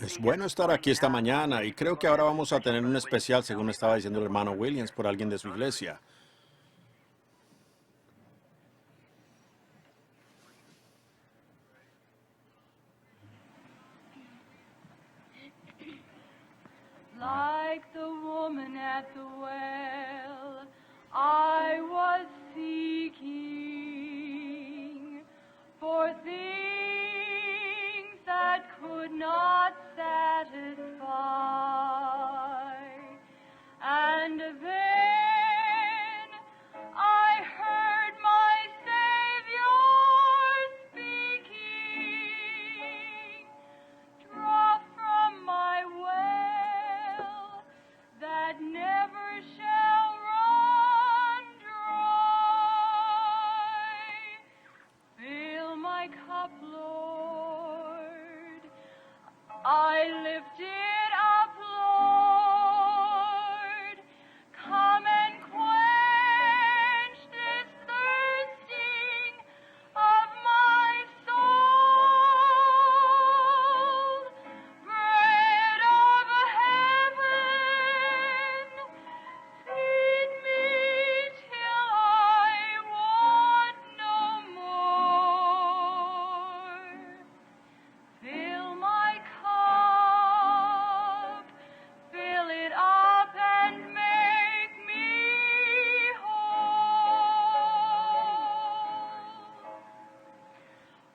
Es bueno estar aquí esta mañana y creo que ahora vamos a tener un especial, según estaba diciendo el hermano Williams, por alguien de su iglesia. Like the woman at the well, I was seeking for things that could not satisfy. And then I heard my Savior speaking, draw from my well that never shall run dry. Fill my cup, Lord. I lift it up, Lord. Come and quench this thirsting of my soul. Bread of heaven, feed me till I want no more. Fill my cup, fill it up and make me whole.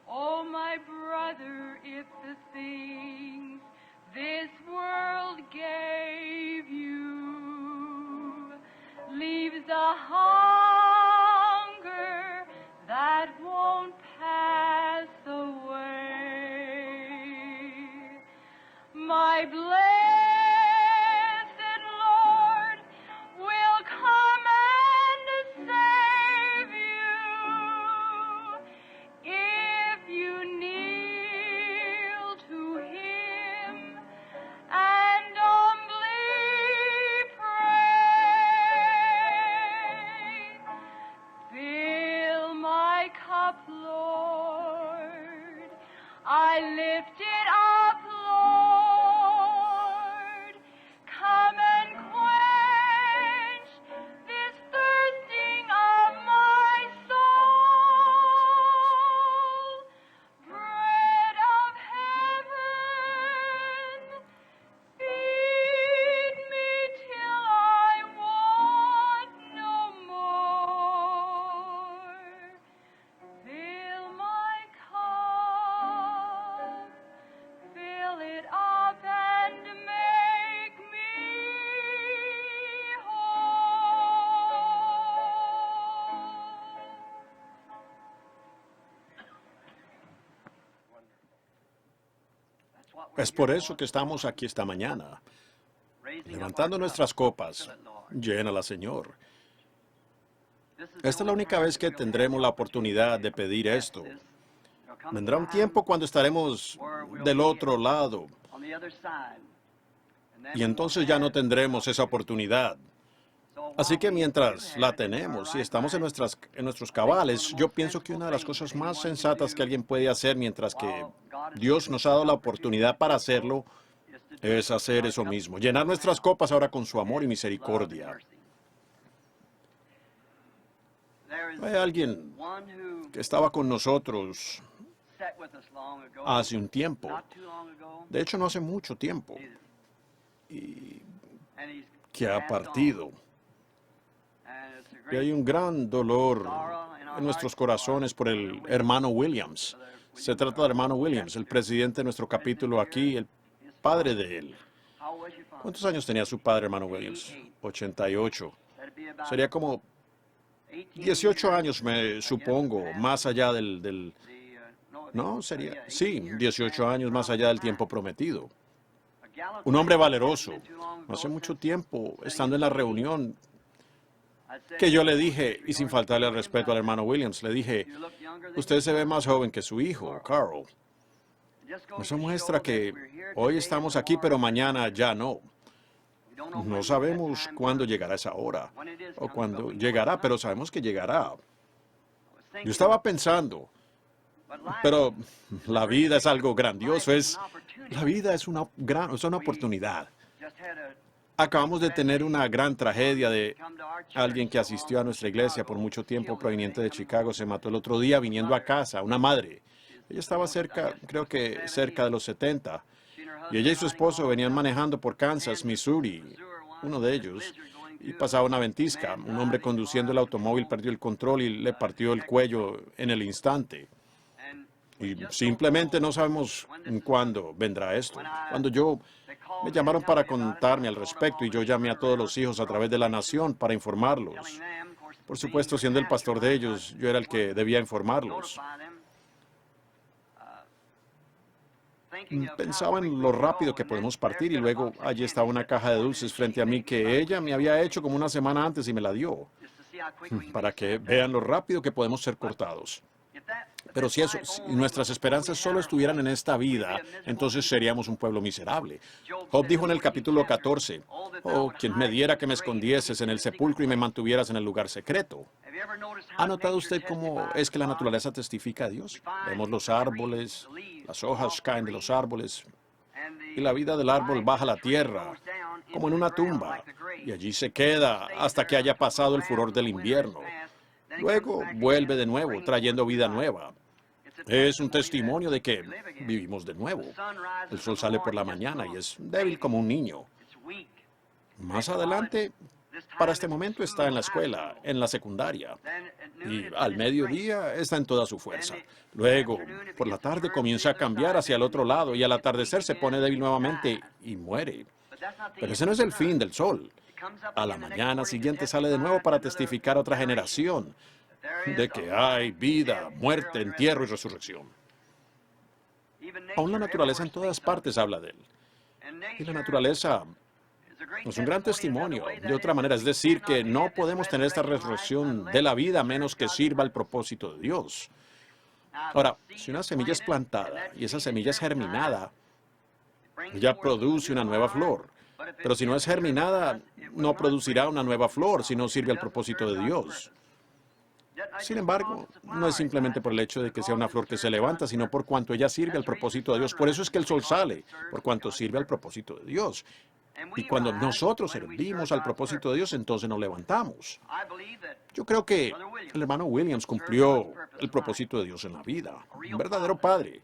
Oh, my brother, if the things this world gave you leaves a hunger that won't pass away, my blessed Lord will come and save you if you kneel to Him and humbly pray. Fill my cup, Lord. I lift it up, Lord. Come and quench this thirsting of my soul. Bread of heaven, feed me till I want no more. Fill my cup, fill it up and make me whole. Es por eso que estamos aquí esta mañana, levantando nuestras copas. Llénala, Señor. Esta es la única vez que tendremos la oportunidad de pedir esto. Vendrá un tiempo cuando estaremos del otro lado y entonces ya no tendremos esa oportunidad. Así que mientras la tenemos y estamos en nuestros cabales, yo pienso que una de las cosas más sensatas que alguien puede hacer mientras que Dios nos ha dado la oportunidad para hacerlo es hacer eso mismo, llenar nuestras copas ahora con su amor y misericordia. Hay alguien que estaba con nosotros hace un tiempo, de hecho no hace mucho tiempo, y que ha partido. Y hay un gran dolor en nuestros corazones por el hermano Williams. Se trata del hermano Williams, el presidente de nuestro capítulo aquí, el padre de él. ¿Cuántos años tenía su padre, hermano Williams? 88. Sería como 18 años, me supongo, más allá No, sería... Sí, 18 años más allá del tiempo prometido. Un hombre valeroso. No hace mucho tiempo, estando en la reunión, que yo le dije, y sin faltarle al respeto al hermano Williams, le dije, usted se ve más joven que su hijo, Carl. Eso muestra que hoy estamos aquí, pero mañana ya no. No sabemos cuándo llegará esa hora, o cuándo llegará, pero sabemos que llegará. Yo estaba pensando, Pero la vida es algo grandioso, la vida es es una oportunidad. Acabamos de tener una gran tragedia de alguien que asistió a nuestra iglesia por mucho tiempo, proveniente de Chicago. Se mató el otro día viniendo a casa, una madre. Ella estaba cerca, creo que cerca de los 70. Y ella y su esposo venían manejando por Kansas, Missouri, uno de ellos, y pasaba una ventisca. Un hombre conduciendo el automóvil perdió el control y le partió el cuello en el instante. Y simplemente no sabemos cuándo vendrá esto. Me llamaron para contarme al respecto y yo llamé a todos los hijos a través de la nación para informarlos. Por supuesto, siendo el pastor de ellos, yo era el que debía informarlos. Pensaba en lo rápido que podemos partir y luego allí estaba una caja de dulces frente a mí que ella me había hecho como una semana antes y me la dio, para que vean lo rápido que podemos ser cortados. Pero si nuestras esperanzas solo estuvieran en esta vida, entonces seríamos un pueblo miserable. Job dijo en el capítulo 14, oh, quien me diera que me escondieses en el sepulcro y me mantuvieras en el lugar secreto. ¿Ha notado usted cómo es que la naturaleza testifica a Dios? Vemos los árboles, las hojas caen de los árboles, y la vida del árbol baja a la tierra, como en una tumba, y allí se queda hasta que haya pasado el furor del invierno. Luego vuelve de nuevo, trayendo vida nueva. Es un testimonio de que vivimos de nuevo. El sol sale por la mañana y es débil como un niño. Más adelante, para este momento está en la escuela, en la secundaria. Y al mediodía está en toda su fuerza. Luego, por la tarde comienza a cambiar hacia el otro lado y al atardecer se pone débil nuevamente y muere. Pero ese no es el fin del sol. A la mañana siguiente sale de nuevo para testificar a otra generación de que hay vida, muerte, entierro y resurrección. Aún la naturaleza en todas partes habla de él. Y la naturaleza es un gran testimonio. De otra manera, es decir, que no podemos tener esta resurrección de la vida a menos que sirva al propósito de Dios. Ahora, si una semilla es plantada y esa semilla es germinada, ella produce una nueva flor. Pero si no es germinada, no producirá una nueva flor si no sirve al propósito de Dios. Sin embargo, no es simplemente por el hecho de que sea una flor que se levanta, sino por cuanto ella sirve al propósito de Dios. Por eso es que el sol sale, por cuanto sirve al propósito de Dios. Y cuando nosotros servimos al propósito de Dios, entonces nos levantamos. Yo creo que el hermano Williams cumplió el propósito de Dios en la vida. Un verdadero padre.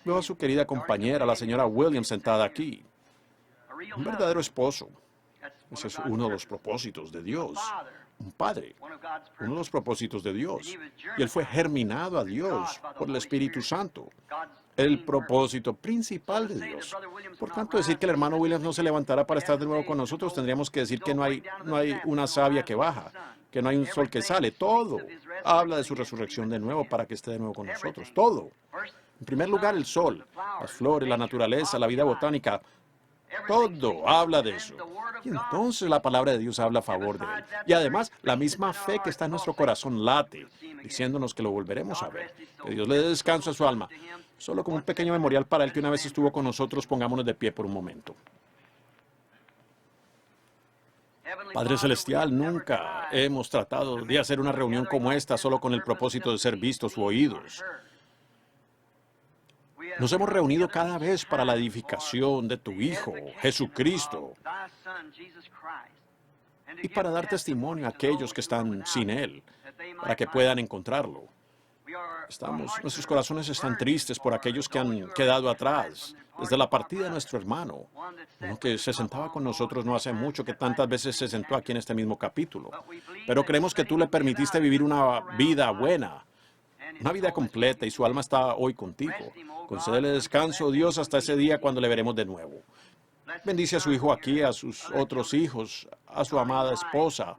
Veo a su querida compañera, la señora Williams, sentada aquí. Un verdadero esposo. Ese es uno de los propósitos de Dios. Un padre. Uno de los propósitos de Dios. Y él fue germinado a Dios por el Espíritu Santo. El propósito principal de Dios. Por tanto, decir que el hermano Williams no se levantará para estar de nuevo con nosotros, tendríamos que decir que no hay una savia que baja, que no hay un sol que sale. Todo habla de su resurrección de nuevo para que esté de nuevo con nosotros. Todo. En primer lugar, el sol, las flores, la naturaleza, la vida botánica. Todo habla de eso. Y entonces la palabra de Dios habla a favor de él. Y además, la misma fe que está en nuestro corazón late, diciéndonos que lo volveremos a ver. Que Dios le dé descanso a su alma. Solo como un pequeño memorial para él que una vez estuvo con nosotros, pongámonos de pie por un momento. Padre Celestial, nunca hemos tratado de hacer una reunión como esta solo con el propósito de ser vistos o oídos. Nos hemos reunido cada vez para la edificación de tu Hijo, Jesucristo, y para dar testimonio a aquellos que están sin Él, para que puedan encontrarlo. Nuestros corazones están tristes por aquellos que han quedado atrás, desde la partida de nuestro hermano, uno que se sentaba con nosotros no hace mucho, que tantas veces se sentó aquí en este mismo capítulo. Pero creemos que tú le permitiste vivir una vida buena, una vida completa, y su alma está hoy contigo. Concédele descanso, Dios, hasta ese día cuando le veremos de nuevo. Bendice a su hijo aquí, a sus otros hijos, a su amada esposa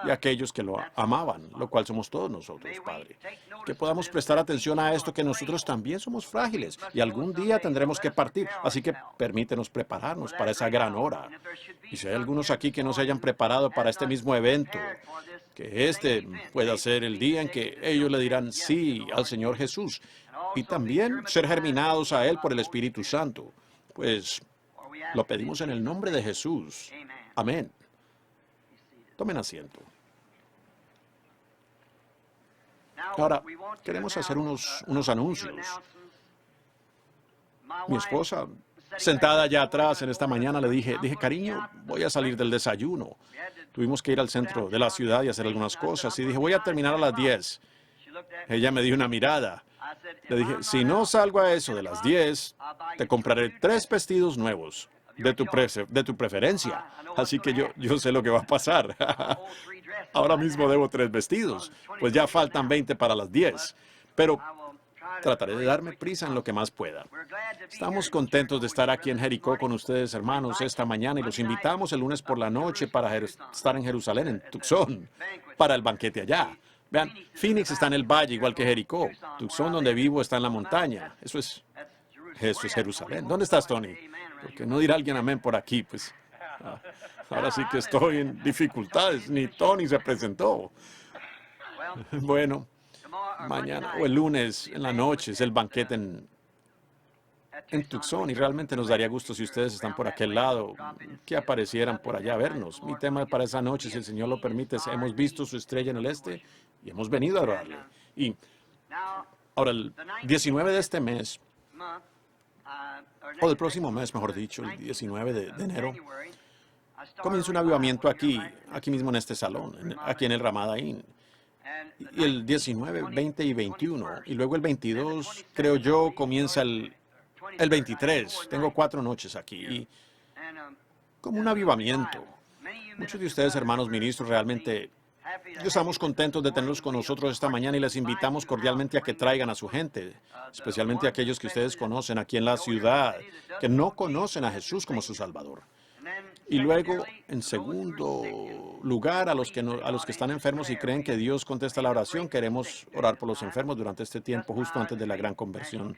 y a aquellos que lo amaban, lo cual somos todos nosotros, Padre. Que podamos prestar atención a esto, que nosotros también somos frágiles y algún día tendremos que partir. Así que permítenos prepararnos para esa gran hora. Y si hay algunos aquí que no se hayan preparado para este mismo evento, que este pueda ser el día en que ellos le dirán sí al Señor Jesús y también ser germinados a Él por el Espíritu Santo. Pues lo pedimos en el nombre de Jesús. Amén. Tomen asiento. Ahora, queremos hacer unos anuncios. Mi esposa, sentada allá atrás en esta mañana, le dije, cariño, voy a salir del desayuno. Tuvimos que ir al centro de la ciudad y hacer algunas cosas. Y dije, voy a terminar a las 10. Ella me dio una mirada. Le dije, si no salgo a eso de las 10, te compraré 3 vestidos nuevos de tu preferencia. Así que yo sé lo que va a pasar. Ahora mismo debo 3 vestidos, pues ya faltan 20 para las 10. Pero trataré de darme prisa en lo que más pueda. Estamos contentos de estar aquí en Jericó con ustedes, hermanos, esta mañana y los invitamos el lunes por la noche para estar en Jerusalén, en Tucson, para el banquete allá. Vean, Phoenix está en el valle, igual que Jericó. Tucson, donde vivo, está en la montaña. Eso es Jerusalén. ¿Dónde estás, Tony? Porque no dirá alguien amén por aquí, pues. Ahora sí que estoy en dificultades. Ni Tony se presentó. Bueno, mañana o el lunes en la noche es el banquete en Tucson y realmente nos daría gusto si ustedes están por aquel lado, que aparecieran por allá a vernos. Mi tema para esa noche, si el Señor lo permite, es hemos visto su estrella en el este y hemos venido a adorarle. Y ahora, el 19 de este mes, o del próximo mes, mejor dicho, el 19 de enero, comienza un avivamiento aquí mismo en este salón, aquí en el Ramada Inn. Y el 19, 20 y 21. Y luego el 22, creo yo, comienza el 23. Tengo 4 noches aquí. Y como un avivamiento. Muchos de ustedes, hermanos ministros, realmente estamos contentos de tenerlos con nosotros esta mañana y les invitamos cordialmente a que traigan a su gente, especialmente a aquellos que ustedes conocen aquí en la ciudad, que no conocen a Jesús como su Salvador. Y luego, en segundo lugar, a los que están enfermos y creen que Dios contesta la oración, queremos orar por los enfermos durante este tiempo, justo antes de la gran convención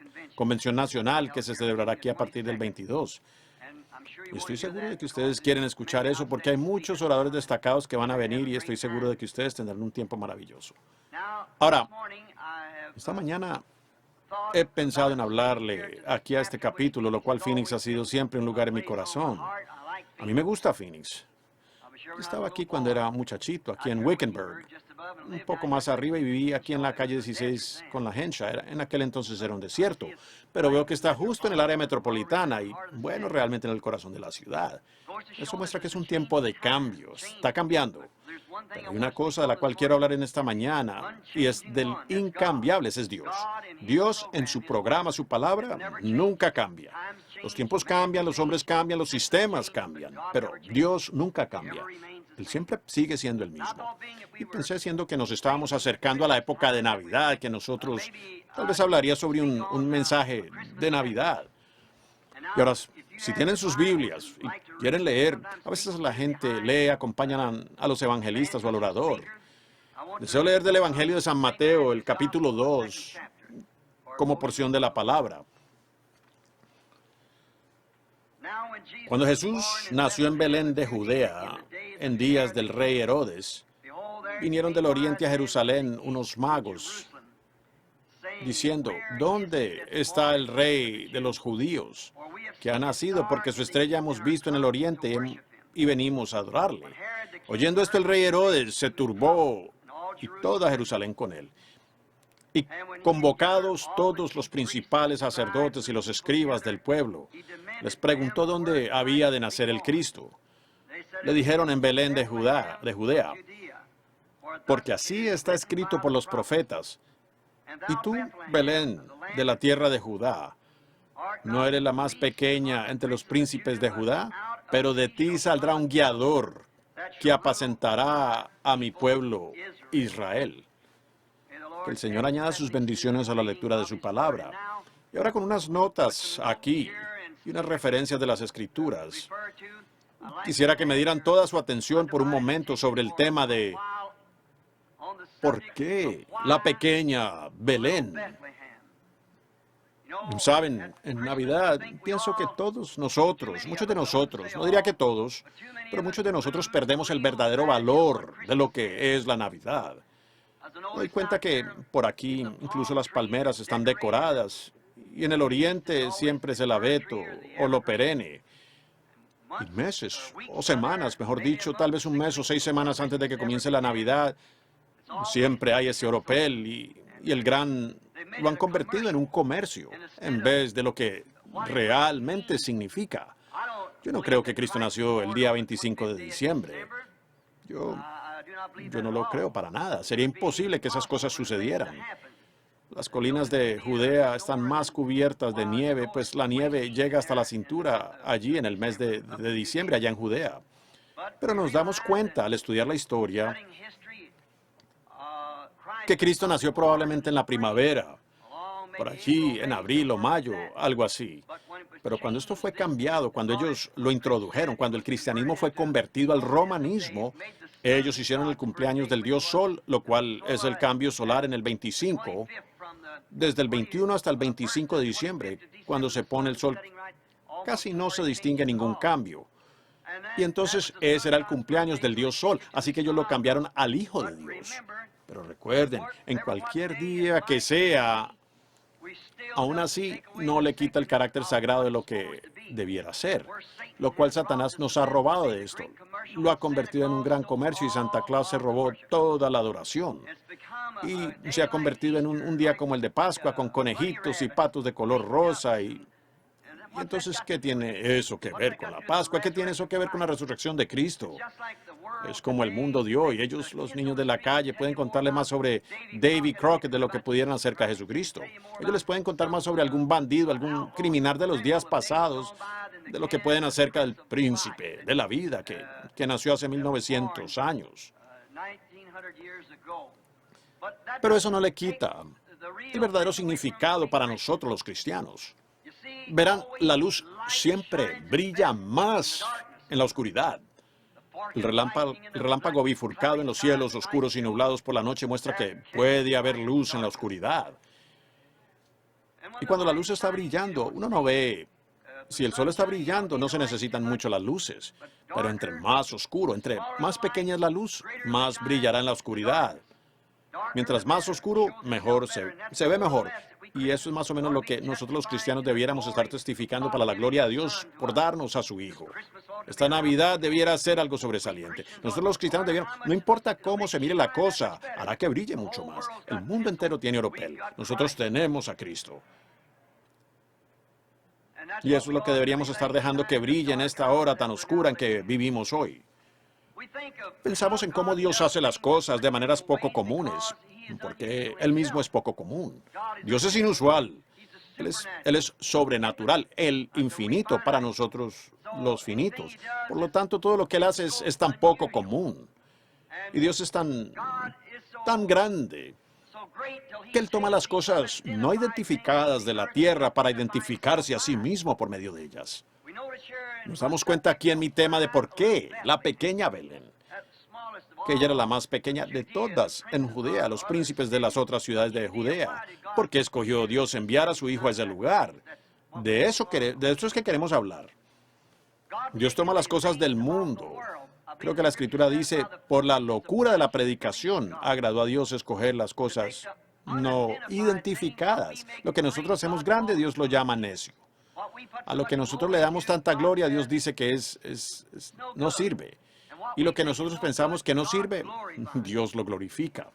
nacional que se celebrará aquí a partir del 22. Y estoy seguro de que ustedes quieren escuchar eso porque hay muchos oradores destacados que van a venir y estoy seguro de que ustedes tendrán un tiempo maravilloso. Ahora, esta mañana he pensado en hablarle aquí a este capítulo, lo cual Phoenix ha sido siempre un lugar en mi corazón. A mí me gusta Phoenix. Estaba aquí cuando era muchachito, aquí en Wickenburg, un poco más arriba, y viví aquí en la calle 16 con la Henshaw. En aquel entonces era un desierto, pero veo que está justo en el área metropolitana y, bueno, realmente en el corazón de la ciudad. Eso muestra que es un tiempo de cambios, está cambiando. Pero hay una cosa de la cual quiero hablar en esta mañana, y es del incambiable, ese es Dios. Dios en su programa, su palabra, nunca cambia. Los tiempos cambian, los hombres cambian, los sistemas cambian, pero Dios nunca cambia. Él siempre sigue siendo el mismo. Y pensé, siendo que nos estábamos acercando a la época de Navidad, que nosotros tal vez hablaría sobre un mensaje de Navidad. Y ahora, si tienen sus Biblias y quieren leer, a veces la gente lee, acompañan a los evangelistas o al orador. Deseo leer del Evangelio de San Mateo, el capítulo 2, como porción de la palabra. Cuando Jesús nació en Belén de Judea, en días del rey Herodes, vinieron del oriente a Jerusalén unos magos, diciendo, ¿dónde está el rey de los judíos que ha nacido? Porque su estrella hemos visto en el oriente y venimos a adorarle. Oyendo esto, el rey Herodes se turbó y toda Jerusalén con él. Y convocados todos los principales sacerdotes y los escribas del pueblo, les preguntó dónde había de nacer el Cristo. Le dijeron en Belén de Judea, porque así está escrito por los profetas. Y tú, Belén, de la tierra de Judá, no eres la más pequeña entre los príncipes de Judá, pero de ti saldrá un guiador que apacentará a mi pueblo Israel. Que el Señor añada sus bendiciones a la lectura de su palabra. Y ahora con unas notas aquí y unas referencias de las Escrituras. Quisiera que me dieran toda su atención por un momento sobre el tema de ¿por qué la pequeña Belén? Saben, en Navidad pienso que todos nosotros, muchos de nosotros, no diría que todos, pero muchos de nosotros perdemos el verdadero valor de lo que es la Navidad. Me doy cuenta que por aquí incluso las palmeras están decoradas y en el oriente siempre es el abeto o lo perenne. Y meses o semanas, mejor dicho, tal vez un mes o 6 semanas antes de que comience la Navidad, siempre hay ese oropel y y lo han convertido en un comercio en vez de lo que realmente significa. Yo no creo que Cristo nació el día 25 de diciembre. Yo no lo creo para nada. Sería imposible que esas cosas sucedieran. Las colinas de Judea están más cubiertas de nieve, pues la nieve llega hasta la cintura allí en el mes de diciembre, allá en Judea. Pero nos damos cuenta al estudiar la historia que Cristo nació probablemente en la primavera, por allí en abril o mayo, algo así. Pero cuando esto fue cambiado, cuando ellos lo introdujeron, cuando el cristianismo fue convertido al romanismo, ellos hicieron el cumpleaños del dios Sol, lo cual es el cambio solar en el 25, desde el 21 hasta el 25 de diciembre, cuando se pone el sol, casi no se distingue ningún cambio. Y entonces ese era el cumpleaños del dios Sol, así que ellos lo cambiaron al Hijo de Dios. Pero recuerden, en cualquier día que sea, aún así no le quita el carácter sagrado de lo que debiera ser, lo cual Satanás nos ha robado de esto. Lo ha convertido en un gran comercio y Santa Claus se robó toda la adoración. Y se ha convertido en un día como el de Pascua, con conejitos y patos de color rosa. Y entonces, ¿qué tiene eso que ver con la Pascua? ¿Qué tiene eso que ver con la resurrección de Cristo? Es como el mundo de hoy. Ellos, los niños de la calle, pueden contarle más sobre Davy Crockett de lo que pudieran acerca de Jesucristo. Ellos les pueden contar más sobre algún bandido, algún criminal de los días pasados, de lo que pueden acerca del príncipe de la vida que nació hace 1900 años. Pero eso no le quita el verdadero significado para nosotros los cristianos. Verán, la luz siempre brilla más en la oscuridad. El relámpago bifurcado en los cielos oscuros y nublados por la noche muestra que puede haber luz en la oscuridad. Y cuando la luz está brillando, uno no ve. Si el sol está brillando, no se necesitan mucho las luces. Pero entre más oscuro, entre más pequeña es la luz, más brillará en la oscuridad. Mientras más oscuro, mejor se ve mejor. Y eso es más o menos lo que nosotros los cristianos debiéramos estar testificando para la gloria de Dios por darnos a su Hijo. Esta Navidad debiera ser algo sobresaliente. Nosotros los cristianos debiéramos, no importa cómo se mire la cosa, hará que brille mucho más. El mundo entero tiene oropel. Nosotros tenemos a Cristo. Y eso es lo que deberíamos estar dejando que brille en esta hora tan oscura en que vivimos hoy. Pensamos en cómo Dios hace las cosas de maneras poco comunes, porque Él mismo es poco común. Dios es inusual. Él es sobrenatural, el infinito para nosotros los finitos. Por lo tanto, todo lo que Él hace es tan poco común. Y Dios es tan grande que Él toma las cosas no identificadas de la tierra para identificarse a sí mismo por medio de ellas. Nos damos cuenta aquí en mi tema de por qué la pequeña Belén, que ella era la más pequeña de todas en Judea, los príncipes de las otras ciudades de Judea, porque escogió Dios enviar a su Hijo a ese lugar. De eso es que queremos hablar. Dios toma las cosas del mundo. Creo que la Escritura dice, por la locura de la predicación, agradó a Dios escoger las cosas no identificadas. Lo que nosotros hacemos grande, Dios lo llama necio. A lo que nosotros le damos tanta gloria, Dios dice que no sirve. Y lo que nosotros pensamos que no sirve, Dios lo glorifica.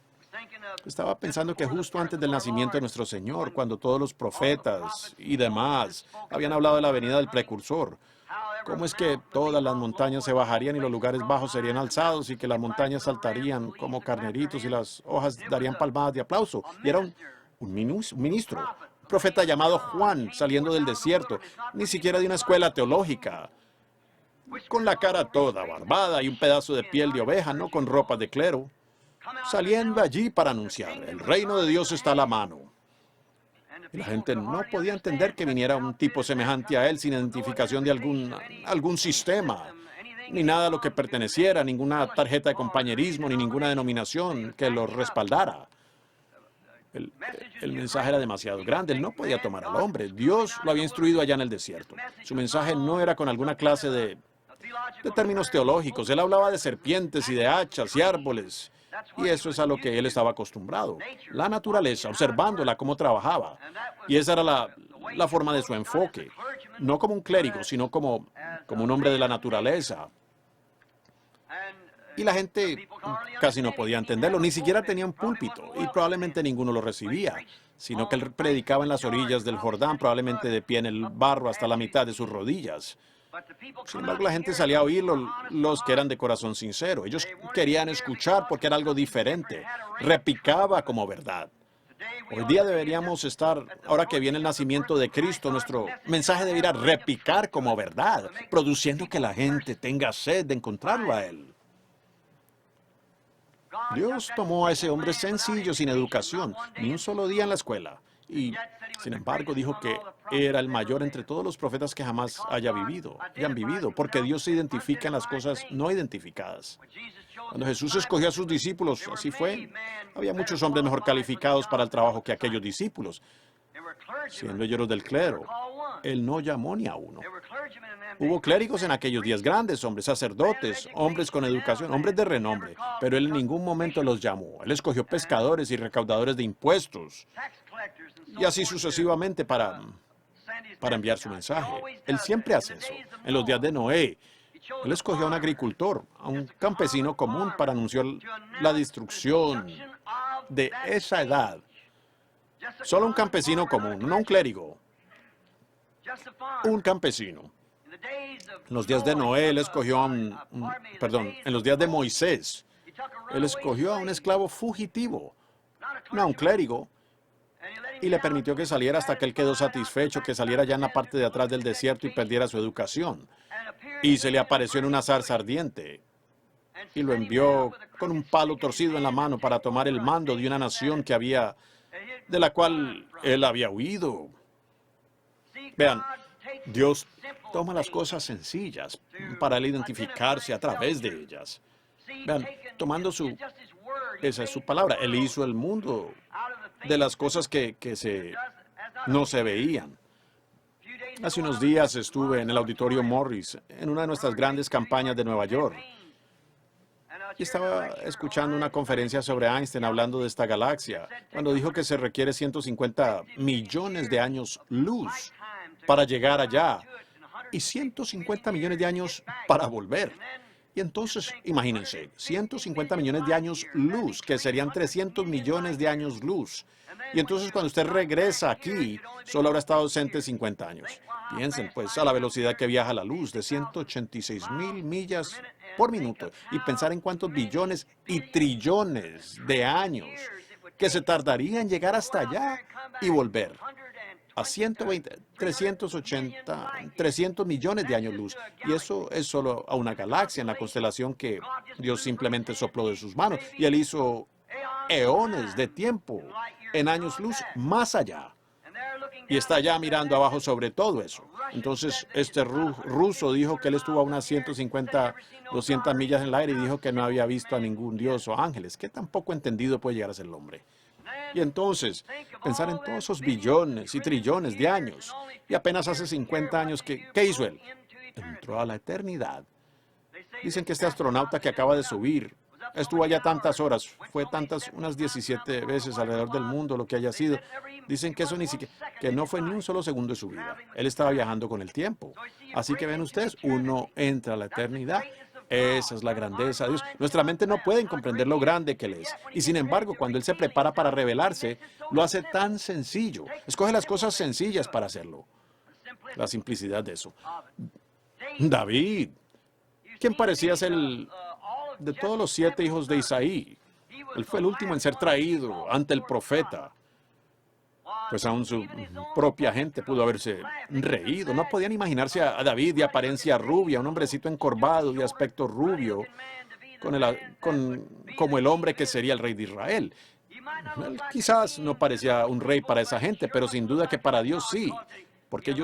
Estaba pensando que justo antes del nacimiento de nuestro Señor, cuando todos los profetas y demás habían hablado de la venida del precursor, cómo es que todas las montañas se bajarían y los lugares bajos serían alzados y que las montañas saltarían como carneritos y las hojas darían palmadas de aplauso. Y era un ministro, un profeta llamado Juan, saliendo del desierto, ni siquiera de una escuela teológica, con la cara toda barbada y un pedazo de piel de oveja, no con ropa de clero, saliendo allí para anunciar, el reino de Dios está a la mano. Y la gente no podía entender que viniera un tipo semejante a él sin identificación de algún sistema, ni nada a lo que perteneciera, ninguna tarjeta de compañerismo, ni ninguna denominación que lo respaldara. El mensaje era demasiado grande, él no podía tomar al hombre. Dios lo había instruido allá en el desierto. Su mensaje no era con alguna clase de términos teológicos. Él hablaba de serpientes y de hachas y árboles. Y eso es a lo que él estaba acostumbrado. La naturaleza, observándola cómo trabajaba. Y esa era la forma de su enfoque. No como un clérigo, sino como un hombre de la naturaleza. Y la gente casi no podía entenderlo, ni siquiera tenía un púlpito, y probablemente ninguno lo recibía, sino que él predicaba en las orillas del Jordán, probablemente de pie en el barro hasta la mitad de sus rodillas. Sin embargo, la gente salía a oírlo, los que eran de corazón sincero. Ellos querían escuchar porque era algo diferente. Repicaba como verdad. Hoy día deberíamos estar, ahora que viene el nacimiento de Cristo, nuestro mensaje debería repicar como verdad, produciendo que la gente tenga sed de encontrarlo a Él. Dios tomó a ese hombre sencillo, sin educación, ni un solo día en la escuela, y sin embargo dijo que era el mayor entre todos los profetas que jamás hayan vivido, porque Dios se identifica en las cosas no identificadas. Cuando Jesús escogió a sus discípulos, así fue. Había muchos hombres mejor calificados para el trabajo que aquellos discípulos. Siendo ellos los del clero, Él no llamó ni a uno. Hubo clérigos en aquellos días, grandes hombres, sacerdotes, hombres con educación, hombres de renombre, pero Él en ningún momento los llamó. Él escogió pescadores y recaudadores de impuestos, y así sucesivamente para enviar su mensaje. Él siempre hace eso. En los días de Noé, Él escogió a un agricultor, a un campesino común para anunciar la destrucción de esa edad. Solo un campesino común, no un clérigo. Un campesino. En los días de Noé, Él escogió a en los días de Moisés, Él escogió a un esclavo fugitivo, no a un clérigo, y le permitió que saliera hasta que él quedó satisfecho, que saliera ya en la parte de atrás del desierto y perdiera su educación. Y se le apareció en una zarza ardiente, y lo envió con un palo torcido en la mano para tomar el mando de una nación de la cual él había huido. Vean, Dios toma las cosas sencillas para él identificarse a través de ellas. Vean, esa es su palabra, Él hizo el mundo de las cosas que no se veían. Hace unos días estuve en el Auditorio Morris, en una de nuestras grandes campañas de Nueva York, y estaba escuchando una conferencia sobre Einstein hablando de esta galaxia, cuando dijo que se requiere 150 millones de años luz para llegar allá, y 150 millones de años para volver. Y entonces, imagínense, 150 millones de años luz, que serían 300 millones de años luz. Y entonces cuando usted regresa aquí, solo habrá estado ausente 50 años. Piensen, pues, a la velocidad que viaja la luz, de 186,000 millas por minuto. Y pensar en cuántos billones y trillones de años que se tardaría en llegar hasta allá y volver. A 300 millones de años luz. Y eso es solo a una galaxia en la constelación que Dios simplemente sopló de sus manos. Y Él hizo eones de tiempo en años luz más allá. Y está allá mirando abajo sobre todo eso. Entonces, este ruso dijo que él estuvo a unas 150, 200 millas en el aire y dijo que no había visto a ningún dios o ángeles. ¿Qué tan poco entendido puede llegar a ser el hombre? Y entonces, pensar en todos esos billones y trillones de años. Y apenas hace 50 años, ¿qué hizo él? Entró a la eternidad. Dicen que este astronauta que acaba de subir estuvo allá tantas horas, fue unas 17 veces alrededor del mundo, lo que haya sido. Dicen que eso que no fue ni un solo segundo de su vida. Él estaba viajando con el tiempo. Así que ven ustedes, uno entra a la eternidad. Esa es la grandeza de Dios. Nuestra mente no puede comprender lo grande que Él es. Y sin embargo, cuando Él se prepara para revelarse, lo hace tan sencillo. Escoge las cosas sencillas para hacerlo. La simplicidad de eso. David, ¿quién parecía ser de todos los 7 hijos de Isaí? Él fue el último en ser traído ante el profeta. Pues aún su propia gente pudo haberse reído. No podían imaginarse a David de apariencia rubia, un hombrecito encorvado de aspecto rubio, como el hombre que sería el rey de Israel. Él quizás no parecía un rey para esa gente, pero sin duda que para Dios sí, porque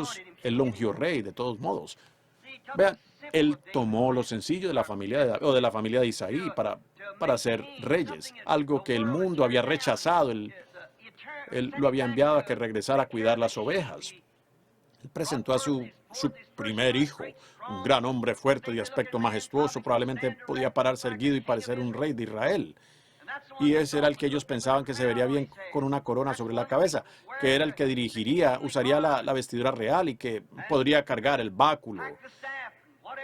él lo ungió rey de todos modos. Vean, él tomó lo sencillo de la familia de la familia de Isaí para ser reyes, algo que el mundo había rechazado. Él lo había enviado a que regresara a cuidar las ovejas. Él presentó a su primer hijo, un gran hombre fuerte de aspecto majestuoso, probablemente podía pararse erguido y parecer un rey de Israel. Y ese era el que ellos pensaban que se vería bien con una corona sobre la cabeza, que era el que usaría la vestidura real y que podría cargar el báculo.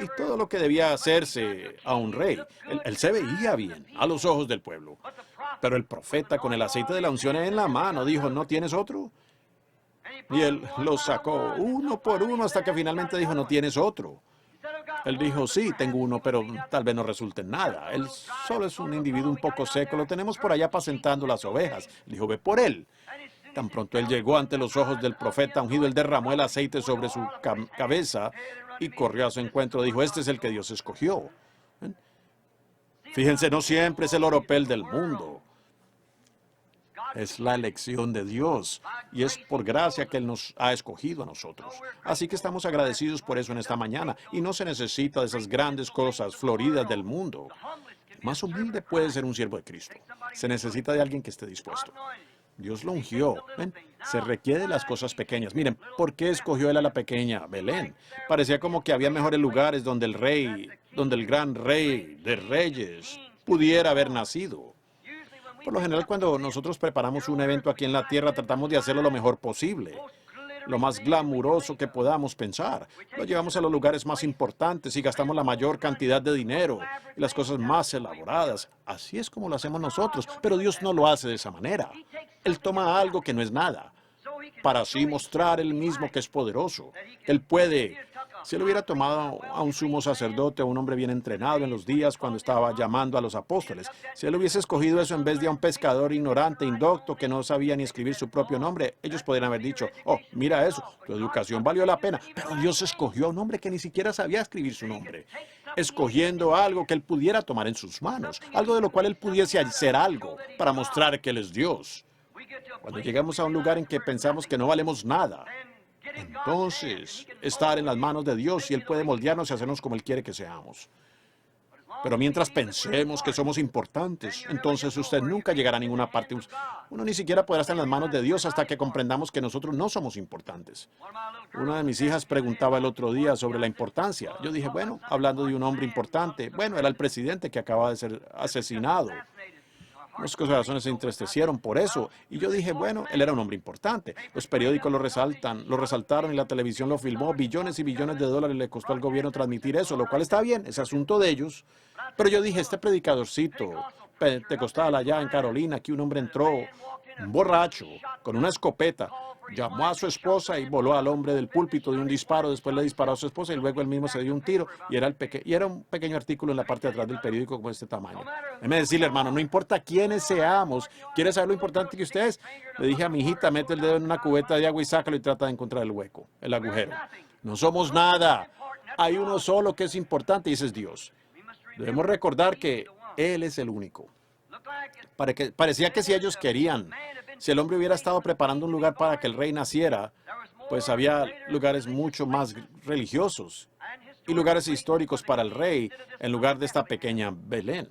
y todo lo que debía hacerse a un rey. Él se veía bien a los ojos del pueblo. Pero el profeta, con el aceite de la unción en la mano, dijo, ¿no tienes otro? Y él lo sacó uno por uno hasta que finalmente dijo, ¿no tienes otro? Él dijo, sí, tengo uno, pero tal vez no resulte en nada. Él solo es un individuo un poco seco, lo tenemos por allá apacentando las ovejas. Él dijo, ve por él. Tan pronto él llegó ante los ojos del profeta ungido, él derramó el aceite sobre su cabeza y corrió a su encuentro. Dijo, este es el que Dios escogió. ¿Ven? Fíjense, no siempre es el oropel del mundo. Es la elección de Dios y es por gracia que Él nos ha escogido a nosotros. Así que estamos agradecidos por eso en esta mañana y no se necesita de esas grandes cosas floridas del mundo. El más humilde puede ser un siervo de Cristo. Se necesita de alguien que esté dispuesto. Dios lo ungió. ¿Ven? Se requiere de las cosas pequeñas. Miren, ¿por qué escogió Él a la pequeña Belén? Parecía como que había mejores lugares donde el gran rey de reyes pudiera haber nacido. Por lo general, cuando nosotros preparamos un evento aquí en la tierra, tratamos de hacerlo lo mejor posible, lo más glamuroso que podamos pensar. Lo llevamos a los lugares más importantes y gastamos la mayor cantidad de dinero y las cosas más elaboradas. Así es como lo hacemos nosotros, pero Dios no lo hace de esa manera. Él toma algo que no es nada, para así mostrar Él mismo que es poderoso. Él puede, si Él hubiera tomado a un sumo sacerdote, a un hombre bien entrenado en los días cuando estaba llamando a los apóstoles, si Él hubiese escogido eso en vez de a un pescador ignorante, indocto, que no sabía ni escribir su propio nombre, ellos podrían haber dicho, oh, mira eso, tu educación valió la pena. Pero Dios escogió a un hombre que ni siquiera sabía escribir su nombre, escogiendo algo que Él pudiera tomar en sus manos, algo de lo cual Él pudiese hacer algo para mostrar que Él es Dios. Cuando llegamos a un lugar en que pensamos que no valemos nada, entonces estar en las manos de Dios y Él puede moldearnos y hacernos como Él quiere que seamos. Pero mientras pensemos que somos importantes, entonces usted nunca llegará a ninguna parte. Uno ni siquiera podrá estar en las manos de Dios hasta que comprendamos que nosotros no somos importantes. Una de mis hijas preguntaba el otro día sobre la importancia. Yo dije, bueno, hablando de un hombre importante, bueno, era el presidente que acaba de ser asesinado. Nuestros corazones se entristecieron por eso. Y yo dije, bueno, él era un hombre importante. Los periódicos lo resaltaron y la televisión lo filmó. Billones y billones de dólares le costó al gobierno transmitir eso, lo cual está bien, es asunto de ellos. Pero yo dije, este predicadorcito pentecostal allá en Carolina, aquí un hombre entró, un borracho, con una escopeta, llamó a su esposa y voló al hombre del púlpito de un disparo, después le disparó a su esposa y luego él mismo se dio un tiro y era un pequeño artículo en la parte de atrás del periódico como de este tamaño. Déjeme decirle, hermano, no importa quiénes seamos, ¿quiere saber lo importante que usted es? Le dije a mi hijita, mete el dedo en una cubeta de agua y sácalo y trata de encontrar el hueco, el agujero. No somos nada. Hay uno solo que es importante y ese es Dios. Debemos recordar que Él es el único. Parecía que si ellos querían, si el hombre hubiera estado preparando un lugar para que el rey naciera, pues había lugares mucho más religiosos y lugares históricos para el rey en lugar de esta pequeña Belén.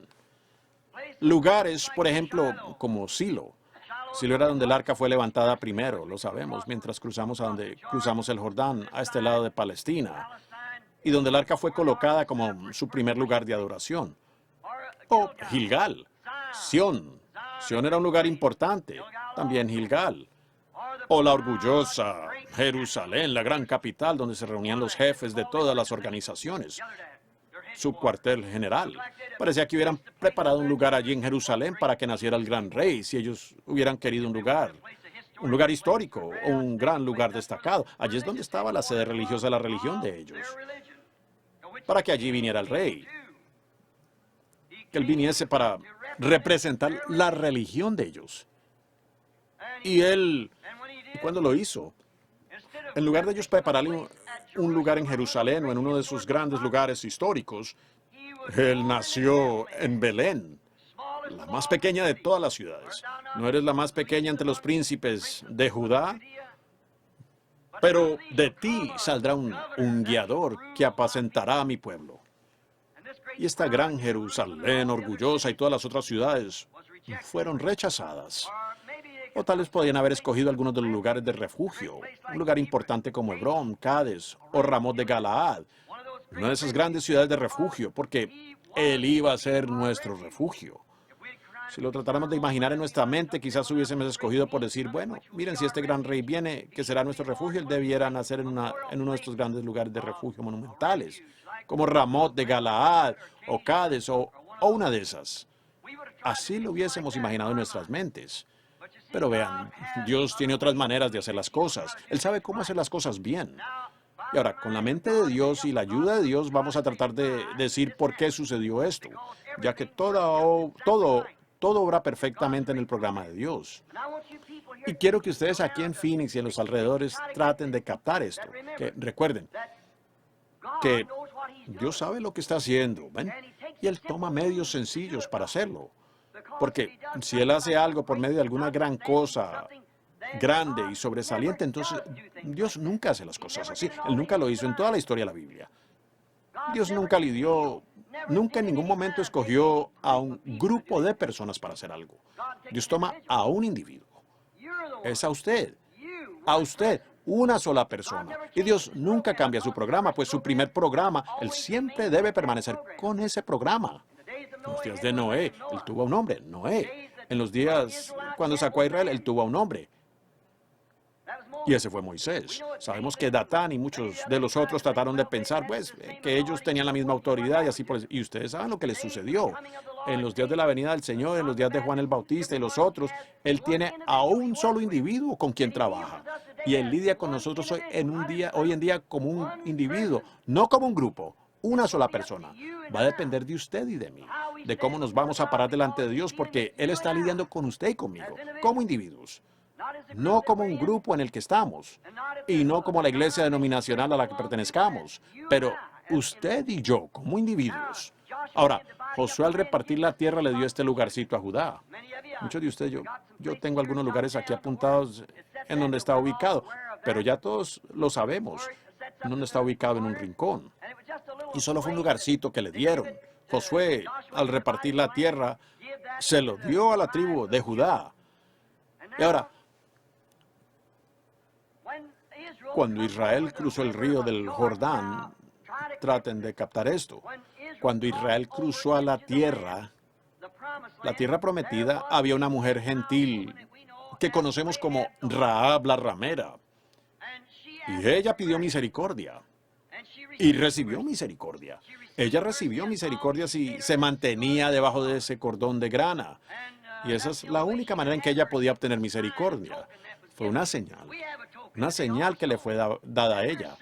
Lugares, por ejemplo, como Silo. Silo era donde el arca fue levantada primero, lo sabemos, mientras cruzamos el Jordán a este lado de Palestina, y donde el arca fue colocada como su primer lugar de adoración. O Gilgal, Sión. Sión era un lugar importante, también Gilgal. O la orgullosa Jerusalén, la gran capital donde se reunían los jefes de todas las organizaciones, su cuartel general. Parecía que hubieran preparado un lugar allí en Jerusalén para que naciera el gran rey, si ellos hubieran querido un lugar histórico o un gran lugar destacado. Allí es donde estaba la sede religiosa de la religión de ellos, para que allí viniera el rey, que él viniese para representar la religión de ellos. Y cuando lo hizo, en lugar de ellos prepararle un lugar en Jerusalén o en uno de sus grandes lugares históricos, él nació en Belén, la más pequeña de todas las ciudades. ¿No eres la más pequeña entre los príncipes de Judá? Pero de ti saldrá un guiador que apacentará a mi pueblo. Y esta gran Jerusalén orgullosa y todas las otras ciudades fueron rechazadas. O tal vez podían haber escogido algunos de los lugares de refugio, un lugar importante como Hebrón, Cades o Ramot de Galaad, una de esas grandes ciudades de refugio, porque Él iba a ser nuestro refugio. Si lo tratáramos de imaginar en nuestra mente, quizás hubiésemos escogido por decir, bueno, miren, si este gran rey viene, que será nuestro refugio, él debiera nacer en uno de estos grandes lugares de refugio monumentales, como Ramot de Galaad, o Cades, o una de esas. Así lo hubiésemos imaginado en nuestras mentes. Pero vean, Dios tiene otras maneras de hacer las cosas. Él sabe cómo hacer las cosas bien. Y ahora, con la mente de Dios y la ayuda de Dios, vamos a tratar de decir por qué sucedió esto, ya que todo obra perfectamente en el programa de Dios. Y quiero que ustedes aquí en Phoenix y en los alrededores traten de captar esto. Que recuerden que Dios sabe lo que está haciendo, ¿ven? Y Él toma medios sencillos para hacerlo. Porque si Él hace algo por medio de alguna gran cosa grande y sobresaliente, entonces Dios nunca hace las cosas así. Él nunca lo hizo en toda la historia de la Biblia. Dios nunca nunca en ningún momento escogió a un grupo de personas para hacer algo. Dios toma a un individuo. Es a usted, una sola persona. Y Dios nunca cambia su programa, pues su primer programa, Él siempre debe permanecer con ese programa. En los días de Noé, Él tuvo a un hombre, Noé. En los días cuando sacó a Israel, Él tuvo a un hombre. Y ese fue Moisés. Sabemos que Datán y muchos de los otros trataron de pensar, pues, que ellos tenían la misma autoridad y así por eso. Y ustedes saben lo que les sucedió. En los días de la venida del Señor, en los días de Juan el Bautista y los otros, Él tiene a un solo individuo con quien trabaja. Y Él lidia con nosotros hoy en día como un individuo, no como un grupo, una sola persona. Va a depender de usted y de mí, de cómo nos vamos a parar delante de Dios, porque Él está lidiando con usted y conmigo, como individuos. No como un grupo en el que estamos, y no como la iglesia denominacional a la que pertenezcamos, pero usted y yo como individuos. Ahora, Josué al repartir la tierra le dio este lugarcito a Judá. Muchos de ustedes, yo tengo algunos lugares aquí apuntados en donde está ubicado, pero ya todos lo sabemos, en donde está ubicado en un rincón. Y solo fue un lugarcito que le dieron. Josué, al repartir la tierra, se lo dio a la tribu de Judá. Y ahora, cuando Israel cruzó el río del Jordán, traten de captar esto. Cuando Israel cruzó a la tierra prometida, había una mujer gentil que conocemos como Rahab la ramera. Y ella pidió misericordia. Y recibió misericordia. Ella recibió misericordia si se mantenía debajo de ese cordón de grana. Y esa es la única manera en que ella podía obtener misericordia. Fue una señal que le fue dada a ella.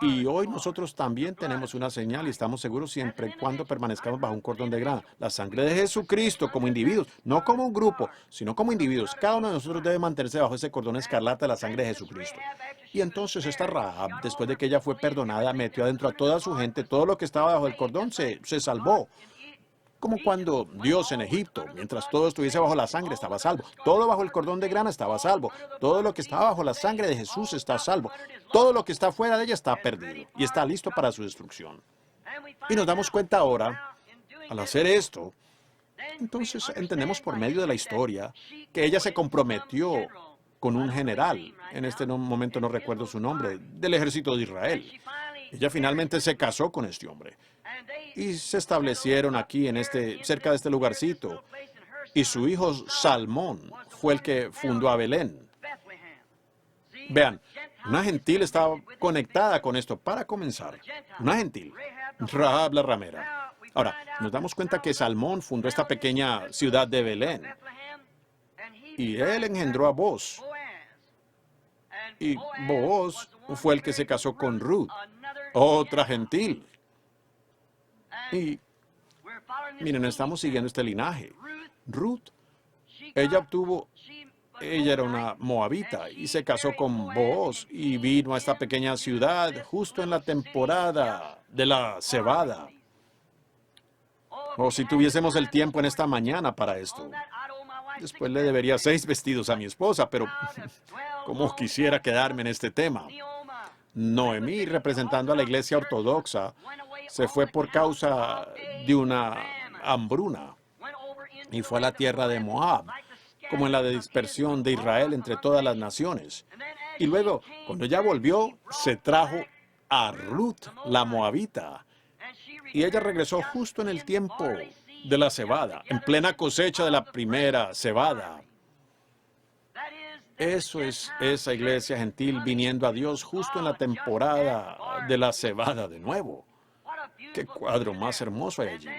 Y hoy nosotros también tenemos una señal y estamos seguros siempre y cuando permanezcamos bajo un cordón de grana. La sangre de Jesucristo como individuos, no como un grupo, sino como individuos. Cada uno de nosotros debe mantenerse bajo ese cordón escarlata de la sangre de Jesucristo. Y entonces esta Rahab, después de que ella fue perdonada, metió adentro a toda su gente, todo lo que estaba bajo el cordón se salvó. Como cuando Dios en Egipto, mientras todo estuviese bajo la sangre, estaba salvo. Todo bajo el cordón de grana estaba salvo. Todo lo que estaba bajo la sangre de Jesús está salvo. Todo lo que está fuera de ella está perdido y está listo para su destrucción. Y nos damos cuenta ahora, al hacer esto, entonces entendemos por medio de la historia que ella se comprometió con un general, en este momento no recuerdo su nombre, del ejército de Israel. Ella finalmente se casó con este hombre. Y se establecieron aquí cerca de este lugarcito. Y su hijo Salmón fue el que fundó a Belén. Vean, una gentil estaba conectada con esto para comenzar. Una gentil, Rahab la ramera. Ahora, nos damos cuenta que Salmón fundó esta pequeña ciudad de Belén. Y él engendró a Booz. Y Booz fue el que se casó con Ruth, otra gentil. Y miren, estamos siguiendo este linaje. Ruth, ella era una moabita y se casó con Booz y vino a esta pequeña ciudad justo en la temporada de la cebada. O si tuviésemos el tiempo en esta mañana para esto. Después le debería 6 vestidos a mi esposa, pero como quisiera quedarme en este tema. Noemí, representando a la iglesia ortodoxa, se fue por causa de una hambruna y fue a la tierra de Moab, como en la dispersión de Israel entre todas las naciones. Y luego, cuando ya volvió, se trajo a Ruth, la moabita, y ella regresó justo en el tiempo de la cebada, en plena cosecha de la primera cebada. Eso es esa iglesia gentil viniendo a Dios justo en la temporada de la cebada de nuevo. Qué cuadro más hermoso hay allí.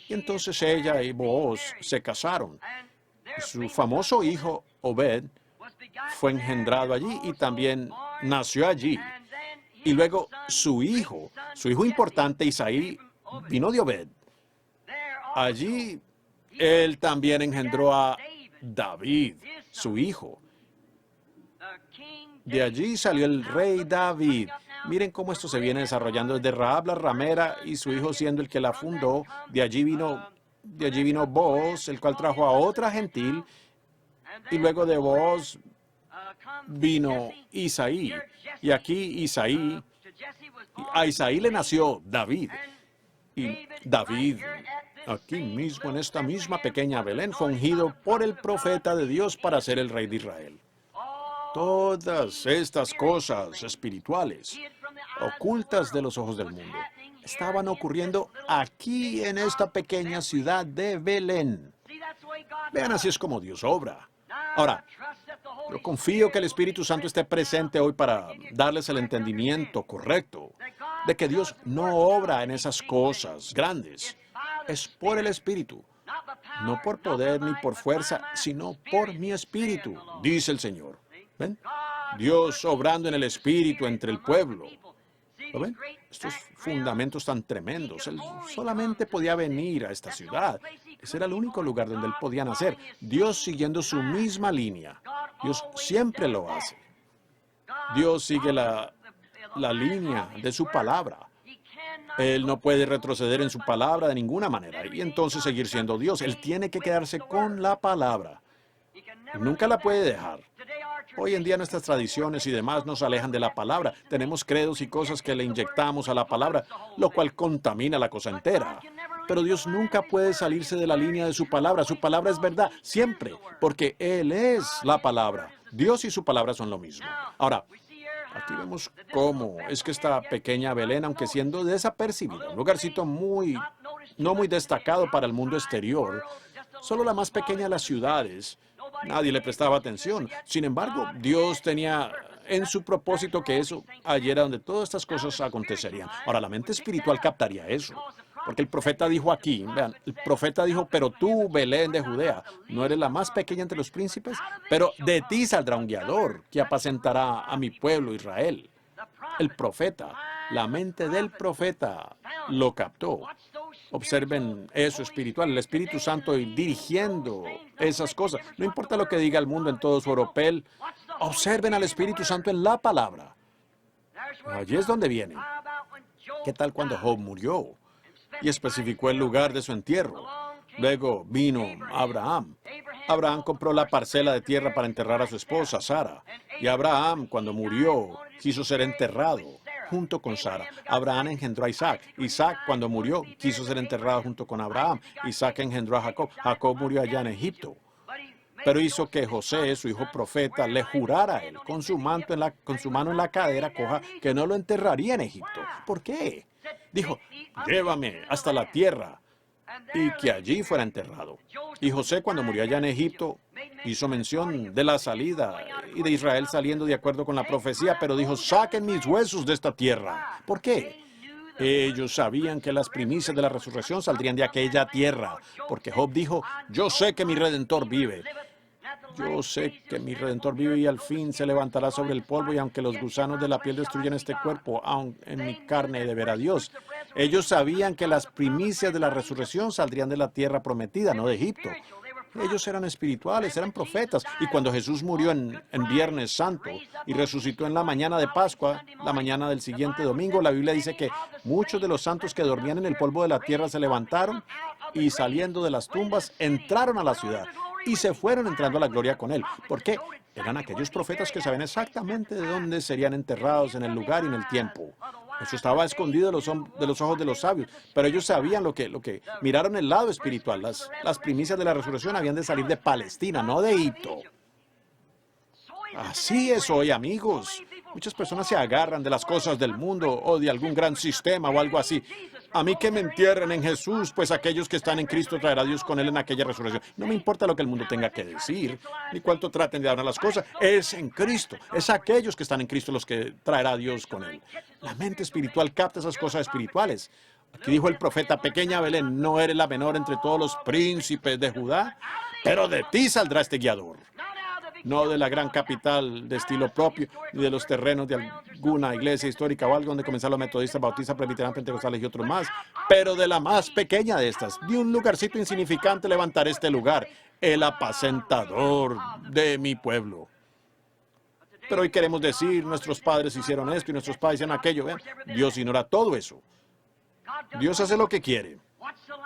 Y entonces ella y Booz se casaron. Su famoso hijo Obed fue engendrado allí y también nació allí. Y luego su hijo importante Isaí, vino de Obed. Allí él también engendró a David, su hijo. De allí salió el rey David. Miren cómo esto se viene desarrollando desde Rahab la ramera y su hijo siendo el que la fundó. De allí vino Booz, el cual trajo a otra gentil. Y luego de Booz vino Isaí. Y aquí a Isaí le nació David. Y David, aquí mismo en esta misma pequeña Belén, fue ungido por el profeta de Dios para ser el rey de Israel. Todas estas cosas espirituales, ocultas de los ojos del mundo, estaban ocurriendo aquí en esta pequeña ciudad de Belén. Vean, así es como Dios obra. Ahora, yo confío que el Espíritu Santo esté presente hoy para darles el entendimiento correcto de que Dios no obra en esas cosas grandes. Es por el Espíritu, no por poder ni por fuerza, sino por mi Espíritu, dice el Señor. ¿Ven? Dios obrando en el Espíritu entre el pueblo. ¿Lo ven? Estos fundamentos tan tremendos. Él solamente podía venir a esta ciudad. Ese era el único lugar donde él podía nacer. Dios siguiendo su misma línea. Dios siempre lo hace. Dios sigue la línea de su palabra. Él no puede retroceder en su palabra de ninguna manera y entonces seguir siendo Dios. Él tiene que quedarse con la palabra. Nunca la puede dejar. Hoy en día nuestras tradiciones y demás nos alejan de la palabra. Tenemos credos y cosas que le inyectamos a la palabra, lo cual contamina la cosa entera. Pero Dios nunca puede salirse de la línea de su palabra. Su palabra es verdad, siempre, porque Él es la palabra. Dios y su palabra son lo mismo. Ahora, aquí vemos cómo es que esta pequeña Belén, aunque siendo desapercibida, un lugarcito no muy destacado para el mundo exterior, solo la más pequeña de las ciudades, nadie le prestaba atención. Sin embargo, Dios tenía en su propósito que allí era donde todas estas cosas acontecerían. Ahora, la mente espiritual captaría eso. Porque el profeta dijo aquí, vean, el profeta dijo, pero tú, Belén de Judea, no eres la más pequeña entre los príncipes, pero de ti saldrá un guiador que apacentará a mi pueblo Israel. El profeta, la mente del profeta lo captó. Observen eso espiritual, el Espíritu Santo dirigiendo esas cosas. No importa lo que diga el mundo en todo su oropel, observen al Espíritu Santo en la palabra. Allí es donde viene. ¿Qué tal cuando Job murió? Y especificó el lugar de su entierro. Luego vino Abraham. Abraham compró la parcela de tierra para enterrar a su esposa, Sara. Y Abraham, cuando murió, quiso ser enterrado junto con Sara. Abraham engendró a Isaac. Isaac, cuando murió, quiso ser enterrado junto con Abraham. Isaac engendró a Jacob. Jacob murió allá en Egipto. Pero hizo que José, su hijo profeta, le jurara a él con su mano en la cadera coja que no lo enterraría en Egipto. ¿Por qué? Dijo, llévame hasta la tierra y que allí fuera enterrado. Y José, cuando murió allá en Egipto, hizo mención de la salida y de Israel saliendo de acuerdo con la profecía, pero dijo, saquen mis huesos de esta tierra. ¿Por qué? Ellos sabían que las primicias de la resurrección saldrían de aquella tierra, porque Job dijo, yo sé que mi Redentor vive. Yo sé que mi Redentor vive y al fin se levantará sobre el polvo, y aunque los gusanos de la piel destruyan este cuerpo, aun en mi carne he de ver a Dios. Ellos sabían que las primicias de la resurrección saldrían de la tierra prometida, no de Egipto. Ellos eran espirituales, eran profetas. Y cuando Jesús murió en Viernes Santo y resucitó en la mañana de Pascua, la mañana del siguiente domingo, la Biblia dice que muchos de los santos que dormían en el polvo de la tierra se levantaron y saliendo de las tumbas entraron a la ciudad y se fueron entrando a la gloria con él. ¿Por qué? Eran aquellos profetas que sabían exactamente de dónde serían enterrados, en el lugar y en el tiempo. Eso estaba escondido de los ojos de los sabios, pero ellos sabían lo que miraron el lado espiritual. Las primicias de la resurrección habían de salir de Palestina, no de Egipto. Así es hoy, amigos. Muchas personas se agarran de las cosas del mundo o de algún gran sistema o algo así. A mí que me entierren en Jesús, pues aquellos que están en Cristo traerá Dios con él en aquella resurrección. No me importa lo que el mundo tenga que decir, ni cuánto traten de hablar las cosas. Es en Cristo. Es aquellos que están en Cristo los que traerá Dios con él. La mente espiritual capta esas cosas espirituales. Aquí dijo el profeta: pequeña Belén, no eres la menor entre todos los príncipes de Judá, pero de ti saldrá este guiador. No de la gran capital de estilo propio, ni de los terrenos de alguna iglesia histórica o algo donde comenzaron los metodistas, bautistas, presbiterianos, pentecostales y otros más, pero de la más pequeña de estas. De un lugarcito insignificante levantaré este lugar, el apacentador de mi pueblo. Pero hoy queremos decir, nuestros padres hicieron esto y nuestros padres hicieron aquello. ¿Ven? Dios ignora todo eso. Dios hace lo que quiere.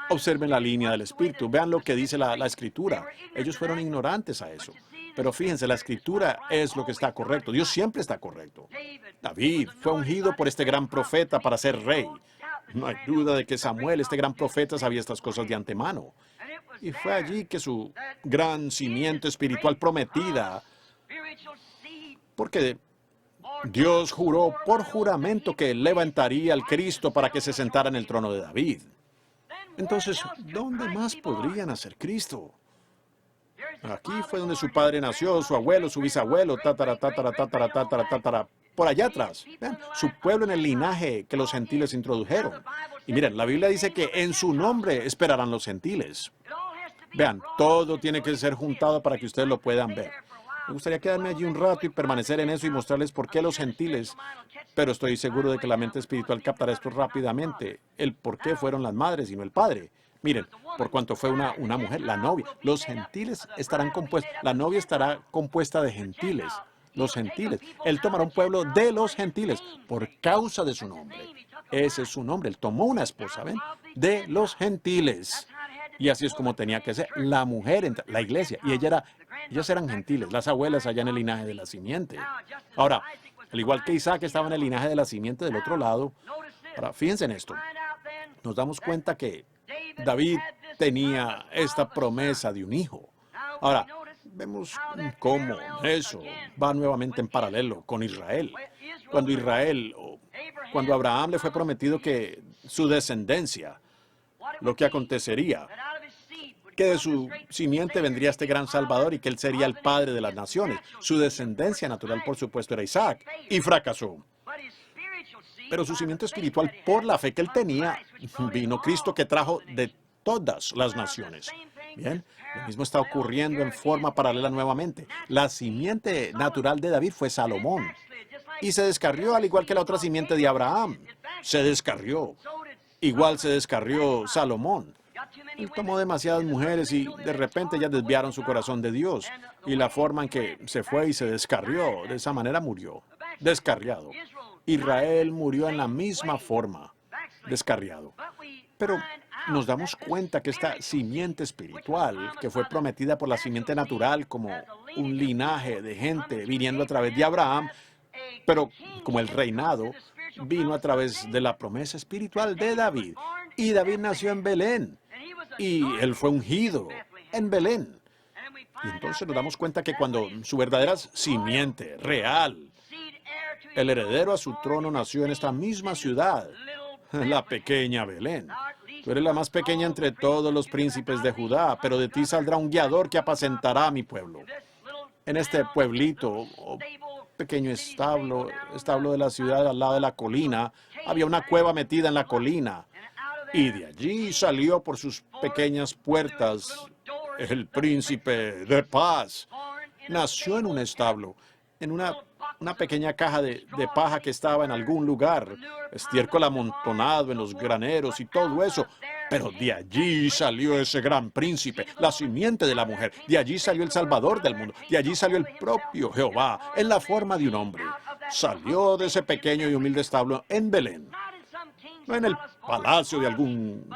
Observen la línea del Espíritu. Vean lo que dice la Escritura. Ellos fueron ignorantes a eso. Pero fíjense, la Escritura es lo que está correcto. Dios siempre está correcto. David fue ungido por este gran profeta para ser rey. No hay duda de que Samuel, este gran profeta, sabía estas cosas de antemano. Y fue allí que su gran simiente espiritual prometida, porque Dios juró por juramento que levantaría al Cristo para que se sentara en el trono de David. Entonces, ¿dónde más podría nacer Cristo? Aquí fue donde su padre nació, su abuelo, su bisabuelo, tatara, por allá atrás. Vean, su pueblo en el linaje que los gentiles introdujeron. Y miren, la Biblia dice que en su nombre esperarán los gentiles. Vean, todo tiene que ser juntado para que ustedes lo puedan ver. Me gustaría quedarme allí un rato y permanecer en eso y mostrarles por qué los gentiles, pero estoy seguro de que la mente espiritual captará esto rápidamente, el por qué fueron las madres y no el padre. Miren, por cuanto fue una mujer, la novia. Los gentiles estarán compuestos, la novia estará compuesta de gentiles. Los gentiles. Él tomará un pueblo de los gentiles por causa de su nombre. Ese es su nombre. Él tomó una esposa, ¿ven? De los gentiles. Y así es como tenía que ser. La mujer, la iglesia. Y ellas eran gentiles, las abuelas allá en el linaje de la simiente. Ahora, al igual que Isaac estaba en el linaje de la simiente del otro lado, ahora fíjense en esto. Nos damos cuenta que David tenía esta promesa de un hijo. Ahora, vemos cómo eso va nuevamente en paralelo con Israel. Cuando Abraham le fue prometido que su descendencia, lo que acontecería, que de su simiente vendría este gran Salvador y que él sería el padre de las naciones. Su descendencia natural, por supuesto, era Isaac, y fracasó. Pero su simiente espiritual, por la fe que él tenía, vino Cristo, que trajo de todas las naciones. Bien, lo mismo está ocurriendo en forma paralela nuevamente. La simiente natural de David fue Salomón. Y se descarrió al igual que la otra simiente de Abraham. Se descarrió. Igual se descarrió Salomón. Él tomó demasiadas mujeres y de repente ya desviaron su corazón de Dios. Y la forma en que se fue y se descarrió, de esa manera murió. Descarriado. Israel murió en la misma forma. Descarriado. Pero nos damos cuenta que esta simiente espiritual, que fue prometida por la simiente natural como un linaje de gente viniendo a través de Abraham, pero como el reinado, vino a través de la promesa espiritual de David. Y David nació en Belén. Y él fue ungido en Belén. Y entonces nos damos cuenta que cuando su verdadera simiente real, el heredero a su trono, nació en esta misma ciudad, la pequeña Belén. Tú eres la más pequeña entre todos los príncipes de Judá, pero de ti saldrá un guiador que apacentará a mi pueblo. En este pueblito, o pequeño establo de la ciudad al lado de la colina, había una cueva metida en la colina. Y de allí salió por sus pequeñas puertas el príncipe de paz. Nació en un establo, en una pequeña caja de paja que estaba en algún lugar, estiércol amontonado en los graneros y todo eso. Pero de allí salió ese gran príncipe, la simiente de la mujer. De allí salió el Salvador del mundo. De allí salió el propio Jehová, en la forma de un hombre. Salió de ese pequeño y humilde establo en Belén. No en el palacio de algún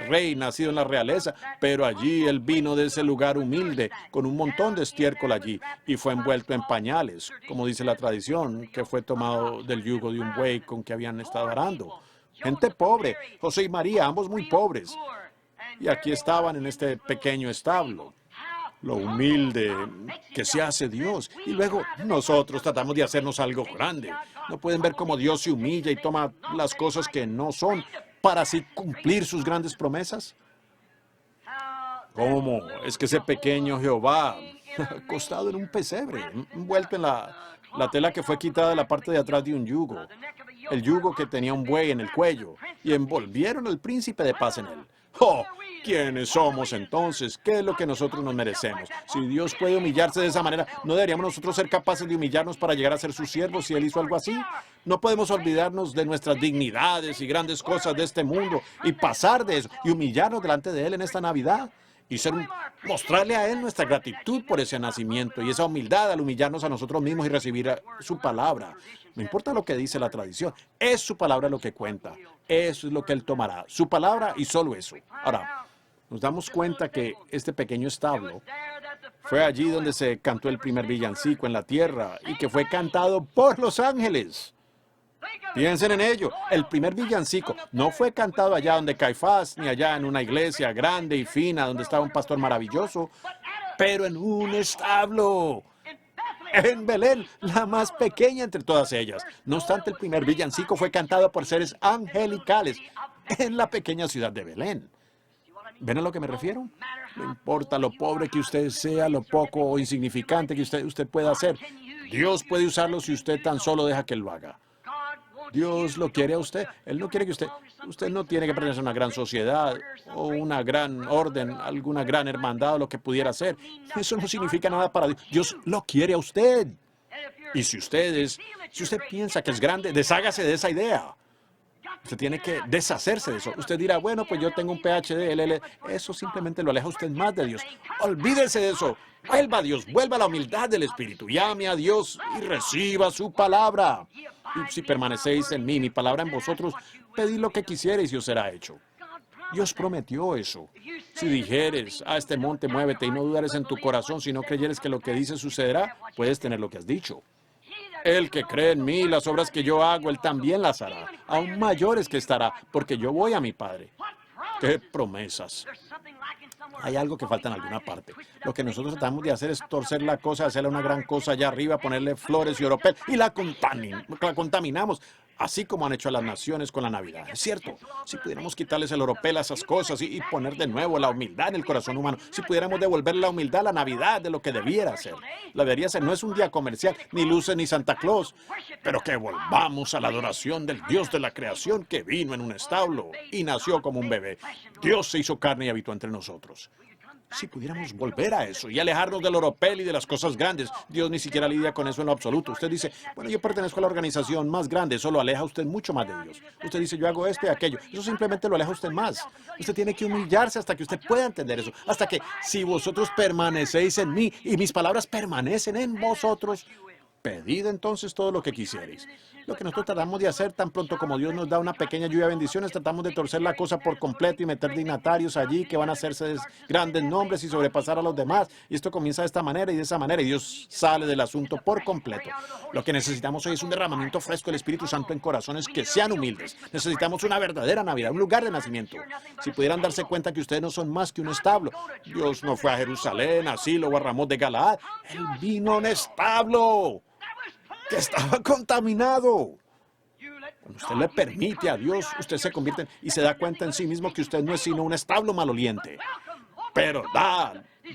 rey nacido en la realeza, pero allí él vino de ese lugar humilde, con un montón de estiércol allí, y fue envuelto en pañales, como dice la tradición, que fue tomado del yugo de un buey con que habían estado arando. Gente pobre, José y María, ambos muy pobres. Y aquí estaban en este pequeño establo. Lo humilde que se hace Dios. Y luego nosotros tratamos de hacernos algo grande. No pueden ver cómo Dios se humilla y toma las cosas que no son para así cumplir sus grandes promesas? ¿Cómo es que ese pequeño Jehová, acostado en un pesebre, envuelto en la tela que fue quitada de la parte de atrás de un yugo, el yugo que tenía un buey en el cuello, y envolvieron al príncipe de paz en él? ¡Oh! ¿Quiénes somos entonces? ¿Qué es lo que nosotros nos merecemos? Si Dios puede humillarse de esa manera, ¿no deberíamos nosotros ser capaces de humillarnos para llegar a ser sus siervos si Él hizo algo así? No podemos olvidarnos de nuestras dignidades y grandes cosas de este mundo y pasar de eso y humillarnos delante de Él en esta Navidad y mostrarle a Él nuestra gratitud por ese nacimiento y esa humildad al humillarnos a nosotros mismos y recibir su palabra. No importa lo que dice la tradición, es su palabra lo que cuenta. Eso es lo que Él tomará, su palabra y solo eso. Ahora, nos damos cuenta que este pequeño establo fue allí donde se cantó el primer villancico en la tierra y que fue cantado por los ángeles. Piensen en ello. El primer villancico no fue cantado allá donde Caifás, ni allá en una iglesia grande y fina donde estaba un pastor maravilloso, pero en un establo. En Belén, la más pequeña entre todas ellas. No obstante, el primer villancico fue cantado por seres angelicales en la pequeña ciudad de Belén. ¿Ven a lo que me refiero? No importa lo pobre que usted sea, lo poco o insignificante que usted pueda hacer. Dios puede usarlo si usted tan solo deja que Él lo haga. Dios lo quiere a usted. Él no quiere que usted no tiene que pertenecer a una gran sociedad o una gran orden, alguna gran hermandad o lo que pudiera ser. Eso no significa nada para Dios. Dios lo quiere a usted. Y si usted piensa que es grande, deshágase de esa idea. Usted tiene que deshacerse de eso. Usted dirá, bueno, pues yo tengo un PhD, LL. Eso simplemente lo aleja a usted más de Dios. Olvídese de eso. Vuelva a Dios, vuelva a la humildad del Espíritu. Llame a Dios y reciba su palabra. Y si permanecéis en mí, mi palabra en vosotros, pedid lo que quisierais y os será hecho. Dios prometió eso. Si dijeres, a este monte muévete y no dudares en tu corazón, si no creyeres que lo que dices sucederá, puedes tener lo que has dicho. El que cree en mí, las obras que yo hago, él también las hará. Aún mayores que estará, porque yo voy a mi Padre. ¡Qué promesas! Hay algo que falta en alguna parte. Lo que nosotros tratamos de hacer es torcer la cosa, hacerla una gran cosa allá arriba, ponerle flores y oropel, y la contaminamos, así como han hecho a las naciones con la Navidad. Es cierto, si pudiéramos quitarles el oropel a esas cosas y poner de nuevo la humildad en el corazón humano, si pudiéramos devolver la humildad a la Navidad de lo que debiera ser. La debería ser, no es un día comercial, ni luces ni Santa Claus, pero que volvamos a la adoración del Dios de la creación que vino en un establo y nació como un bebé. Dios se hizo carne y habitó entre nosotros. Si pudiéramos volver a eso y alejarnos del oropel y de las cosas grandes, Dios ni siquiera lidia con eso en lo absoluto. Usted dice, bueno, yo pertenezco a la organización más grande, eso lo aleja a usted mucho más de Dios. Usted dice, yo hago esto y aquello, eso simplemente lo aleja a usted más. Usted tiene que humillarse hasta que usted pueda entender eso, hasta que si vosotros permanecéis en mí y mis palabras permanecen en vosotros, pedid entonces todo lo que quisierais. Lo que nosotros tratamos de hacer tan pronto como Dios nos da una pequeña lluvia de bendiciones, tratamos de torcer la cosa por completo y meter dignatarios allí que van a hacerse grandes nombres y sobrepasar a los demás. Y esto comienza de esta manera y de esa manera y Dios sale del asunto por completo. Lo que necesitamos hoy es un derramamiento fresco del Espíritu Santo en corazones que sean humildes. Necesitamos una verdadera Navidad, un lugar de nacimiento. Si pudieran darse cuenta que ustedes no son más que un establo. Dios no fue a Jerusalén, a Silo o a Ramón de Galaad. Él vino a un establo que estaba contaminado. Cuando usted le permite a Dios, usted se convierte y se da cuenta en sí mismo que usted no es sino un establo maloliente. Pero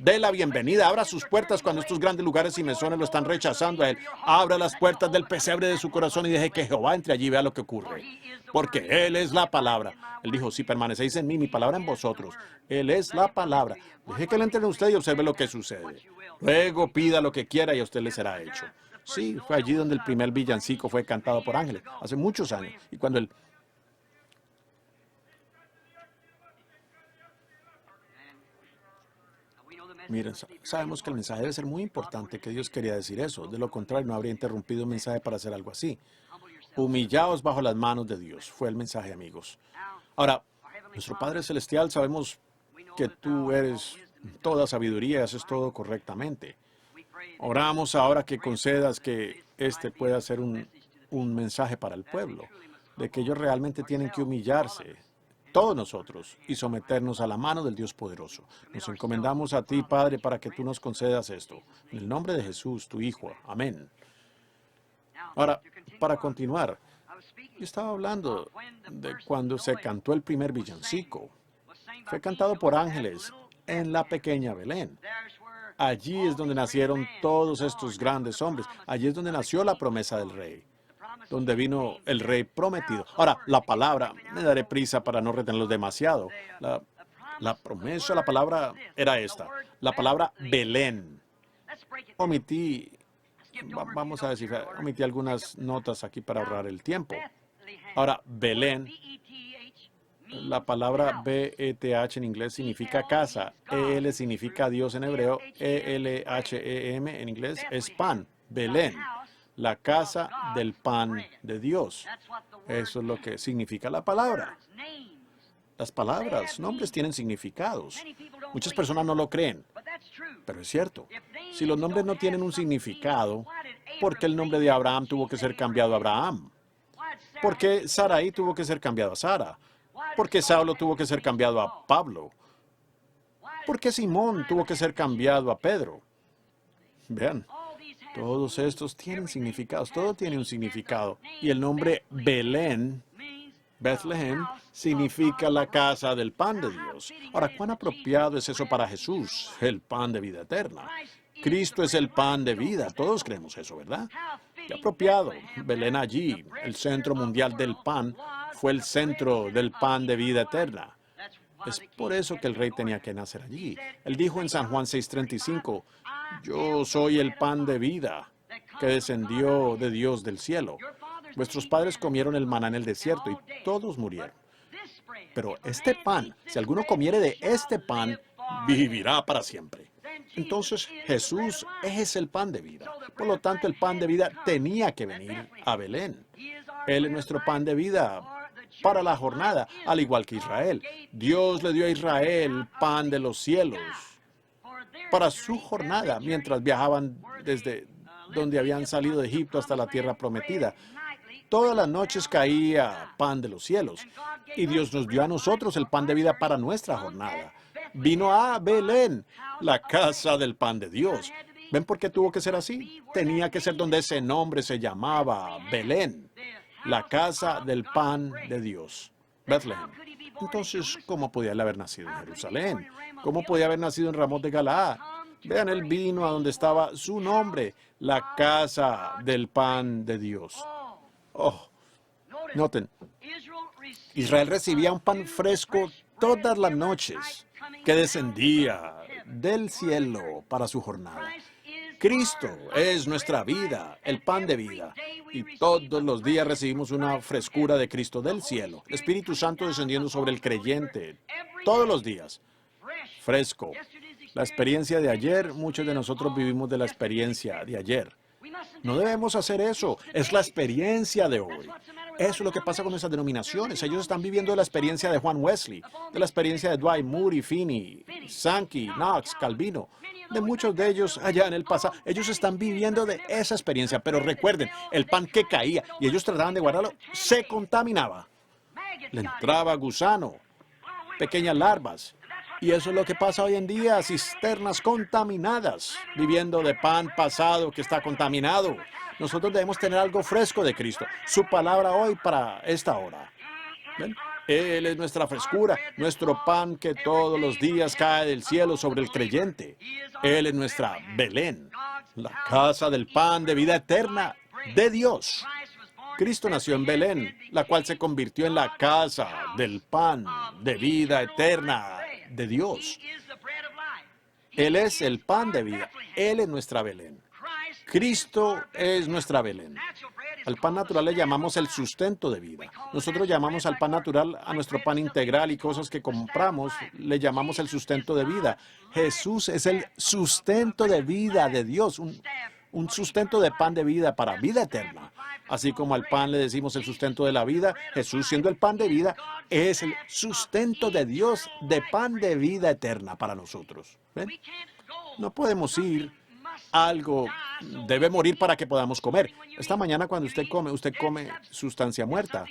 dé la bienvenida, abra sus puertas cuando estos grandes lugares y mesones lo están rechazando a Él. Abra las puertas del pesebre de su corazón y deje que Jehová entre allí y vea lo que ocurre. Porque Él es la palabra. Él dijo, si permanecéis en mí, mi palabra en vosotros. Él es la palabra. Deje que Él entre en usted y observe lo que sucede. Luego pida lo que quiera y a usted le será hecho. Sí, fue allí donde el primer villancico fue cantado por ángeles, hace muchos años. Y cuando él... Miren, sabemos que el mensaje debe ser muy importante, que Dios quería decir eso. De lo contrario, no habría interrumpido un mensaje para hacer algo así. Humillaos bajo las manos de Dios, fue el mensaje, amigos. Ahora, nuestro Padre Celestial, sabemos que tú eres toda sabiduría y haces todo correctamente. Oramos ahora que concedas que este pueda ser un mensaje para el pueblo, de que ellos realmente tienen que humillarse, todos nosotros, y someternos a la mano del Dios poderoso. Nos encomendamos a ti, Padre, para que tú nos concedas esto. En el nombre de Jesús, tu Hijo. Amén. Ahora, para continuar, Yo estaba hablando de cuando se cantó el primer villancico. Fue cantado por ángeles en la pequeña Belén. Allí es donde nacieron todos estos grandes hombres. Allí es donde nació la promesa del rey, donde vino el rey prometido. Ahora, la palabra, me daré prisa para no retenerlos demasiado. La promesa, la palabra era esta. La palabra Belén. Omití, vamos a decir, omití algunas notas aquí para ahorrar el tiempo. Ahora, Belén, la palabra B-E-T-H en inglés significa casa. E-L significa Dios en hebreo. E-L-H-E-M en inglés es pan. Belén, la casa del pan de Dios. Eso es lo que significa la palabra. Las palabras, nombres tienen significados. Muchas personas no lo creen, pero es cierto. Si los nombres no tienen un significado, ¿por qué el nombre de Abraham tuvo que ser cambiado a Abraham? ¿Por qué Sarai tuvo que ser cambiado a Sara? ¿Por qué Saulo tuvo que ser cambiado a Pablo? ¿Por qué Simón tuvo que ser cambiado a Pedro? Vean, todos estos tienen significados, todo tiene un significado. Y el nombre Belén, Bethlehem, significa la casa del pan de Dios. Ahora, ¿cuán apropiado es eso para Jesús, el pan de vida eterna? Cristo es el pan de vida, todos creemos eso, ¿verdad? Qué apropiado. Belén allí, el centro mundial del pan, fue el centro del pan de vida eterna. Es por eso que el rey tenía que nacer allí. Él dijo en San Juan 6:35, yo soy el pan de vida que descendió de Dios del cielo. Vuestros padres comieron el maná en el desierto y todos murieron. Pero este pan, si alguno comiere de este pan, vivirá para siempre. Entonces Jesús es el pan de vida. Por lo tanto, el pan de vida tenía que venir a Belén. Él es nuestro pan de vida para la jornada, al igual que Israel. Dios le dio a Israel pan de los cielos para su jornada, mientras viajaban desde donde habían salido de Egipto hasta la tierra prometida. Todas las noches caía pan de los cielos, y Dios nos dio a nosotros el pan de vida para nuestra jornada. Vino a Belén, la casa del pan de Dios. ¿Ven por qué tuvo que ser así? Tenía que ser donde ese nombre se llamaba Belén, la casa del pan de Dios, Bethlehem. Entonces, ¿cómo podía él haber nacido en Jerusalén? ¿Cómo podía haber nacido en Ramón de Galaad? Vean, él vino a donde estaba su nombre, la casa del pan de Dios. Oh, noten, Israel recibía un pan fresco todas las noches que descendía del cielo para su jornada. Cristo es nuestra vida, el pan de vida, y todos los días recibimos una frescura de Cristo del cielo. El Espíritu Santo descendiendo sobre el creyente todos los días, fresco. La experiencia de ayer, muchos de nosotros vivimos de la experiencia de ayer. No debemos hacer eso, es la experiencia de hoy. Eso es lo que pasa con nuestras denominaciones. Ellos están viviendo de la experiencia de Juan Wesley, de la experiencia de Dwight Moody, Finney, Sankey, Knox, Calvino, de muchos de ellos allá en el pasado. Ellos están viviendo de esa experiencia, pero recuerden, el pan que caía y ellos trataban de guardarlo, se contaminaba. Le entraba gusano, pequeñas larvas. Y eso es lo que pasa hoy en día, cisternas contaminadas, viviendo de pan pasado que está contaminado. Nosotros debemos tener algo fresco de Cristo, su palabra hoy para esta hora. ¿Ven? Él es nuestra frescura, nuestro pan que todos los días cae del cielo sobre el creyente. Él es nuestra Belén, la casa del pan de vida eterna de Dios. Cristo nació en Belén, la cual se convirtió en la casa del pan de vida eterna de Dios. Él es el pan de vida. Él es nuestra Belén. Cristo es nuestra Belén. Al pan natural le llamamos el sustento de vida. Nosotros llamamos al pan natural a nuestro pan integral y cosas que compramos, le llamamos el sustento de vida. Jesús es el sustento de vida de Dios, un sustento de pan de vida para vida eterna. Así como al pan le decimos el sustento de la vida, Jesús, siendo el pan de vida, es el sustento de Dios de pan de vida eterna para nosotros. ¿Ven? No podemos ir a algo, debe morir para que podamos comer. Esta mañana cuando usted come sustancia muerta.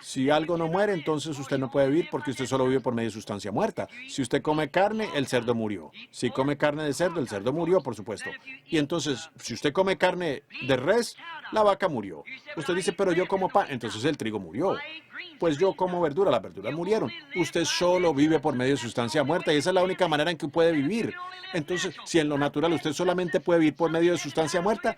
Si algo no muere, entonces usted no puede vivir porque usted solo vive por medio de sustancia muerta. Si usted come carne, el cerdo murió. Si come carne de cerdo, el cerdo murió, por supuesto. Y entonces, si usted come carne de res, la vaca murió. Usted dice, pero yo como pan, entonces el trigo murió. Pues yo como verdura, las verduras murieron. Usted solo vive por medio de sustancia muerta y esa es la única manera en que puede vivir. Entonces, si en lo natural usted solamente puede vivir por medio de sustancia muerta,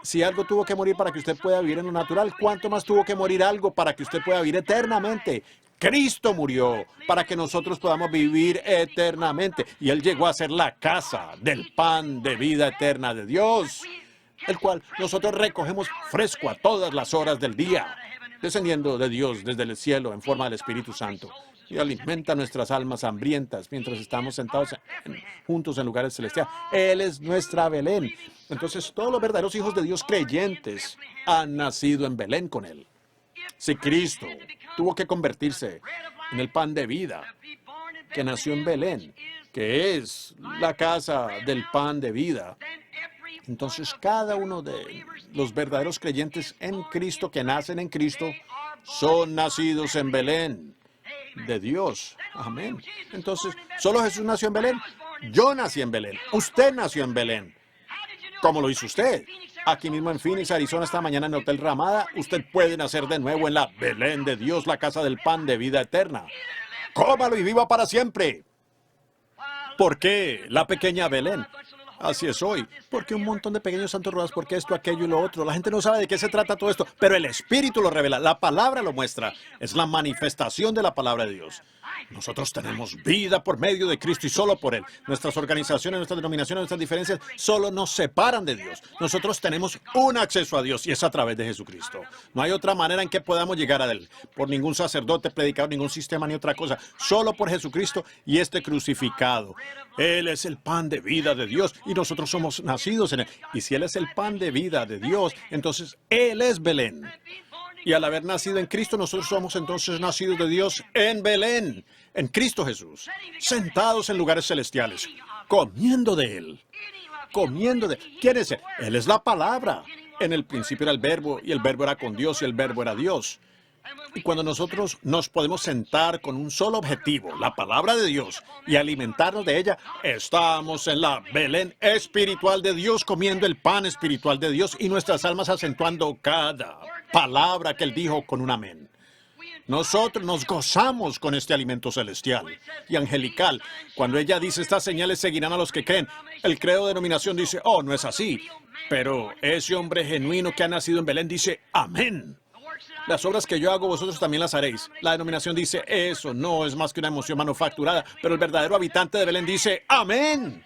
si algo tuvo que morir para que usted pueda vivir en lo natural, ¿cuánto más tuvo que morir algo para que usted pueda vivir eternamente? Cristo murió para que nosotros podamos vivir eternamente. Y Él llegó a ser la casa del pan de vida eterna de Dios, el cual nosotros recogemos fresco a todas las horas del día, descendiendo de Dios desde el cielo en forma del Espíritu Santo. Y alimenta nuestras almas hambrientas mientras estamos sentados juntos en lugares celestiales. Él es nuestra Belén. Entonces, todos los verdaderos hijos de Dios creyentes han nacido en Belén con Él. Si Cristo tuvo que convertirse en el pan de vida, que nació en Belén, que es la casa del pan de vida, entonces cada uno de los verdaderos creyentes en Cristo, que nacen en Cristo, son nacidos en Belén de Dios. Amén. Entonces, ¿solo Jesús nació en Belén? Yo nací en Belén. Usted nació en Belén. ¿Cómo lo hizo usted? Aquí mismo en Phoenix, Arizona, esta mañana en el Hotel Ramada, usted puede nacer de nuevo en la Belén de Dios, la casa del pan de vida eterna. Cómalo y viva para siempre. ¿Por qué la pequeña Belén? Así es hoy. Porque un montón de pequeños santos rodados, porque esto, aquello y lo otro. La gente no sabe de qué se trata todo esto, pero el Espíritu lo revela, la palabra lo muestra. Es la manifestación de la palabra de Dios. Nosotros tenemos vida por medio de Cristo y solo por Él. Nuestras organizaciones, nuestras denominaciones, nuestras diferencias solo nos separan de Dios. Nosotros tenemos un acceso a Dios y es a través de Jesucristo. No hay otra manera en que podamos llegar a Él. Por ningún sacerdote, predicador, ningún sistema ni otra cosa. Solo por Jesucristo y este crucificado. Él es el pan de vida de Dios y nosotros somos nacidos en Él. Y si Él es el pan de vida de Dios, entonces Él es Belén. Y al haber nacido en Cristo, nosotros somos entonces nacidos de Dios en Belén, en Cristo Jesús, sentados en lugares celestiales, comiendo de Él, comiendo de Él. ¿Quién es Él? Él es la palabra. En el principio era el verbo, y el verbo era con Dios, y el verbo era Dios. Y cuando nosotros nos podemos sentar con un solo objetivo, la palabra de Dios, y alimentarnos de ella, estamos en la Belén espiritual de Dios, comiendo el pan espiritual de Dios, y nuestras almas acentuando cada palabra que Él dijo con un amén. Nosotros nos gozamos con este alimento celestial y angelical. Cuando ella dice, estas señales seguirán a los que creen, el credo de denominación dice, oh, no es así. Pero ese hombre genuino que ha nacido en Belén dice, amén. Las obras que yo hago, vosotros también las haréis. La denominación dice, eso no es más que una emoción manufacturada, pero el verdadero habitante de Belén dice, amén.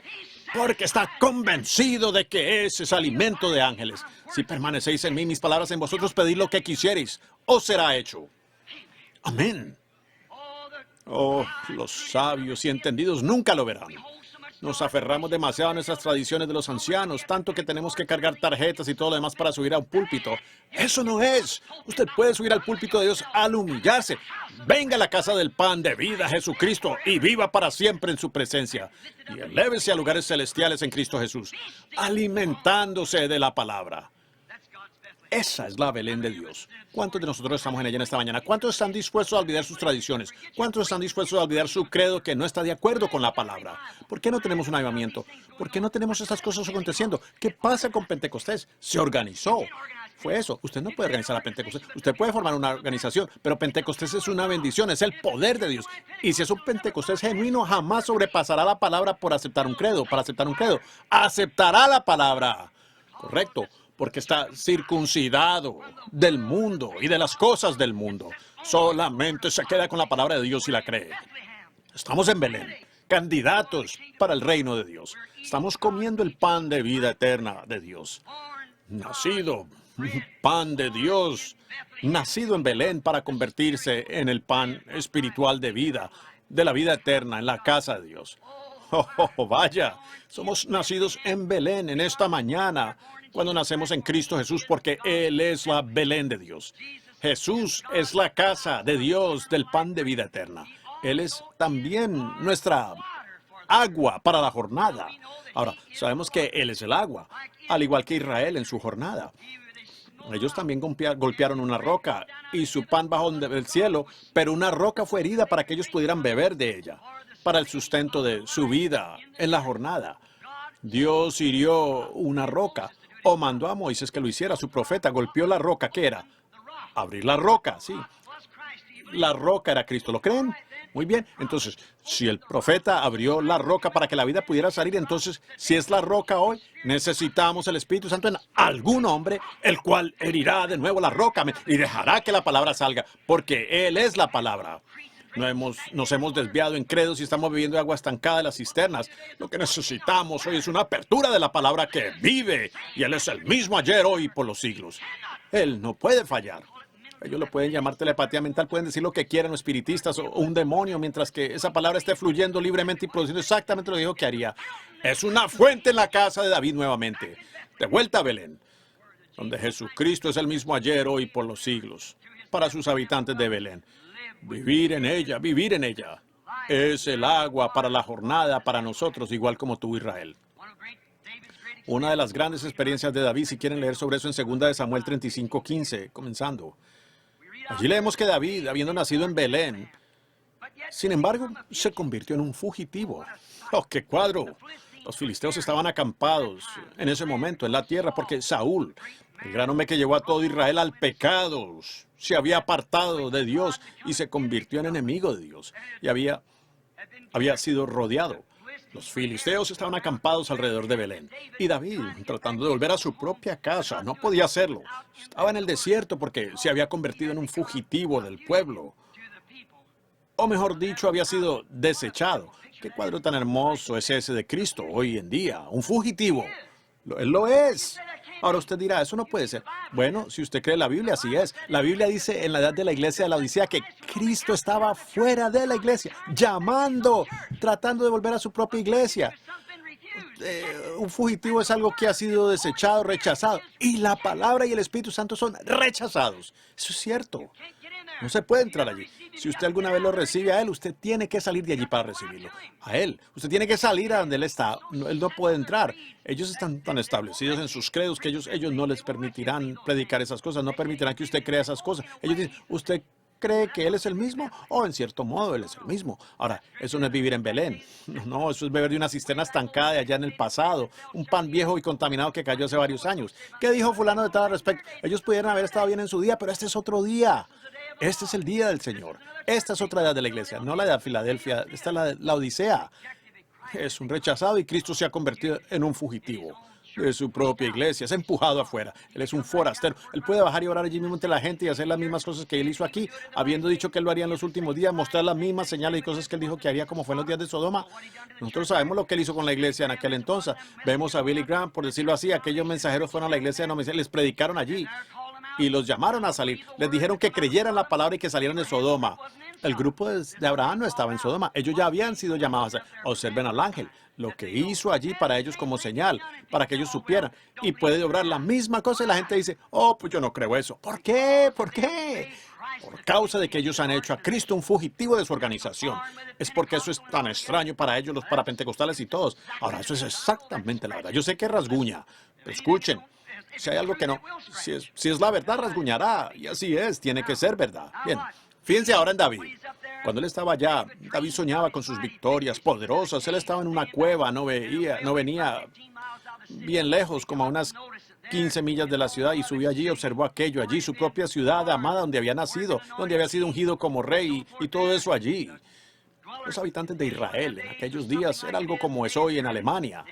Porque está convencido de que ese es alimento de ángeles. Si permanecéis en mí, mis palabras en vosotros, pedid lo que quisierais, os será hecho. Amén. Oh, los sabios y entendidos nunca lo verán. Nos aferramos demasiado a nuestras tradiciones de los ancianos, tanto que tenemos que cargar tarjetas y todo lo demás para subir a un púlpito. Eso no es. Usted puede subir al púlpito de Dios al humillarse. Venga a la casa del pan de vida, Jesucristo, y viva para siempre en su presencia. Y elévese a lugares celestiales en Cristo Jesús, alimentándose de la palabra. Esa es la Belén de Dios. ¿Cuántos de nosotros estamos en ella en esta mañana? ¿Cuántos están dispuestos a olvidar sus tradiciones? ¿Cuántos están dispuestos a olvidar su credo que no está de acuerdo con la palabra? ¿Por qué no tenemos un avivamiento? ¿Por qué no tenemos estas cosas aconteciendo? ¿Qué pasa con Pentecostés? Se organizó. Fue eso. Usted no puede organizar a Pentecostés. Usted puede formar una organización, pero Pentecostés es una bendición, es el poder de Dios. Y si es un Pentecostés genuino, jamás sobrepasará la palabra por aceptar un credo. Para aceptar un credo, aceptará la palabra. Correcto. Porque está circuncidado del mundo y de las cosas del mundo. Solamente se queda con la palabra de Dios y la cree. Estamos en Belén, candidatos para el reino de Dios. Estamos comiendo el pan de vida eterna de Dios. Nacido, pan de Dios, nacido en Belén para convertirse en el pan espiritual de vida, de la vida eterna en la casa de Dios. Oh, vaya, somos nacidos en Belén en esta mañana, cuando nacemos en Cristo Jesús, porque Él es la Belén de Dios. Jesús es la casa de Dios del pan de vida eterna. Él es también nuestra agua para la jornada. Ahora, sabemos que Él es el agua, al igual que Israel en su jornada. Ellos también golpearon una roca y su pan bajó del cielo, pero una roca fue herida para que ellos pudieran beber de ella, para el sustento de su vida en la jornada. Dios hirió una roca o mandó a Moisés que lo hiciera. Su profeta golpeó la roca. ¿Qué era? Abrir la roca, sí. La roca era Cristo. ¿Lo creen? Muy bien. Entonces, si el profeta abrió la roca para que la vida pudiera salir, entonces, si es la roca hoy, necesitamos el Espíritu Santo en algún hombre, el cual herirá de nuevo la roca y dejará que la palabra salga, porque Él es la palabra. Nos hemos desviado en credos y estamos bebiendo agua estancada de las cisternas. Lo que necesitamos hoy es una apertura de la palabra que vive, y Él es el mismo ayer, hoy y por los siglos. Él no puede fallar. Ellos lo pueden llamar telepatía mental, pueden decir lo que quieran los espiritistas o un demonio, mientras que esa palabra esté fluyendo libremente y produciendo exactamente lo que dijo que haría. Es una fuente en la casa de David nuevamente. De vuelta a Belén, donde Jesucristo es el mismo ayer, hoy y por los siglos. Para sus habitantes de Belén. Vivir en ella, vivir en ella. Es el agua para la jornada, para nosotros, igual como tú, Israel. Una de las grandes experiencias de David, si quieren leer sobre eso en 2 de Samuel 35:15, comenzando. Allí leemos que David, habiendo nacido en Belén, sin embargo, se convirtió en un fugitivo. ¡Oh, qué cuadro! Los filisteos estaban acampados en ese momento en la tierra porque Saúl, el gran hombre que llevó a todo Israel al pecado, se había apartado de Dios y se convirtió en enemigo de Dios. Y había sido rodeado. Los filisteos estaban acampados alrededor de Belén. Y David, tratando de volver a su propia casa, no podía hacerlo. Estaba en el desierto porque se había convertido en un fugitivo del pueblo. O mejor dicho, había sido desechado. ¿Qué cuadro tan hermoso es ese de Cristo hoy en día? Un fugitivo. Él lo es. Ahora usted dirá, eso no puede ser. Bueno, si usted cree la Biblia, así es. La Biblia dice en la edad de la iglesia de la Odisea que Cristo estaba fuera de la iglesia, llamando, tratando de volver a su propia iglesia. Un fugitivo es algo que ha sido desechado, rechazado. Y la palabra y el Espíritu Santo son rechazados. Eso es cierto. No se puede entrar allí. Si usted alguna vez lo recibe a Él, usted tiene que salir de allí para recibirlo. A Él. Usted tiene que salir a donde Él está. Él no puede entrar. Ellos están tan establecidos en sus credos que ellos no les permitirán predicar esas cosas. No permitirán que usted crea esas cosas. Ellos dicen, ¿usted cree que Él es el mismo? O en cierto modo Él es el mismo. Ahora, eso no es vivir en Belén. No, eso es beber de una cisterna estancada de allá en el pasado. Un pan viejo y contaminado que cayó hace varios años. ¿Qué dijo fulano de tal respecto? Ellos pudieran haber estado bien en su día, pero este es otro día. Este es el día del Señor. Esta es otra edad de la iglesia, no la de Filadelfia. Esta es la Odisea. Es un rechazado y Cristo se ha convertido en un fugitivo de su propia iglesia. Se ha empujado afuera. Él es un forastero. Él puede bajar y orar allí mismo entre la gente y hacer las mismas cosas que Él hizo aquí, habiendo dicho que Él lo haría en los últimos días, mostrar las mismas señales y cosas que Él dijo que haría, como fue en los días de Sodoma. Nosotros sabemos lo que Él hizo con la iglesia en aquel entonces. Vemos a Billy Graham, por decirlo así, aquellos mensajeros fueron a la iglesia de Només, les predicaron allí. Y los llamaron a salir. Les dijeron que creyeran la palabra y que salieran de Sodoma. El grupo de Abraham no estaba en Sodoma. Ellos ya habían sido llamados. Observen al ángel. Lo que hizo allí para ellos como señal, para que ellos supieran. Y puede obrar la misma cosa y la gente dice, oh, pues yo no creo eso. ¿Por qué? ¿Por qué? Por causa de que ellos han hecho a Cristo un fugitivo de su organización. Es porque eso es tan extraño para ellos, los parapentecostales y todos. Ahora, eso es exactamente la verdad. Yo sé que rasguña, pero escuchen. Si hay algo que no, si es la verdad, rasguñará. Y así es, tiene que ser verdad. Bien, fíjense ahora en David. Cuando él estaba allá, David soñaba con sus victorias poderosas. Él estaba en una cueva, no venía bien lejos, como a unas 15 millas de la ciudad, y subió allí y observó aquello allí, su propia ciudad amada, donde había nacido, donde había sido ungido como rey, y todo eso allí. Los habitantes de Israel en aquellos días era algo como es hoy en Alemania.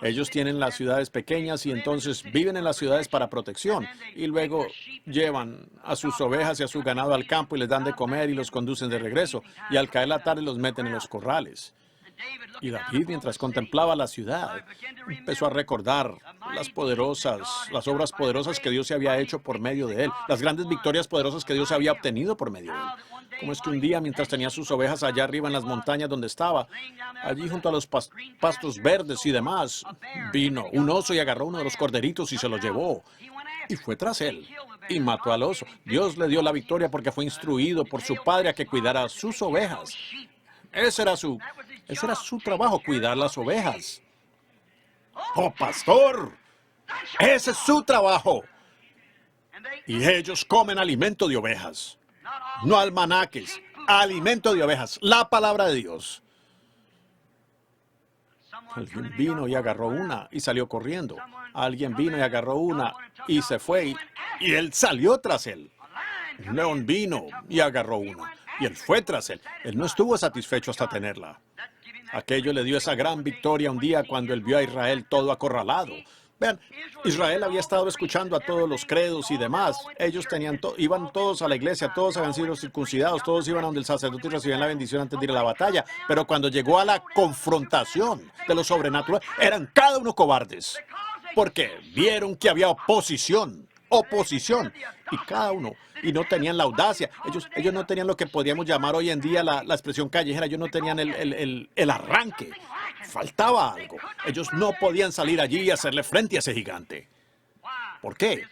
Ellos tienen las ciudades pequeñas y entonces viven en las ciudades para protección y luego llevan a sus ovejas y a su ganado al campo y les dan de comer y los conducen de regreso, y al caer la tarde los meten en los corrales. Y David, mientras contemplaba la ciudad, empezó a recordar las obras poderosas que Dios se había hecho por medio de él, las grandes victorias poderosas que Dios había obtenido por medio de él. Como es que un día, mientras tenía sus ovejas allá arriba en las montañas donde estaba, allí junto a los pastos verdes y demás, vino un oso y agarró uno de los corderitos y se lo llevó. Y fue tras él y mató al oso. Dios le dio la victoria porque fue instruido por su padre a que cuidara a sus ovejas. Ese era su trabajo, cuidar las ovejas. ¡Oh, pastor! Ese es su trabajo. Y ellos comen alimento de ovejas. No almanaques, alimento de ovejas, la palabra de Dios. Alguien vino y agarró una y salió corriendo. Alguien vino y agarró una y se fue y él salió tras él. Un león vino y agarró una y él fue tras él. Él no estuvo satisfecho hasta tenerla. Aquello le dio esa gran victoria un día cuando él vio a Israel todo acorralado. Vean, Israel había estado escuchando a todos los credos y demás. Ellos iban todos a la iglesia, todos habían sido circuncidados, todos iban a donde el sacerdote y recibían la bendición antes de ir a la batalla. Pero cuando llegó a la confrontación de lo sobrenatural, eran cada uno cobardes. Porque vieron que había oposición, y cada uno, y no tenían la audacia. Ellos no tenían lo que podríamos llamar hoy en día la expresión callejera. Ellos no tenían el arranque. Faltaba algo. Ellos no podían salir allí y hacerle frente a ese gigante. ¿Por qué?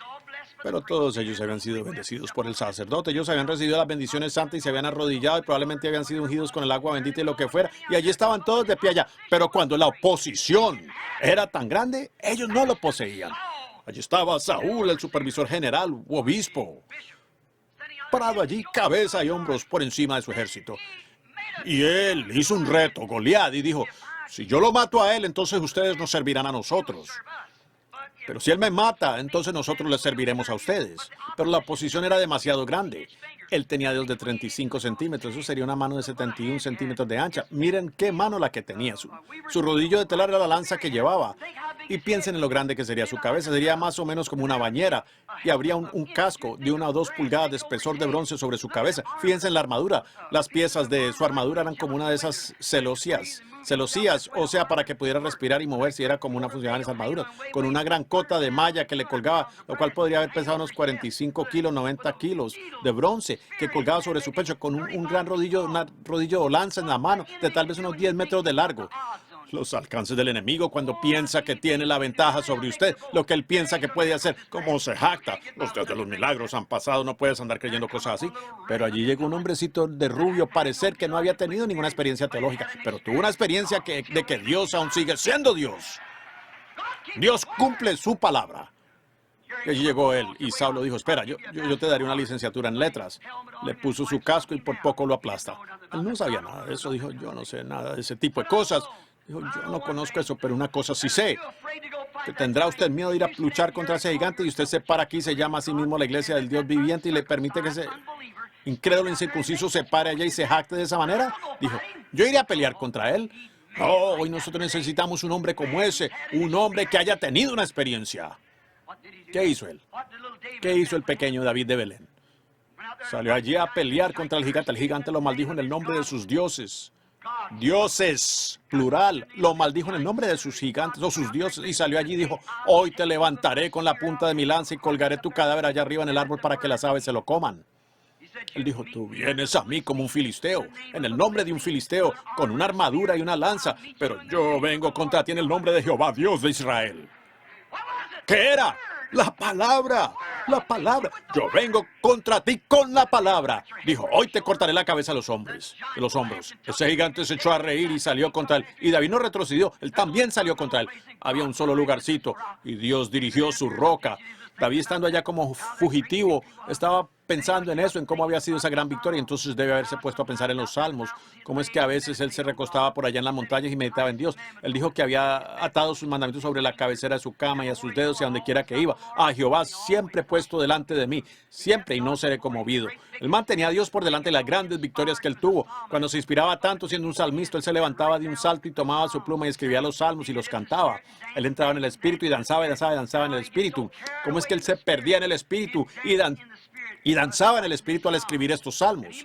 Pero todos ellos habían sido bendecidos por el sacerdote. Ellos habían recibido las bendiciones santas y se habían arrodillado y probablemente habían sido ungidos con el agua bendita y lo que fuera. Y allí estaban todos de pie allá. Pero cuando la oposición era tan grande, ellos no lo poseían. Allí estaba Saúl, el supervisor general u obispo, parado allí, cabeza y hombros por encima de su ejército. Y él hizo un reto, Goliat, y dijo, si yo lo mato a él, entonces ustedes nos servirán a nosotros. Pero si él me mata, entonces nosotros les serviremos a ustedes. Pero la oposición era demasiado grande. Él tenía dedos de 35 centímetros, eso sería una mano de 71 centímetros de ancha. Miren qué mano la que tenía. Su rodillo de telar era la lanza que llevaba. Y piensen en lo grande que sería su cabeza. Sería más o menos como una bañera. Y habría un casco de 1 o 2 pulgadas de espesor de bronce sobre su cabeza. Fíjense en la armadura. Las piezas de su armadura eran como una de esas celosías, o sea, para que pudiera respirar y moverse. Era como una funcional esa armadura. Con una gran cota de malla que le colgaba, lo cual podría haber pesado unos 45 kilos, 90 kilos de bronce que colgaba sobre su pecho, con un gran rodillo, o lanza en la mano, de tal vez unos 10 metros de largo. Los alcances del enemigo cuando piensa que tiene la ventaja sobre usted, lo que él piensa que puede hacer, como se jacta. Los días de los milagros han pasado, no puedes andar creyendo cosas así. Pero allí llegó un hombrecito de rubio, parecer que no había tenido ninguna experiencia teológica, pero tuvo una experiencia de que Dios aún sigue siendo Dios. Dios cumple su palabra. Y allí llegó él, y Saulo dijo, espera, yo te daré una licenciatura en letras. Le puso su casco y por poco lo aplasta. Él no sabía nada de eso, dijo, yo no sé nada de ese tipo de cosas. Dijo, yo no conozco eso, pero una cosa sí sé. Que tendrá usted miedo de ir a luchar contra ese gigante y usted se para aquí, se llama a sí mismo la iglesia del Dios viviente y le permite que ese incrédulo incircunciso se pare allá y se jacte de esa manera. Dijo, yo iré a pelear contra él. No, hoy nosotros necesitamos un hombre como ese, un hombre que haya tenido una experiencia. ¿Qué hizo él? ¿Qué hizo el pequeño David de Belén? Salió allí a pelear contra el gigante. El gigante lo maldijo en el nombre de sus dioses. Dioses, plural, lo maldijo en el nombre de sus gigantes o sus dioses y salió allí y dijo, hoy te levantaré con la punta de mi lanza y colgaré tu cadáver allá arriba en el árbol para que las aves se lo coman. Él dijo, tú vienes a mí como un filisteo, en el nombre de un filisteo, con una armadura y una lanza, pero yo vengo contra ti en el nombre de Jehová, Dios de Israel. ¿Qué era? La palabra. Yo vengo contra ti con la palabra. Dijo, hoy te cortaré la cabeza de los hombros. Ese gigante se echó a reír y salió contra él. Y David no retrocedió, él también salió contra él. Había un solo lugarcito y Dios dirigió su roca. David, estando allá como fugitivo, estaba pensando en eso, en cómo había sido esa gran victoria. Entonces debe haberse puesto a pensar en los salmos, cómo es que a veces él se recostaba por allá en las montañas y meditaba en Dios. Él dijo que había atado sus mandamientos sobre la cabecera de su cama y a sus dedos y a donde quiera que iba. A Jehová siempre puesto delante de mí, siempre, y no seré conmovido. Él mantenía a Dios por delante de las grandes victorias que él tuvo. Cuando se inspiraba tanto siendo un salmista, él se levantaba de un salto y tomaba su pluma y escribía los salmos y los cantaba. Él entraba en el espíritu y danzaba en el espíritu. ¿Cómo es que él se perdía en el espíritu y danzaba en el espíritu al escribir estos salmos?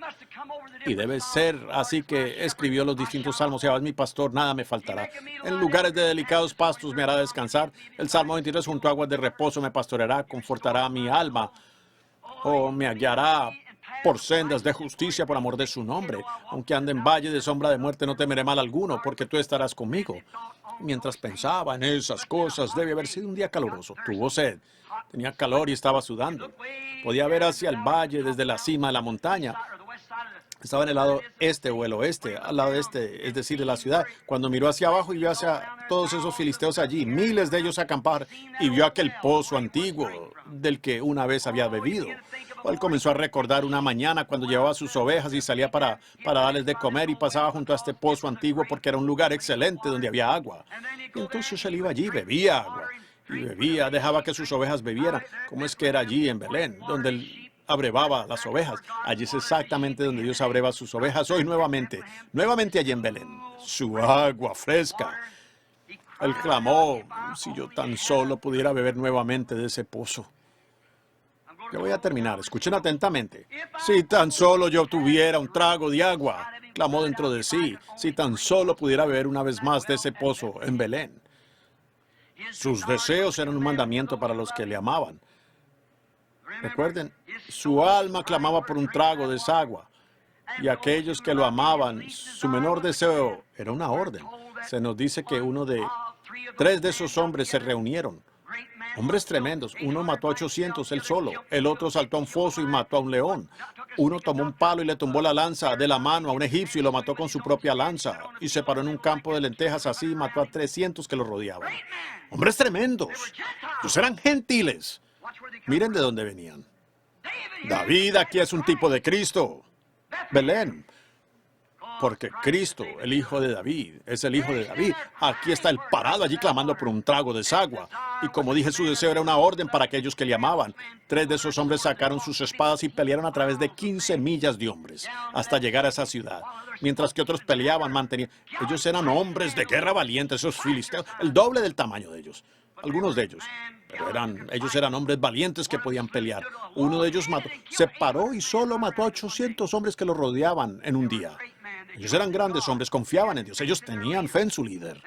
Y debe ser así que escribió los distintos salmos. Jehová es mi pastor, nada me faltará. En lugares de delicados pastos me hará descansar. El Salmo 23, junto a aguas de reposo me pastoreará, confortará mi alma. O me guiará por sendas de justicia por amor de su nombre. Aunque ande en valle de sombra de muerte, no temeré mal alguno, porque tú estarás conmigo. Mientras pensaba en esas cosas, debe haber sido un día caluroso. Tuvo sed, tenía calor y estaba sudando. Podía ver hacia el valle desde la cima de la montaña. Estaba en el lado este o el oeste, al lado este, es decir, de la ciudad. Cuando miró hacia abajo y vio hacia todos esos filisteos allí, miles de ellos acampar, y vio aquel pozo antiguo del que una vez había bebido. Él comenzó a recordar una mañana cuando llevaba sus ovejas y salía para darles de comer y pasaba junto a este pozo antiguo porque era un lugar excelente donde había agua. Y entonces él iba allí, bebía agua y bebía, dejaba que sus ovejas bebieran. ¿Cómo es que era allí en Belén, donde él abrevaba las ovejas? Allí es exactamente donde Dios abreva sus ovejas hoy nuevamente allí en Belén. Su agua fresca. Él clamó, si yo tan solo pudiera beber nuevamente de ese pozo. Ya voy a terminar. Escuchen atentamente. Si tan solo yo tuviera un trago de agua, clamó dentro de sí. Si tan solo pudiera beber una vez más de ese pozo en Belén. Sus deseos eran un mandamiento para los que le amaban. Recuerden, su alma clamaba por un trago de esa agua. Y aquellos que lo amaban, su menor deseo era una orden. Se nos dice que tres de esos hombres se reunieron. Hombres tremendos. Uno mató a 800, él solo. El otro saltó a un foso y mató a un león. Uno tomó un palo y le tumbó la lanza de la mano a un egipcio y lo mató con su propia lanza. Y se paró en un campo de lentejas así y mató a 300 que lo rodeaban. Hombres tremendos. Ellos eran gentiles. Miren de dónde venían. David aquí es un tipo de Cristo. Belén. Porque Cristo, el hijo de David, es el hijo de David. Aquí está él parado allí clamando por un trago de esa agua. Y como dije, su deseo era una orden para aquellos que le amaban. 3 de esos hombres sacaron sus espadas y pelearon a través de 15 millas de hombres hasta llegar a esa ciudad. Mientras que otros peleaban, mantenían. Ellos eran hombres de guerra valientes, esos filisteos, el doble del tamaño de ellos. Algunos de ellos. Pero ellos eran hombres valientes que podían pelear. Uno de ellos se paró y solo mató a 800 hombres que lo rodeaban en un día. Ellos eran grandes hombres, confiaban en Dios. Ellos tenían fe en su líder.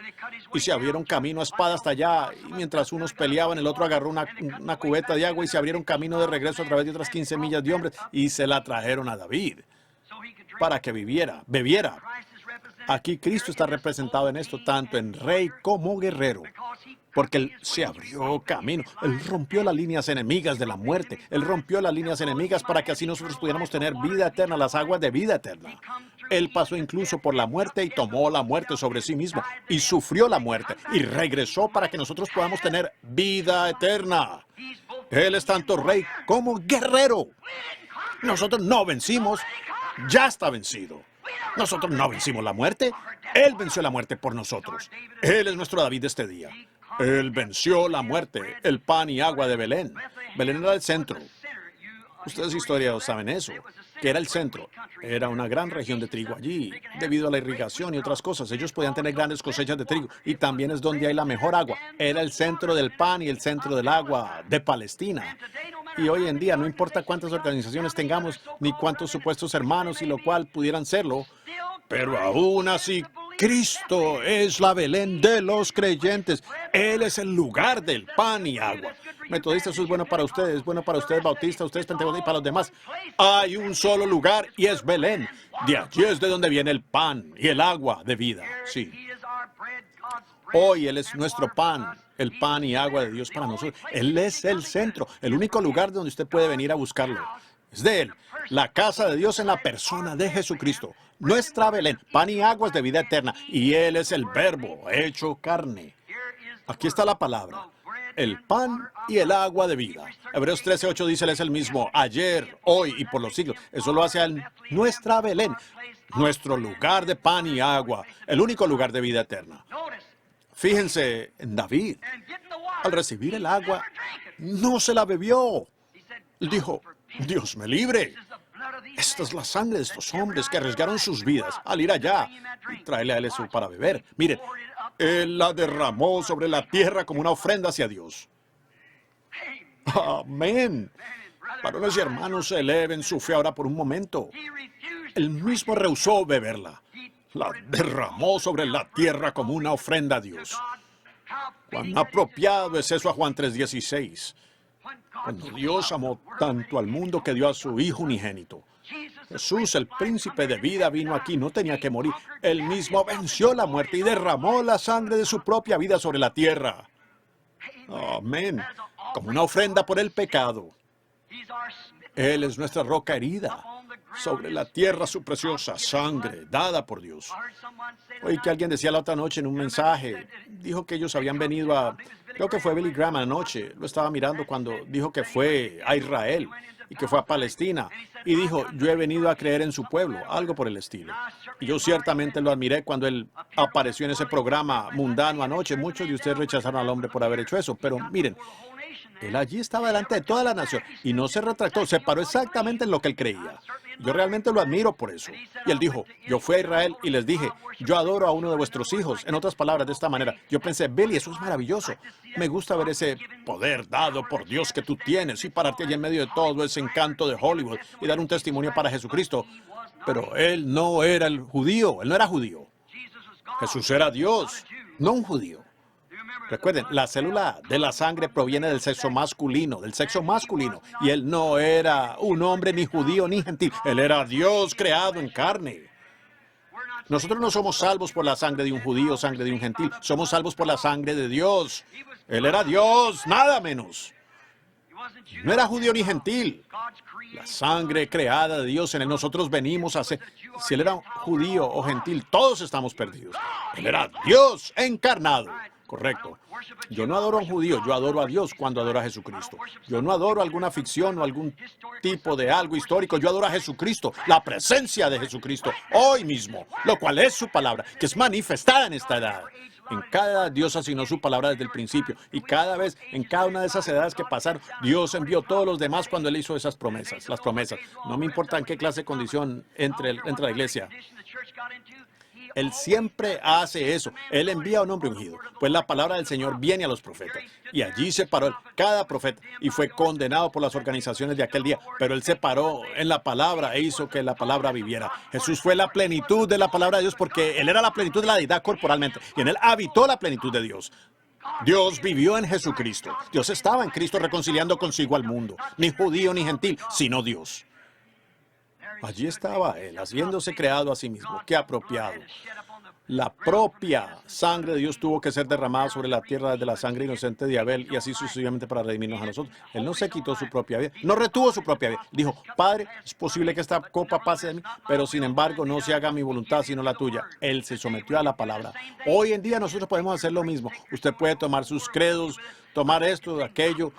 Y se abrieron camino a espada hasta allá. Y mientras unos peleaban, el otro agarró una cubeta de agua y se abrieron camino de regreso a través de otras 15 millas de hombres. Y se la trajeron a David para que bebiera. Aquí Cristo está representado en esto, tanto en rey como guerrero. Porque Él se abrió camino. Él rompió las líneas enemigas de la muerte. Él rompió las líneas enemigas para que así nosotros pudiéramos tener vida eterna, las aguas de vida eterna. Él pasó incluso por la muerte y tomó la muerte sobre sí mismo. Y sufrió la muerte. Y regresó para que nosotros podamos tener vida eterna. Él es tanto rey como guerrero. Nosotros no vencimos. Ya está vencido. Nosotros no vencimos la muerte. Él venció la muerte por nosotros. Él es nuestro David de este día. Él venció la muerte, el pan y agua de Belén. Belén era el centro. Ustedes historiadores saben eso, que era el centro. Era una gran región de trigo allí, debido a la irrigación y otras cosas. Ellos podían tener grandes cosechas de trigo y también es donde hay la mejor agua. Era el centro del pan y el centro del agua de Palestina. Y hoy en día, no importa cuántas organizaciones tengamos, ni cuántos supuestos hermanos y lo cual pudieran serlo, pero aún así, Cristo es la Belén de los creyentes. Él es el lugar del pan y agua. Metodistas, eso es bueno para ustedes, bautistas, ustedes pentecostés y para los demás. Hay un solo lugar y es Belén. De allí es de donde viene el pan y el agua de vida. Sí. Hoy Él es nuestro pan, el pan y agua de Dios para nosotros. Él es el centro, el único lugar donde usted puede venir a buscarlo. Es de Él, la casa de Dios en la persona de Jesucristo. Nuestra Belén, pan y aguas de vida eterna. Y Él es el Verbo hecho carne. Aquí está la palabra, el pan y el agua de vida. Hebreos 13:8 dice, Él es el mismo ayer, hoy y por los siglos. Eso lo hace a nuestra Belén, nuestro lugar de pan y agua, el único lugar de vida eterna. Fíjense en David. Al recibir el agua, no se la bebió. Él dijo, Dios me libre. Esta es la sangre de estos hombres que arriesgaron sus vidas al ir allá y traerle a Él eso para beber. Miren, Él la derramó sobre la tierra como una ofrenda hacia Dios. Amén. Varones y hermanos, eleven su fe ahora por un momento. Él mismo rehusó beberla. La derramó sobre la tierra como una ofrenda a Dios. Cuán apropiado es eso a Juan 3:16. Cuando Dios amó tanto al mundo que dio a su Hijo unigénito. Jesús, el príncipe de vida, vino aquí, no tenía que morir. Él mismo venció la muerte y derramó la sangre de su propia vida sobre la tierra. Amén. Como una ofrenda por el pecado. Él es nuestra roca herida. sobre la tierra su preciosa sangre dada por Dios. Oí que alguien decía la otra noche en un mensaje, dijo que ellos habían venido creo que fue Billy Graham anoche, lo estaba mirando cuando dijo que fue a Israel y que fue a Palestina, y dijo, yo he venido a creer en su pueblo, algo por el estilo. Y yo ciertamente lo admiré cuando él apareció en ese programa mundano anoche. Muchos de ustedes rechazaron al hombre por haber hecho eso, pero miren, él allí estaba delante de toda la nación y no se retractó, se paró exactamente en lo que él creía. Yo realmente lo admiro por eso. Y él dijo, yo fui a Israel y les dije, yo adoro a uno de vuestros hijos. En otras palabras, de esta manera. Yo pensé, Billy, eso es maravilloso. Me gusta ver ese poder dado por Dios que tú tienes y pararte allí en medio de todo ese encanto de Hollywood y dar un testimonio para Jesucristo. Pero él no era el judío, él no era judío. Jesús era Dios, no un judío. Recuerden, la célula de la sangre proviene del sexo masculino, y él no era un hombre ni judío ni gentil, él era Dios creado en carne. Nosotros no somos salvos por la sangre de un judío, sangre de un gentil, somos salvos por la sangre de Dios. Él era Dios, nada menos. No era judío ni gentil. La sangre creada de Dios en él, nosotros venimos a ser. Si él era judío o gentil, todos estamos perdidos. Él era Dios encarnado. Correcto. Yo no adoro a un judío, yo adoro a Dios cuando adoro a Jesucristo. Yo no adoro alguna ficción o algún tipo de algo histórico, yo adoro a Jesucristo, la presencia de Jesucristo, hoy mismo, lo cual es su palabra, que es manifestada en esta edad. En cada edad Dios asignó su palabra desde el principio, y cada vez, en cada una de esas edades que pasaron, Dios envió todos los demás cuando Él hizo esas promesas, las promesas. No me importa en qué clase de condición entre la iglesia. Él siempre hace eso. Él envía a un hombre ungido. Pues la palabra del Señor viene a los profetas. Y allí se paró él, cada profeta, y fue condenado por las organizaciones de aquel día. Pero él se paró en la palabra e hizo que la palabra viviera. Jesús fue la plenitud de la palabra de Dios porque él era la plenitud de la deidad corporalmente. Y en él habitó la plenitud de Dios. Dios vivió en Jesucristo. Dios estaba en Cristo reconciliando consigo al mundo. Ni judío ni gentil, sino Dios. Allí estaba Él, habiéndose creado a sí mismo. ¡Qué apropiado! La propia sangre de Dios tuvo que ser derramada sobre la tierra desde la sangre inocente de Abel y así sucesivamente para redimirnos a nosotros. Él no se quitó su propia vida, no retuvo su propia vida. Dijo, Padre, es posible que esta copa pase de mí, pero sin embargo no se haga mi voluntad sino la tuya. Él se sometió a la palabra. Hoy en día nosotros podemos hacer lo mismo. Usted puede tomar sus credos, tomar esto, aquello,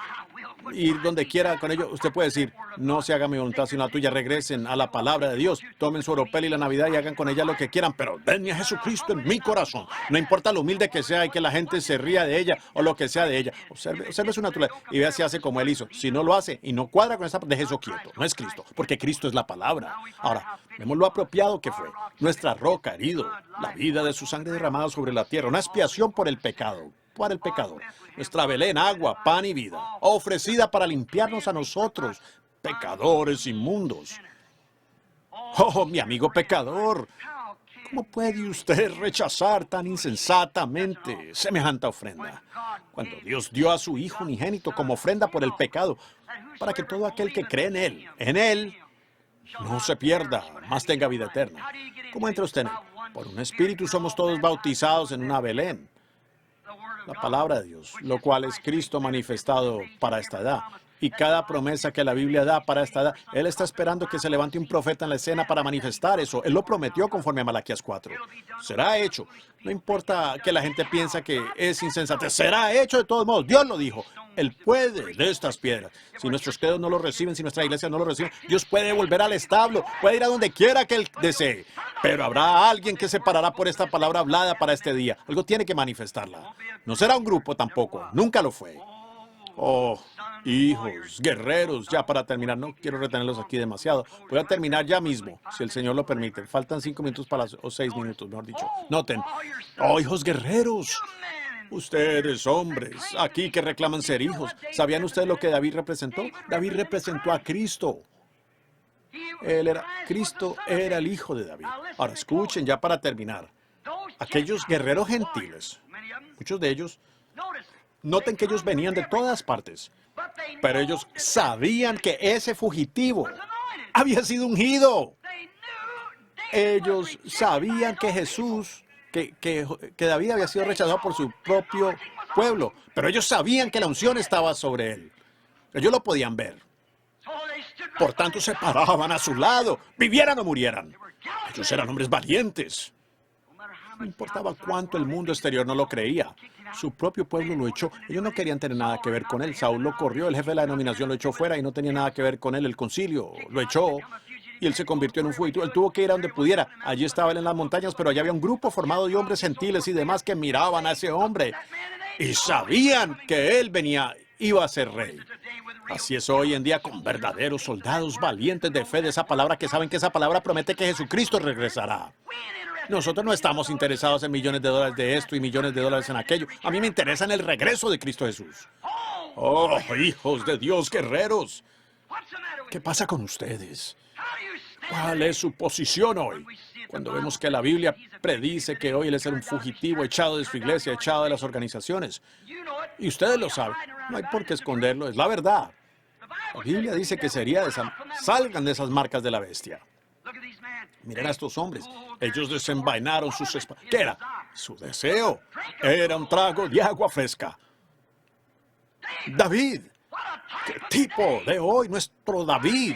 ir donde quiera con ello. Usted puede decir, no se haga mi voluntad sino la tuya. Regresen a la palabra de Dios, tomen su oropel y la Navidad y hagan con ella lo que quieran, pero denme a Jesucristo en mi corazón. No importa lo humilde que sea y que la gente se ría de ella o lo que sea de ella. Observe su naturaleza y vea si hace como él hizo. Si no lo hace y no cuadra con esa, deje eso quieto. No es Cristo, porque Cristo es la palabra. Ahora, vemos lo apropiado que fue. Nuestra roca herido, la vida de su sangre derramada sobre la tierra, una expiación por el pecado. Para el pecador. Nuestra Belén, agua, pan y vida, ofrecida para limpiarnos a nosotros, pecadores inmundos. Oh, mi amigo pecador, ¿cómo puede usted rechazar tan insensatamente semejante ofrenda? Cuando Dios dio a su Hijo unigénito como ofrenda por el pecado, para que todo aquel que cree en Él, no se pierda, mas tenga vida eterna. ¿Cómo entra usted en Él? Por un espíritu somos todos bautizados en una Belén. La palabra de Dios, lo cual es Cristo manifestado para esta edad. Y cada promesa que la Biblia da para esta edad, Él está esperando que se levante un profeta en la escena para manifestar eso. Él lo prometió conforme a Malaquías 4. Será hecho. No importa que la gente piensa que es insensatez. Será hecho de todos modos. Dios lo dijo. Él puede de estas piedras. Si nuestros credos no lo reciben, si nuestra iglesia no lo recibe, Dios puede volver al establo. Puede ir a donde quiera que Él desee. Pero habrá alguien que se parará por esta palabra hablada para este día. Algo tiene que manifestarla. No será un grupo tampoco. Nunca lo fue. Oh, hijos, guerreros, ya para terminar, no quiero retenerlos aquí demasiado. Voy a terminar ya mismo, si el Señor lo permite. Faltan 5 minutos o 6 minutos, mejor dicho. Noten, oh, hijos guerreros, ustedes hombres, aquí que reclaman ser hijos. ¿Sabían ustedes lo que David representó? David representó a Cristo. Cristo era el hijo de David. Ahora, escuchen ya para terminar. Aquellos guerreros gentiles, muchos de ellos, noten que ellos venían de todas partes, pero ellos sabían que ese fugitivo había sido ungido. Ellos sabían que Jesús, que David había sido rechazado por su propio pueblo, pero ellos sabían que la unción estaba sobre él. Ellos lo podían ver. Por tanto, se paraban a su lado, vivieran o murieran. Ellos eran hombres valientes. No importaba cuánto el mundo exterior no lo creía. Su propio pueblo lo echó. Ellos no querían tener nada que ver con él. Saúl lo corrió, el jefe de la denominación lo echó fuera y no tenía nada que ver con él. El concilio lo echó y él se convirtió en un fugitivo. Él tuvo que ir a donde pudiera. Allí estaba él en las montañas, pero allá había un grupo formado de hombres gentiles y demás que miraban a ese hombre y sabían que él iba a ser rey. Así es hoy en día con verdaderos soldados valientes de fe de esa palabra que saben que esa palabra promete que Jesucristo regresará. Nosotros no estamos interesados en millones de dólares de esto y millones de dólares en aquello. A mí me interesa en el regreso de Cristo Jesús. Oh, hijos de Dios, guerreros. ¿Qué pasa con ustedes? ¿Cuál es su posición hoy? Cuando vemos que la Biblia predice que hoy él es un fugitivo echado de su iglesia, echado de las organizaciones. Y ustedes lo saben. No hay por qué esconderlo, es la verdad. La Biblia dice que salgan de esas marcas de la bestia. Miren a estos hombres. Ellos desenvainaron sus espadas. ¿Qué era? Su deseo. Era un trago de agua fresca. David. ¿Qué tipo de hoy? Nuestro David.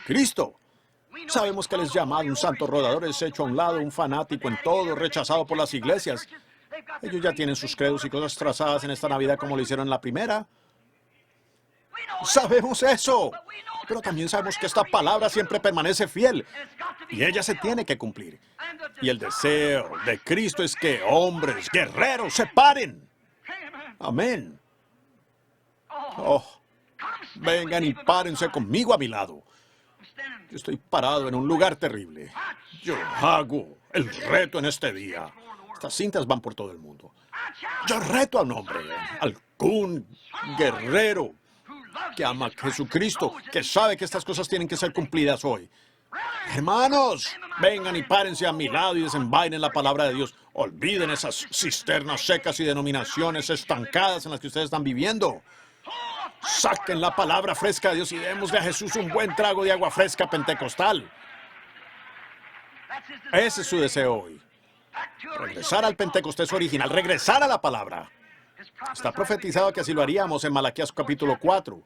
Cristo. Sabemos que él es llamado un santo rodador, es hecho a un lado, un fanático en todo, rechazado por las iglesias. Ellos ya tienen sus credos y cosas trazadas en esta Navidad como lo hicieron en la primera. Sabemos eso, pero también sabemos que esta palabra siempre permanece fiel y ella se tiene que cumplir. Y el deseo de Cristo es que hombres, guerreros, se paren. Amén. Oh, vengan y párense conmigo a mi lado. Yo estoy parado en un lugar terrible. Yo hago el reto en este día. Estas cintas van por todo el mundo. Yo reto a un hombre, algún guerrero que ama a Jesucristo, que sabe que estas cosas tienen que ser cumplidas hoy. Hermanos, vengan y párense a mi lado y desenvainen la palabra de Dios. Olviden esas cisternas secas y denominaciones estancadas en las que ustedes están viviendo. Saquen la palabra fresca de Dios y démosle a Jesús un buen trago de agua fresca pentecostal. Ese es su deseo hoy. Regresar al Pentecostés original, regresar a la palabra. Está profetizado que así lo haríamos en Malaquías capítulo 4.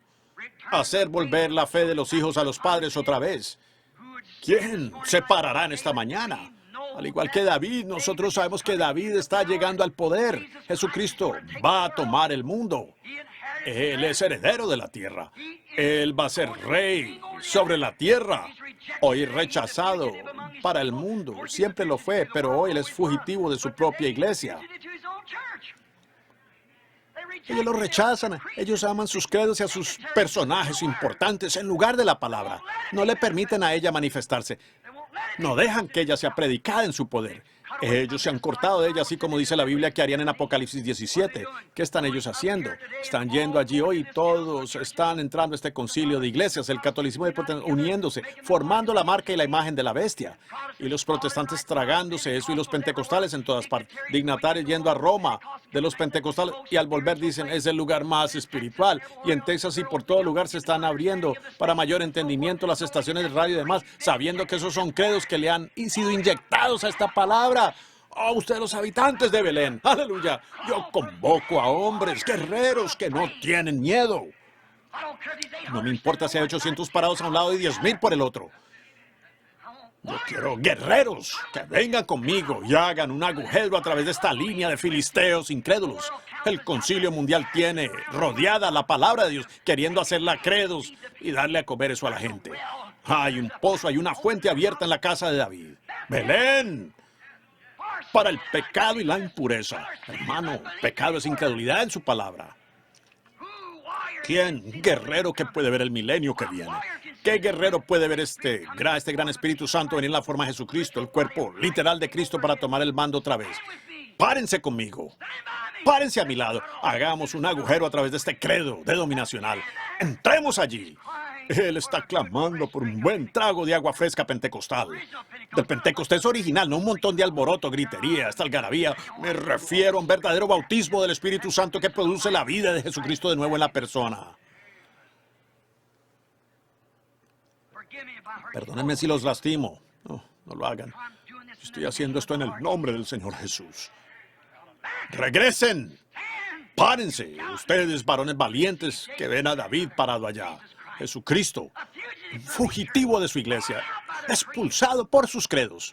Hacer volver la fe de los hijos a los padres otra vez. ¿Quién se parará en esta mañana? Al igual que David, nosotros sabemos que David está llegando al poder. Jesucristo va a tomar el mundo. Él es heredero de la tierra. Él va a ser rey sobre la tierra. Hoy rechazado para el mundo. Siempre lo fue, pero hoy él es fugitivo de su propia iglesia. Ellos lo rechazan. Ellos aman sus credos y a sus personajes importantes en lugar de la palabra. No le permiten a ella manifestarse. No dejan que ella sea predicada en su poder. Ellos se han cortado de ella, así como dice la Biblia que harían en Apocalipsis 17. ¿Qué están ellos haciendo? Están yendo allí hoy y todos están entrando a este concilio de iglesias, el catolicismo y el protestantismo uniéndose, formando la marca y la imagen de la bestia. Y los protestantes tragándose eso y los pentecostales en todas partes. Dignatarios yendo a Roma de los pentecostales y al volver dicen es el lugar más espiritual. Y en Texas y por todo lugar se están abriendo para mayor entendimiento las estaciones de radio y demás, sabiendo que esos son credos que le han sido inyectados a esta palabra. ¡Oh, ustedes los habitantes de Belén! ¡Aleluya! Yo convoco a hombres, guerreros que no tienen miedo. No me importa si hay 800 parados a un lado y 10,000 por el otro. Yo quiero guerreros que vengan conmigo y hagan un agujero a través de esta línea de filisteos incrédulos. El concilio mundial tiene rodeada la palabra de Dios, queriendo hacerla credos y darle a comer eso a la gente. Hay un pozo, hay una fuente abierta en la casa de David. ¡Belén! Para el pecado y la impureza. Hermano, pecado es incredulidad en su palabra. ¿Quién guerrero que puede ver el milenio que viene? ¿Qué guerrero puede ver este gran Espíritu Santo venir en la forma de Jesucristo, el cuerpo literal de Cristo para tomar el mando otra vez? Párense conmigo. Párense a mi lado. Hagamos un agujero a través de este credo denominacional. Entremos allí. Él está clamando por un buen trago de agua fresca pentecostal. Del Pentecostés original, no un montón de alboroto, gritería, esta algarabía. Me refiero a un verdadero bautismo del Espíritu Santo que produce la vida de Jesucristo de nuevo en la persona. Perdónenme si los lastimo. No, no lo hagan. Estoy haciendo esto en el nombre del Señor Jesús. ¡Regresen! ¡Párense! Ustedes, varones valientes, que ven a David parado allá. Jesucristo, un fugitivo de su iglesia, expulsado por sus credos.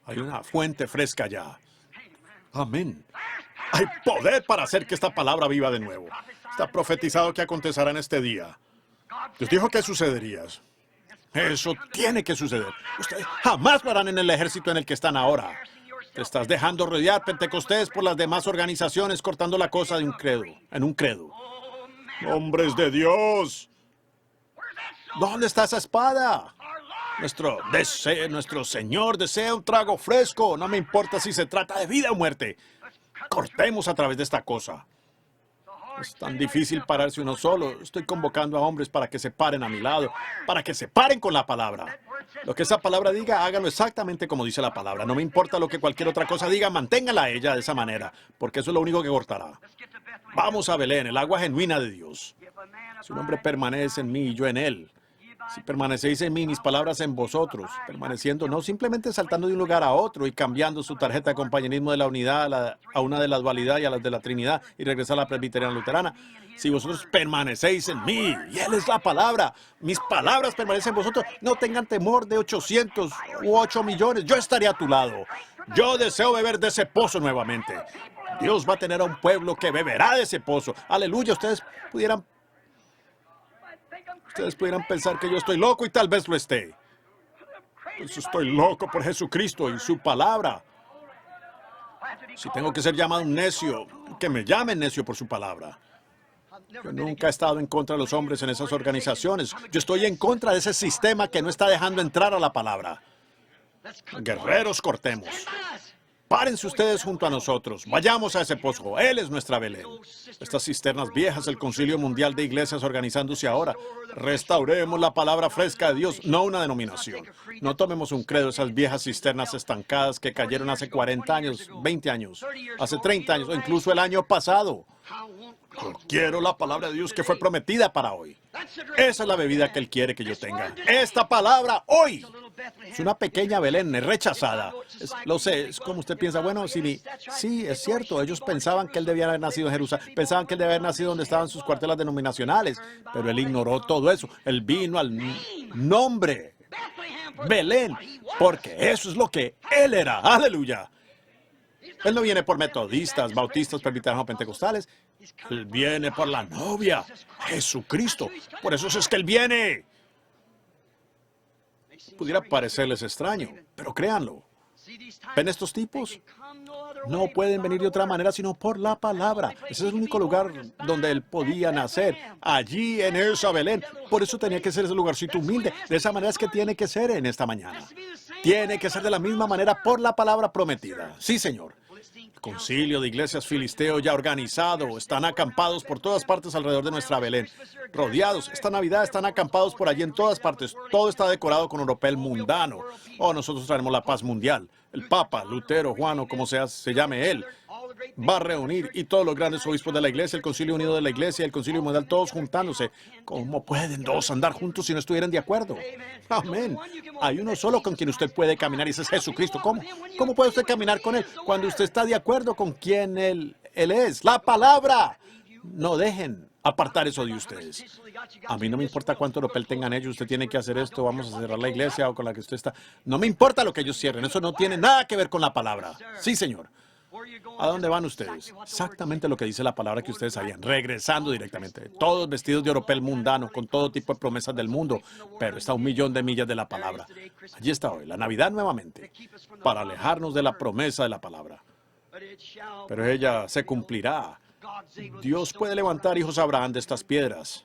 Hay una fuente fresca allá. Amén. Hay poder para hacer que esta palabra viva de nuevo. Está profetizado que acontecerá en este día. Dios dijo que sucedería. Eso tiene que suceder. Ustedes jamás lo harán en el ejército en el que están ahora. Te estás dejando rodear, Pentecostés, por las demás organizaciones, cortando la cosa de un credo, en un credo. ¡Hombres de Dios! ¿Dónde está esa espada? Nuestro Señor desea un trago fresco. No me importa si se trata de vida o muerte. Cortemos a través de esta cosa. Es tan difícil pararse uno solo. Estoy convocando a hombres para que se paren a mi lado, para que se paren con la palabra. Lo que esa palabra diga, háganlo exactamente como dice la palabra. No me importa lo que cualquier otra cosa diga, manténgala a ella de esa manera, porque eso es lo único que cortará. Vamos a Belén, el agua genuina de Dios. Si un hombre permanece en mí y yo en él, si permanecéis en mí, mis palabras en vosotros, permaneciendo, no simplemente saltando de un lugar a otro y cambiando su tarjeta de compañerismo de la unidad a una de la dualidad y a la de la Trinidad y regresar a la presbiteriana luterana. Si vosotros permanecéis en mí, y Él es la palabra, mis palabras permanecen en vosotros, no tengan temor de 800 u 8 millones, yo estaré a tu lado. Yo deseo beber de ese pozo nuevamente. Dios va a tener a un pueblo que beberá de ese pozo. Aleluya, ustedes pudieran pensar que yo estoy loco y tal vez lo esté. Pues estoy loco por Jesucristo y su palabra. Si tengo que ser llamado un necio, que me llamen necio por su palabra. Yo nunca he estado en contra de los hombres en esas organizaciones. Yo estoy en contra de ese sistema que no está dejando entrar a la palabra. Guerreros, cortemos. Párense ustedes junto a nosotros. Vayamos a ese pozo. Él es nuestra Belén. Estas cisternas viejas, el Concilio Mundial de Iglesias organizándose ahora. Restauremos la palabra fresca de Dios, no una denominación. No tomemos un credo, esas viejas cisternas estancadas que cayeron hace 40 años, 20 años, hace 30 años o incluso el año pasado. Yo quiero la palabra de Dios que fue prometida para hoy. Esa es la bebida que Él quiere que yo tenga. Esta palabra hoy. Es una pequeña Belén, es rechazada. Lo sé, es como usted piensa, bueno, sí, es cierto, ellos pensaban que Él debía haber nacido en Jerusalén, pensaban que Él debía haber nacido donde estaban sus cuartelas denominacionales, pero Él ignoró todo eso. Él vino al nombre, Belén, porque eso es lo que Él era. ¡Aleluya! Él no viene por metodistas, bautistas, presbiterianos o pentecostales. Él viene por la novia, Jesucristo. Por eso es que Él viene. Pudiera parecerles extraño, pero créanlo. ¿Ven estos tipos? No pueden venir de otra manera sino por la palabra. Ese es el único lugar donde Él podía nacer. Allí en esa Belén. Por eso tenía que ser ese lugarcito humilde. De esa manera es que tiene que ser en esta mañana. Tiene que ser de la misma manera por la palabra prometida. Sí, Señor. El concilio de iglesias filisteo ya organizado. Están acampados por todas partes alrededor de nuestra Belén. Rodeados. Esta Navidad están acampados por allí en todas partes. Todo está decorado con oropel mundano. Oh, nosotros traeremos la paz mundial. El Papa, Lutero, Juan o como se llame él, va a reunir y todos los grandes obispos de la iglesia, el Concilio Unido de la Iglesia, el Concilio Mundial, todos juntándose. ¿Cómo pueden dos andar juntos si no estuvieran de acuerdo? Amén. Hay uno solo con quien usted puede caminar y ese es Jesucristo. ¿Cómo? ¿Cómo puede usted caminar con Él? Cuando usted está de acuerdo con quien Él es. La palabra. No dejen apartar eso de ustedes. A mí no me importa cuánto oropel tengan ellos. Usted tiene que hacer esto. Vamos a cerrar la iglesia o con la que usted está. No me importa lo que ellos cierren. Eso no tiene nada que ver con la palabra. Sí, Señor. ¿A dónde van ustedes? Exactamente lo que dice la palabra que ustedes harían, regresando directamente. Todos vestidos de oropel mundano, con todo tipo de promesas del mundo, pero está a 1.000.000 de millas de la palabra. Allí está hoy, la Navidad nuevamente, para alejarnos de la promesa de la palabra. Pero ella se cumplirá. Dios puede levantar hijos a Abraham de estas piedras.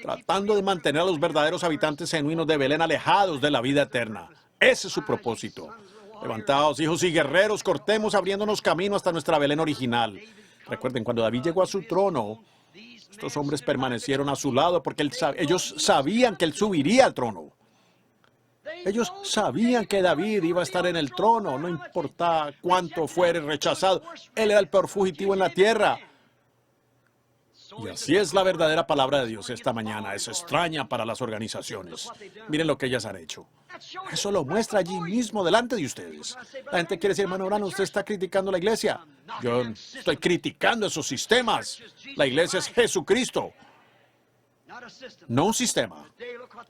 Tratando de mantener a los verdaderos habitantes genuinos de Belén alejados de la vida eterna. Ese es su propósito. Levantaos, hijos y guerreros, cortemos abriéndonos camino hasta nuestra Belén original. Recuerden, cuando David llegó a su trono, estos hombres permanecieron a su lado porque ellos sabían que él subiría al trono. Ellos sabían que David iba a estar en el trono, no importa cuánto fuere rechazado. Él era el peor fugitivo en la tierra. Y así es la verdadera palabra de Dios esta mañana. Es extraña para las organizaciones. Miren lo que ellas han hecho. Eso lo muestra allí mismo delante de ustedes. La gente quiere decir, hermano Brano, usted está criticando la iglesia. Yo estoy criticando esos sistemas. La iglesia es Jesucristo. no un sistema.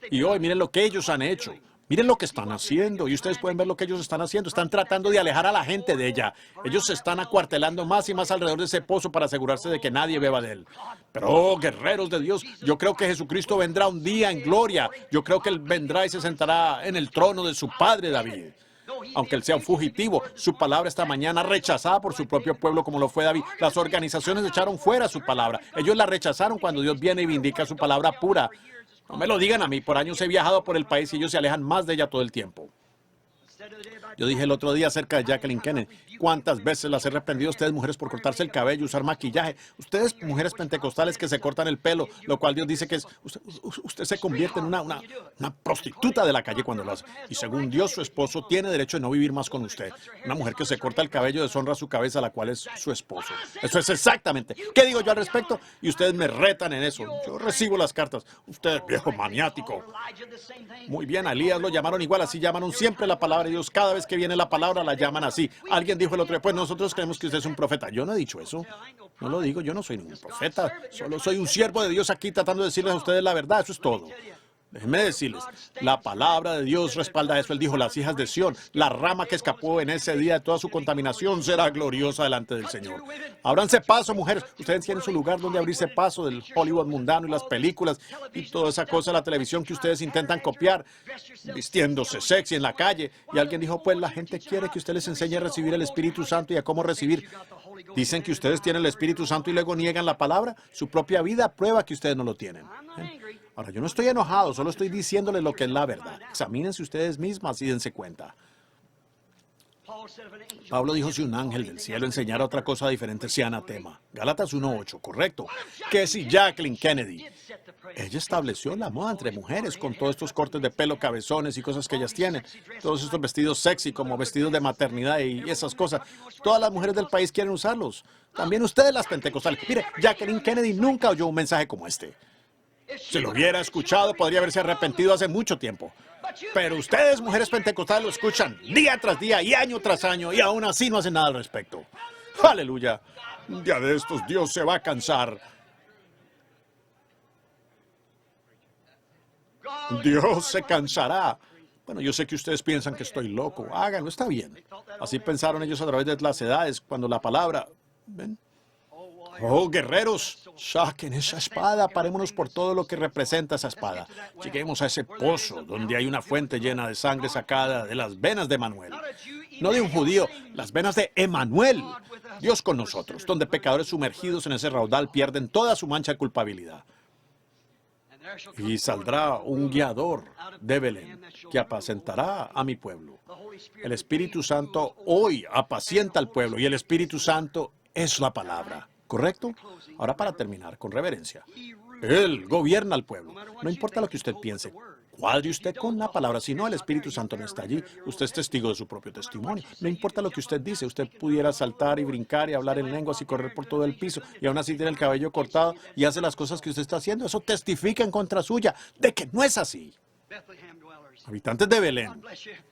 Y hoy miren lo que ellos han hecho. Miren lo que están haciendo, y ustedes pueden ver lo que ellos están haciendo. Están tratando de alejar a la gente de ella. Ellos se están acuartelando más y más alrededor de ese pozo para asegurarse de que nadie beba de él. Pero, oh, guerreros de Dios, yo creo que Jesucristo vendrá un día en gloria. Yo creo que Él vendrá y se sentará en el trono de su padre David. Aunque él sea un fugitivo, su palabra esta mañana rechazada por su propio pueblo como lo fue David. Las organizaciones echaron fuera su palabra. Ellos la rechazaron cuando Dios viene y vindica su palabra pura. No me lo digan a mí, por años he viajado por el país y ellos se alejan más de ella todo el tiempo. Yo dije el otro día acerca de Jacqueline Kennedy, ¿cuántas veces las he reprendido a ustedes, mujeres, por cortarse el cabello, usar maquillaje? Ustedes, mujeres pentecostales que se cortan el pelo, lo cual Dios dice que es, usted se convierte en una prostituta de la calle cuando lo hace. Y según Dios, su esposo tiene derecho de no vivir más con usted. Una mujer que se corta el cabello deshonra su cabeza, la cual es su esposo. Eso es exactamente. ¿Qué digo yo al respecto? Y ustedes me retan en eso. Yo recibo las cartas. Usted, viejo maniático. Muy bien, a Elías lo llamaron igual, así llamaron siempre la palabra de Dios. Cada vez que viene la palabra la llaman así. Alguien dijo el otro día, pues nosotros creemos que usted es un profeta. Yo no he dicho eso. No lo digo, yo no soy ningún profeta. Solo soy un siervo de Dios aquí tratando de decirles a ustedes la verdad. Eso es todo. Déjenme decirles, la palabra de Dios respalda eso. Él dijo, las hijas de Sión, la rama que escapó en ese día de toda su contaminación será gloriosa delante del Señor. Ábranse paso, mujeres. Ustedes tienen su lugar donde abrirse paso del Hollywood mundano y las películas y toda esa cosa de la televisión que ustedes intentan copiar, vistiéndose sexy en la calle. Y alguien dijo, pues la gente quiere que usted les enseñe a recibir el Espíritu Santo y a cómo recibir. Dicen que ustedes tienen el Espíritu Santo y luego niegan la palabra. Su propia vida prueba que ustedes no lo tienen. Ahora, yo no estoy enojado, solo estoy diciéndoles lo que es la verdad. Examínense ustedes mismas y dense cuenta. Pablo dijo, si un ángel del cielo enseñara otra cosa diferente, sea anatema. Gálatas 1:8, correcto. Que si Jacqueline Kennedy, ella estableció la moda entre mujeres con todos estos cortes de pelo, cabezones y cosas que ellas tienen. Todos estos vestidos sexy como vestidos de maternidad y esas cosas. Todas las mujeres del país quieren usarlos. También ustedes las pentecostales. Mire, Jacqueline Kennedy nunca oyó un mensaje como este. Si lo hubiera escuchado, podría haberse arrepentido hace mucho tiempo. Pero ustedes, mujeres pentecostales, lo escuchan día tras día y año tras año y aún así no hacen nada al respecto. ¡Aleluya! Un día de estos Dios se va a cansar. Dios se cansará. Bueno, yo sé que ustedes piensan que estoy loco. Háganlo, está bien. Así pensaron ellos a través de las edades, cuando la palabra... ¿Ven? Oh, guerreros, saquen esa espada, parémonos por todo lo que representa esa espada. Lleguemos a ese pozo donde hay una fuente llena de sangre sacada de las venas de Emanuel. No de un judío, las venas de Emanuel, Dios con nosotros, donde pecadores sumergidos en ese raudal pierden toda su mancha de culpabilidad. Y saldrá un guiador de Belén que apacentará a mi pueblo. El Espíritu Santo hoy apacienta al pueblo y el Espíritu Santo es la palabra. ¿Correcto? Ahora para terminar, con reverencia. Él gobierna al pueblo. No importa lo que usted piense. Cuadre usted con la palabra. Si no, el Espíritu Santo no está allí. Usted es testigo de su propio testimonio. No importa lo que usted dice. Usted pudiera saltar y brincar y hablar en lenguas y correr por todo el piso. Y aún así tiene el cabello cortado y hace las cosas que usted está haciendo. Eso testifica en contra suya de que no es así. Habitantes de Belén,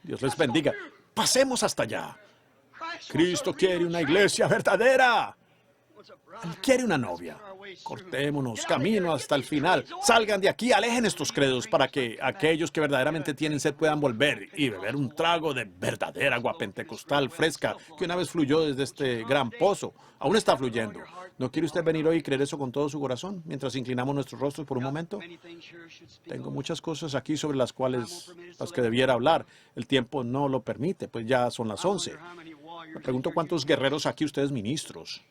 Dios les bendiga. Pasemos hasta allá. Cristo quiere una iglesia verdadera. Él quiere una novia. Cortémonos, camino hasta el final. Salgan de aquí, alejen estos credos para que aquellos que verdaderamente tienen sed puedan volver y beber un trago de verdadera agua pentecostal fresca que una vez fluyó desde este gran pozo. Aún está fluyendo. ¿No quiere usted venir hoy y creer eso con todo su corazón mientras inclinamos nuestros rostros por un momento? Tengo muchas cosas aquí sobre las que debiera hablar. El tiempo no lo permite, pues ya son las 11. Me pregunto cuántos guerreros aquí ustedes ministros.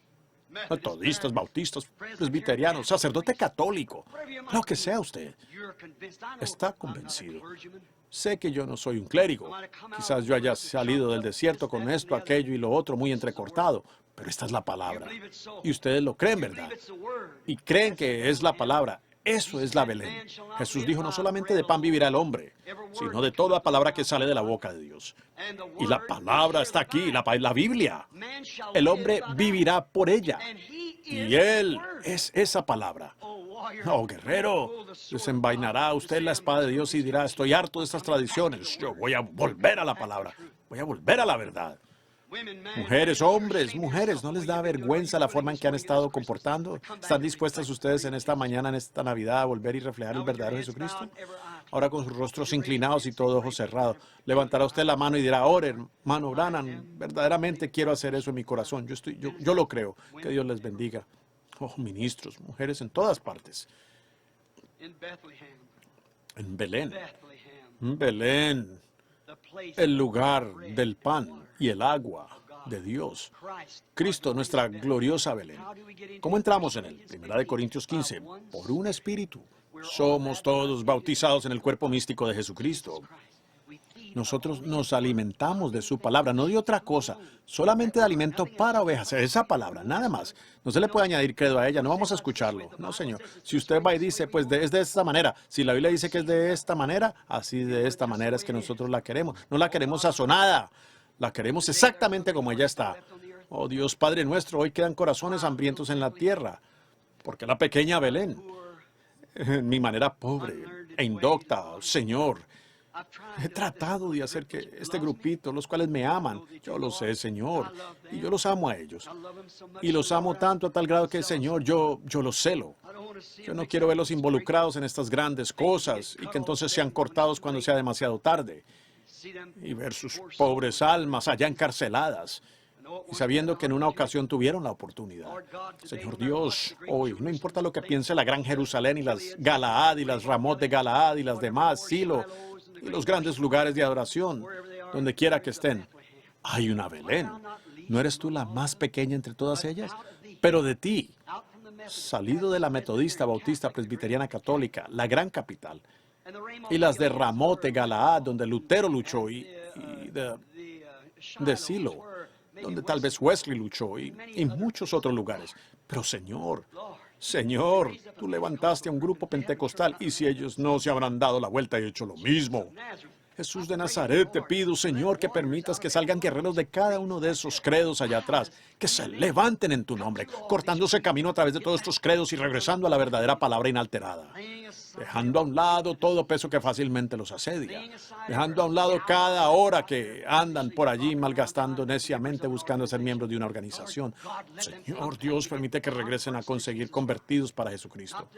Metodistas, bautistas, presbiterianos, sacerdote católico, lo que sea usted. Está convencido. Sé que yo no soy un clérigo. Quizás yo haya salido del desierto con esto, aquello y lo otro muy entrecortado, pero esta es la palabra. Y ustedes lo creen, ¿verdad? Y creen que es la palabra. Eso es la Belén. Jesús dijo, no solamente de pan vivirá el hombre, sino de toda palabra que sale de la boca de Dios. Y la palabra está aquí, la Biblia. El hombre vivirá por ella. Y Él es esa palabra. Oh, guerrero, desenvainará usted la espada de Dios y dirá, estoy harto de estas tradiciones. Yo voy a volver a la palabra. Voy a volver a la verdad. Mujeres, hombres, mujeres, ¿no les da vergüenza la forma en que han estado comportando? ¿Están dispuestas ustedes en esta mañana, en esta Navidad, a volver y reflejar el verdadero Jesucristo? Ahora con sus rostros inclinados y todo ojo cerrado, levantará usted la mano y dirá, ahora, hermano Branham, verdaderamente quiero hacer eso en mi corazón. Yo lo creo. Que Dios les bendiga. Oh, ministros, mujeres en todas partes. En Belén. Belén, el lugar del pan y el agua de Dios. Cristo, nuestra gloriosa Belén. ¿Cómo entramos en él? 1 Corintios 15. Por un espíritu. Somos todos bautizados en el cuerpo místico de Jesucristo. Nosotros nos alimentamos de su palabra, no de otra cosa, solamente de alimento para ovejas, esa palabra, nada más. No se le puede añadir credo a ella, no vamos a escucharlo. No, señor. Si usted va y dice, pues es de esta manera, si la Biblia dice que es de esta manera, así de esta manera es que nosotros la queremos. No la queremos sazonada, la queremos exactamente como ella está. Oh Dios Padre nuestro, hoy quedan corazones hambrientos en la tierra, porque la pequeña Belén, en mi manera pobre e indocta, Señor, he tratado de hacer que este grupito, los cuales me aman, yo lo sé, Señor, y yo los amo a ellos. Y los amo tanto a tal grado que, Señor, yo los celo. Yo no quiero verlos involucrados en estas grandes cosas y que entonces sean cortados cuando sea demasiado tarde. Y ver sus pobres almas allá encarceladas. Y sabiendo que en una ocasión tuvieron la oportunidad. Señor Dios, hoy, no importa lo que piense la Gran Jerusalén y las Galaad y las Ramot de Galaad y las demás, Silo, y los grandes lugares de adoración, donde quiera que estén, hay una Belén. ¿No eres tú la más pequeña entre todas ellas? Pero de ti, salido de la metodista, bautista, presbiteriana, católica, la gran capital, y las de Ramot de Galaad, donde Lutero luchó, y de Silo, donde tal vez Wesley luchó, y muchos otros lugares. Pero Señor, tú levantaste a un grupo pentecostal, y si ellos no se habrán dado la vuelta y hecho lo mismo. Jesús de Nazaret, te pido, Señor, que permitas que salgan guerreros de cada uno de esos credos allá atrás, que se levanten en tu nombre, cortándose camino a través de todos estos credos y regresando a la verdadera palabra inalterada. Dejando a un lado todo peso que fácilmente los asedia. Dejando a un lado cada hora que andan por allí malgastando neciamente buscando ser miembros de una organización. Señor Dios, permite que regresen a conseguir convertidos para Jesucristo.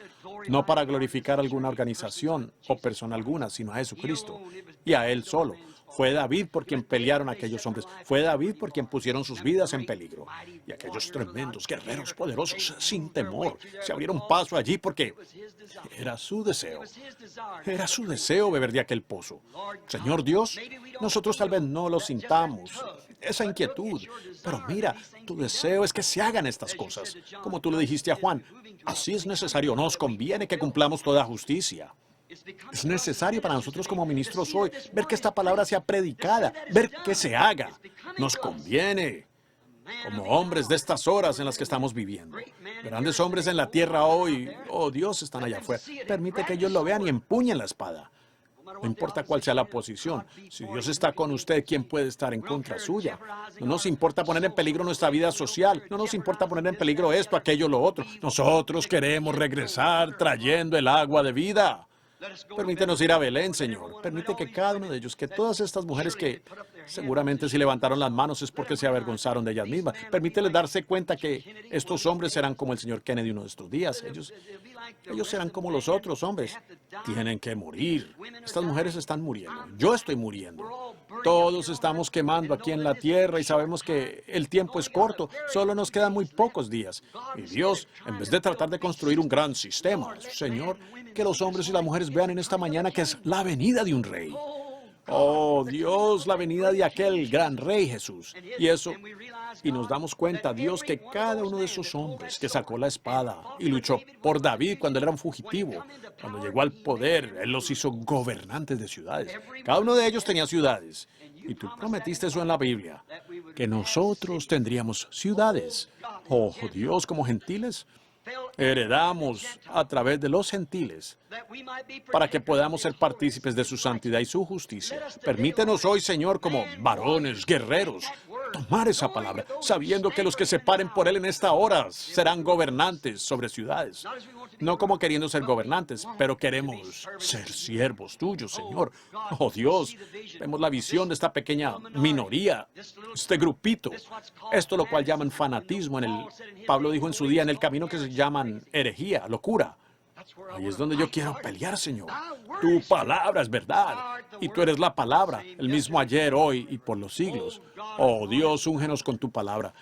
No para glorificar alguna organización o persona alguna, sino a Jesucristo y a Él solo. Fue David por quien pelearon aquellos hombres. Fue David por quien pusieron sus vidas en peligro. Y aquellos tremendos guerreros poderosos, sin temor, se abrieron paso allí porque era su deseo. Era su deseo beber de aquel pozo. Señor Dios, nosotros tal vez no lo sintamos, esa inquietud. Pero mira, tu deseo es que se hagan estas cosas. Como tú le dijiste a Juan, así es necesario, nos conviene que cumplamos toda justicia. Es necesario para nosotros como ministros hoy ver que esta palabra sea predicada, ver que se haga. Nos conviene, como hombres de estas horas en las que estamos viviendo. Grandes hombres en la tierra hoy, oh Dios, están allá afuera. Permite que ellos lo vean y empuñen la espada. No importa cuál sea la posición. Si Dios está con usted, ¿quién puede estar en contra suya? No nos importa poner en peligro nuestra vida social. No nos importa poner en peligro esto, aquello, lo otro. Nosotros queremos regresar trayendo el agua de vida. Permítenos ir a Belén, Señor. Permite que cada uno de ellos, que todas estas mujeres que seguramente si levantaron las manos es porque se avergonzaron de ellas mismas, permíteles darse cuenta que estos hombres serán como el señor Kennedy uno de estos días. Ellos serán como los otros hombres. Tienen que morir. Estas mujeres están muriendo. Yo estoy muriendo. Todos estamos quemando aquí en la tierra y sabemos que el tiempo es corto. Solo nos quedan muy pocos días. Y Dios, en vez de tratar de construir un gran sistema, Señor, que los hombres y las mujeres vean en esta mañana que es la venida de un rey. Oh, Dios, la venida de aquel gran rey Jesús. Y nos damos cuenta, Dios, que cada uno de esos hombres que sacó la espada y luchó por David cuando él era un fugitivo, cuando llegó al poder, él los hizo gobernantes de ciudades. Cada uno de ellos tenía ciudades. Y tú prometiste eso en la Biblia, que nosotros tendríamos ciudades. Oh, Dios, como gentiles, heredamos a través de los gentiles para que podamos ser partícipes de su santidad y su justicia. Permítenos hoy, Señor, como varones, guerreros, tomar esa palabra, sabiendo que los que se paren por Él en esta hora serán gobernantes sobre ciudades. No como queriendo ser gobernantes, pero queremos ser siervos tuyos, Señor. Oh Dios, vemos la visión de esta pequeña minoría, este grupito. Esto lo cual llaman fanatismo. Pablo dijo en su día, en el camino que se llaman herejía, locura. Ahí es donde yo quiero pelear, Señor. Tu palabra es verdad. Y tú eres la palabra, el mismo ayer, hoy y por los siglos. Oh Dios, úngenos con tu palabra.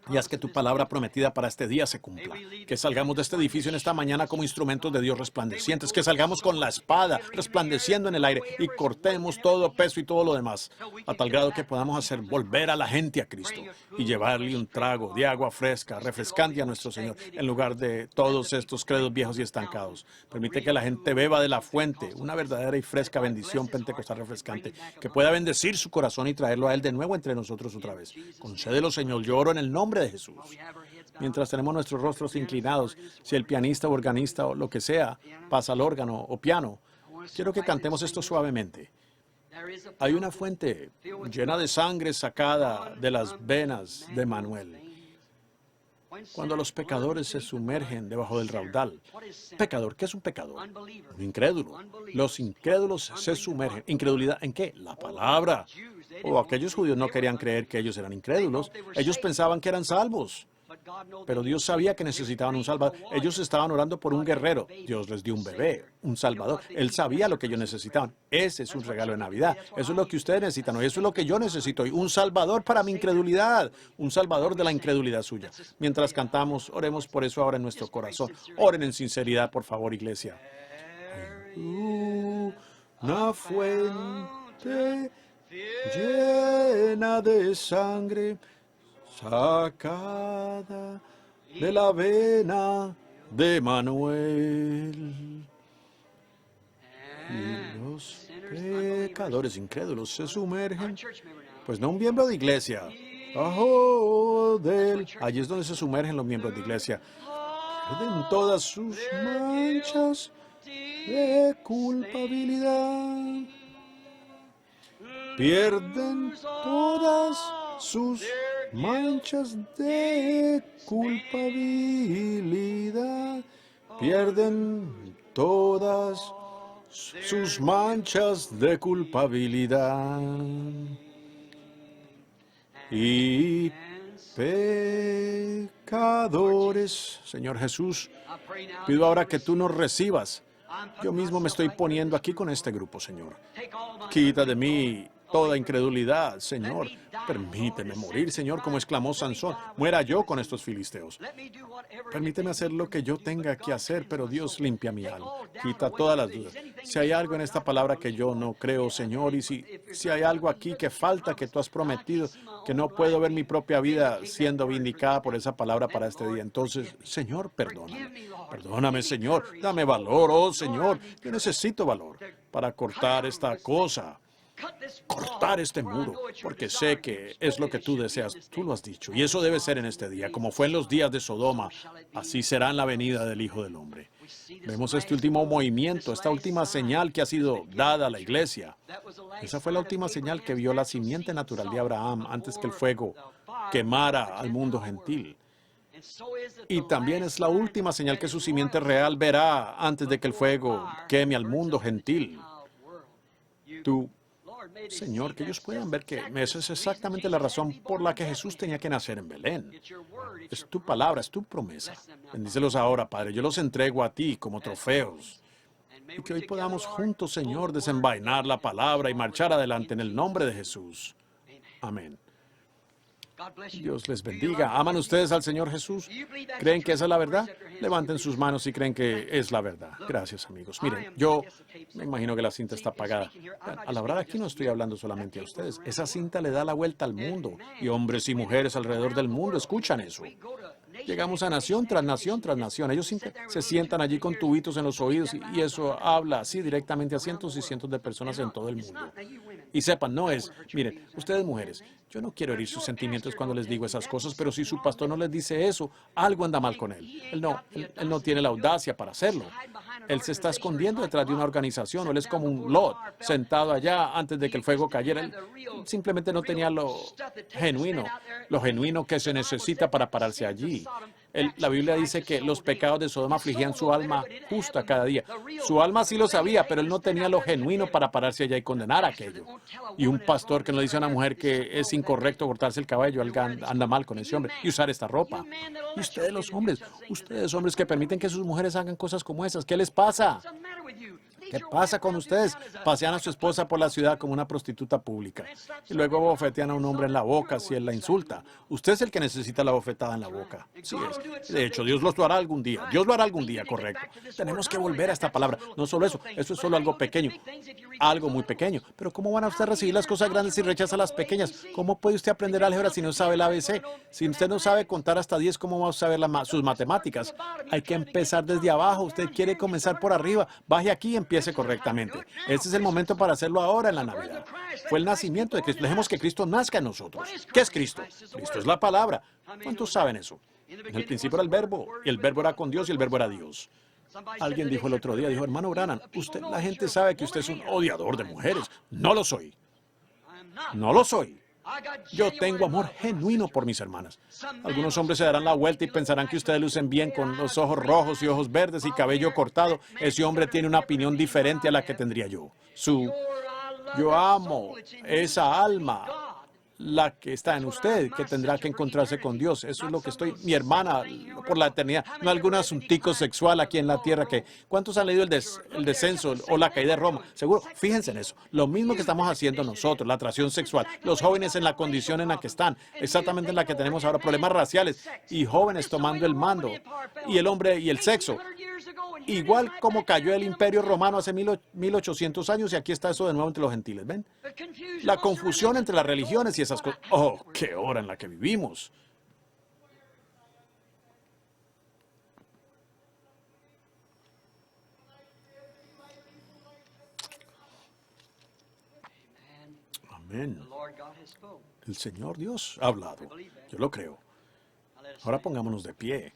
Y haz que tu palabra prometida para este día se cumpla. Que salgamos de este edificio en esta mañana como instrumentos de Dios resplandecientes. Que salgamos con la espada resplandeciendo en el aire y cortemos todo peso y todo lo demás. A tal grado que podamos hacer volver a la gente a Cristo y llevarle un trago de agua fresca, refrescante a nuestro Señor, en lugar de todos estos credos viejos y estancados. Permite que la gente beba de la fuente, una verdadera y fresca bendición pentecostal refrescante, que pueda bendecir su corazón y traerlo a Él de nuevo entre nosotros otra vez. Concédelo, Señor. Yo oro en el nombre de Jesús. Mientras tenemos nuestros rostros inclinados, si el pianista o organista o lo que sea pasa al órgano o piano, quiero que cantemos esto suavemente. Hay una fuente llena de sangre sacada de las venas de Manuel. Cuando los pecadores se sumergen debajo del raudal. Pecador, ¿qué es un pecador? Un incrédulo. Los incrédulos se sumergen. ¿Incredulidad en qué? La palabra. Aquellos judíos no querían creer que ellos eran incrédulos. Ellos pensaban que eran salvos. Pero Dios sabía que necesitaban un salvador. Ellos estaban orando por un guerrero. Dios les dio un bebé, un salvador. Él sabía lo que ellos necesitaban. Ese es un regalo de Navidad. Eso es lo que ustedes necesitan hoy. Eso es lo que yo necesito hoy. Un salvador para mi incredulidad. Un salvador de la incredulidad suya. Mientras cantamos, oremos por eso ahora en nuestro corazón. Oren en sinceridad, por favor, iglesia. Una fuente llena de sangre sacada de la vena de Manuel. Y los pecadores incrédulos se sumergen, pues no un miembro de iglesia. Allí es donde se sumergen los miembros de iglesia. Pierden todas sus manchas de culpabilidad. Pierden todas sus manchas de culpabilidad. Pierden todas sus manchas de culpabilidad. Y pecadores, Señor Jesús, pido ahora que tú nos recibas. Yo mismo me estoy poniendo aquí con este grupo, Señor. Quita de mí toda incredulidad, Señor. Permíteme morir, Señor, como exclamó Sansón. Muera yo con estos filisteos. Permíteme hacer lo que yo tenga que hacer, pero Dios limpia mi alma. Quita todas las dudas. Si hay algo en esta palabra que yo no creo, Señor, y si hay algo aquí que falta, que tú has prometido, que no puedo ver mi propia vida siendo vindicada por esa palabra para este día, entonces, Señor, perdóname. Perdóname, Señor. Dame valor, oh Señor. Yo necesito valor para cortar esta cosa. Cortar este muro, porque sé que es lo que tú deseas, tú lo has dicho, y eso debe ser en este día, como fue en los días de Sodoma, así será en la venida del Hijo del Hombre. Vemos este último movimiento, esta última señal que ha sido dada a la iglesia. Esa fue la última señal que vio la simiente natural de Abraham antes que el fuego quemara al mundo gentil. Y también es la última señal que su simiente real verá antes de que el fuego queme al mundo gentil. Tú, Señor, que ellos puedan ver que esa es exactamente la razón por la que Jesús tenía que nacer en Belén. Es tu palabra, es tu promesa. Bendícelos ahora, Padre. Yo los entrego a ti como trofeos. Y que hoy podamos juntos, Señor, desenvainar la palabra y marchar adelante en el nombre de Jesús. Amén. Dios les bendiga. ¿Aman ustedes al Señor Jesús? ¿Creen que esa es la verdad? Levanten sus manos si creen que es la verdad. Gracias, amigos. Miren, yo me imagino que la cinta está apagada. Al hablar aquí no estoy hablando solamente a ustedes. Esa cinta le da la vuelta al mundo. Y hombres y mujeres alrededor del mundo escuchan eso. Llegamos a nación tras nación tras nación. Ellos se sientan allí con tubitos en los oídos y eso habla así directamente a cientos y cientos de personas en todo el mundo. Y sepan, no es, miren, ustedes mujeres, yo no quiero herir sus sentimientos cuando les digo esas cosas, pero si su pastor no les dice eso, algo anda mal con él. Él no tiene la audacia para hacerlo. Él se está escondiendo detrás de una organización, o él es como un Lot, sentado allá antes de que el fuego cayera. Él simplemente no tenía lo genuino que se necesita para pararse allí. La Biblia dice que los pecados de Sodoma afligían su alma justa cada día. Su alma sí lo sabía, pero él no tenía lo genuino para pararse allá y condenar aquello. Y un pastor que no le dice a una mujer que es incorrecto cortarse el cabello, anda mal con ese hombre, y usar esta ropa. Y ustedes hombres que permiten que sus mujeres hagan cosas como esas, ¿qué les pasa? ¿Qué pasa con ustedes? Pasean a su esposa por la ciudad como una prostituta pública y luego bofetean a un hombre en la boca si él la insulta. Usted es el que necesita la bofetada en la boca. Sí es. De hecho, Dios lo hará algún día. Dios lo hará algún día, correcto. Tenemos que volver a esta palabra. No solo eso es solo algo pequeño, algo muy pequeño. Pero ¿cómo van a usted recibir las cosas grandes si rechaza las pequeñas? ¿Cómo puede usted aprender álgebra si no sabe el ABC? Si usted no sabe contar hasta 10, ¿cómo va a saber sus matemáticas? Hay que empezar desde abajo. Usted quiere comenzar por arriba. Baje aquí y empiece correctamente. Este es el momento para hacerlo ahora en la Navidad. Fue el nacimiento de Cristo. Dejemos que Cristo nazca en nosotros. ¿Qué es Cristo? Cristo es la palabra. ¿Cuántos saben eso? En el principio era el verbo, y el verbo era con Dios, y el verbo era Dios. Alguien dijo el otro día, dijo, hermano Branham, la gente sabe que usted es un odiador de mujeres. No lo soy. No lo soy. Yo tengo amor genuino por mis hermanas. Algunos hombres se darán la vuelta y pensarán que ustedes lucen bien con los ojos rojos y ojos verdes y cabello cortado. Ese hombre tiene una opinión diferente a la que tendría yo. Yo amo esa alma, la que está en usted, que tendrá que encontrarse con Dios. Eso es lo que estoy, mi hermana, por la eternidad. No algún asuntico sexual aquí en la tierra que... ¿Cuántos han leído el descenso o la caída de Roma? Seguro, fíjense en eso. Lo mismo que estamos haciendo nosotros, la atracción sexual. Los jóvenes en la condición en la que están, exactamente en la que tenemos ahora, problemas raciales, y jóvenes tomando el mando, y el hombre y el sexo. Igual como cayó el Imperio Romano hace 1800 años, y aquí está eso de nuevo entre los gentiles, ¿ven? La confusión entre las religiones y esas cosas. ¡Oh, qué hora en la que vivimos! Amén. El Señor Dios ha hablado. Yo lo creo. Ahora pongámonos de pie.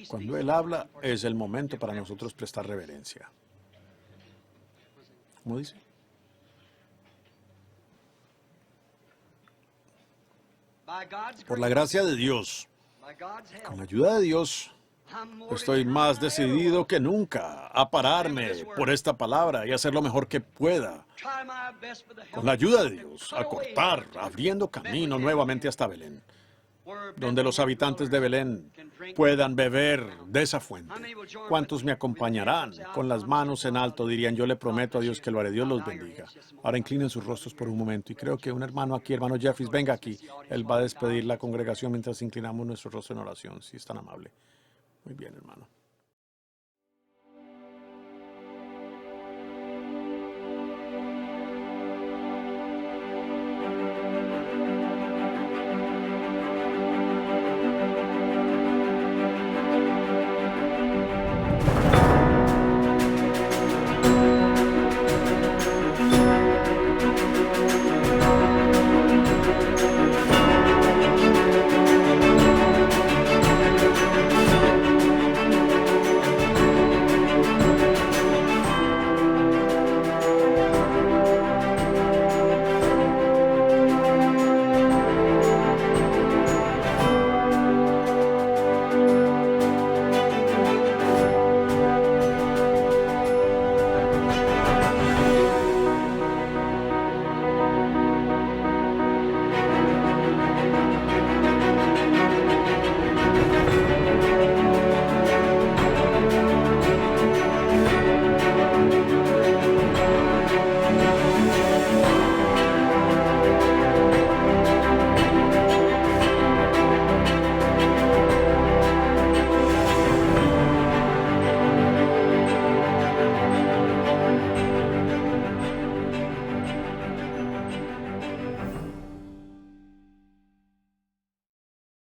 Cuando Él habla, es el momento para nosotros prestar reverencia. ¿Cómo dice? Por la gracia de Dios, con la ayuda de Dios, estoy más decidido que nunca a pararme por esta palabra y hacer lo mejor que pueda. Con la ayuda de Dios, a cortar, abriendo camino nuevamente hasta Belén, donde los habitantes de Belén puedan beber de esa fuente. ¿Cuántos me acompañarán? Con las manos en alto dirían, yo le prometo a Dios que lo haré. Dios los bendiga. Ahora inclinen sus rostros por un momento y creo que un hermano aquí, hermano Jeffries, venga aquí. Él va a despedir la congregación mientras inclinamos nuestro rostro en oración, si es tan amable. Muy bien, hermano.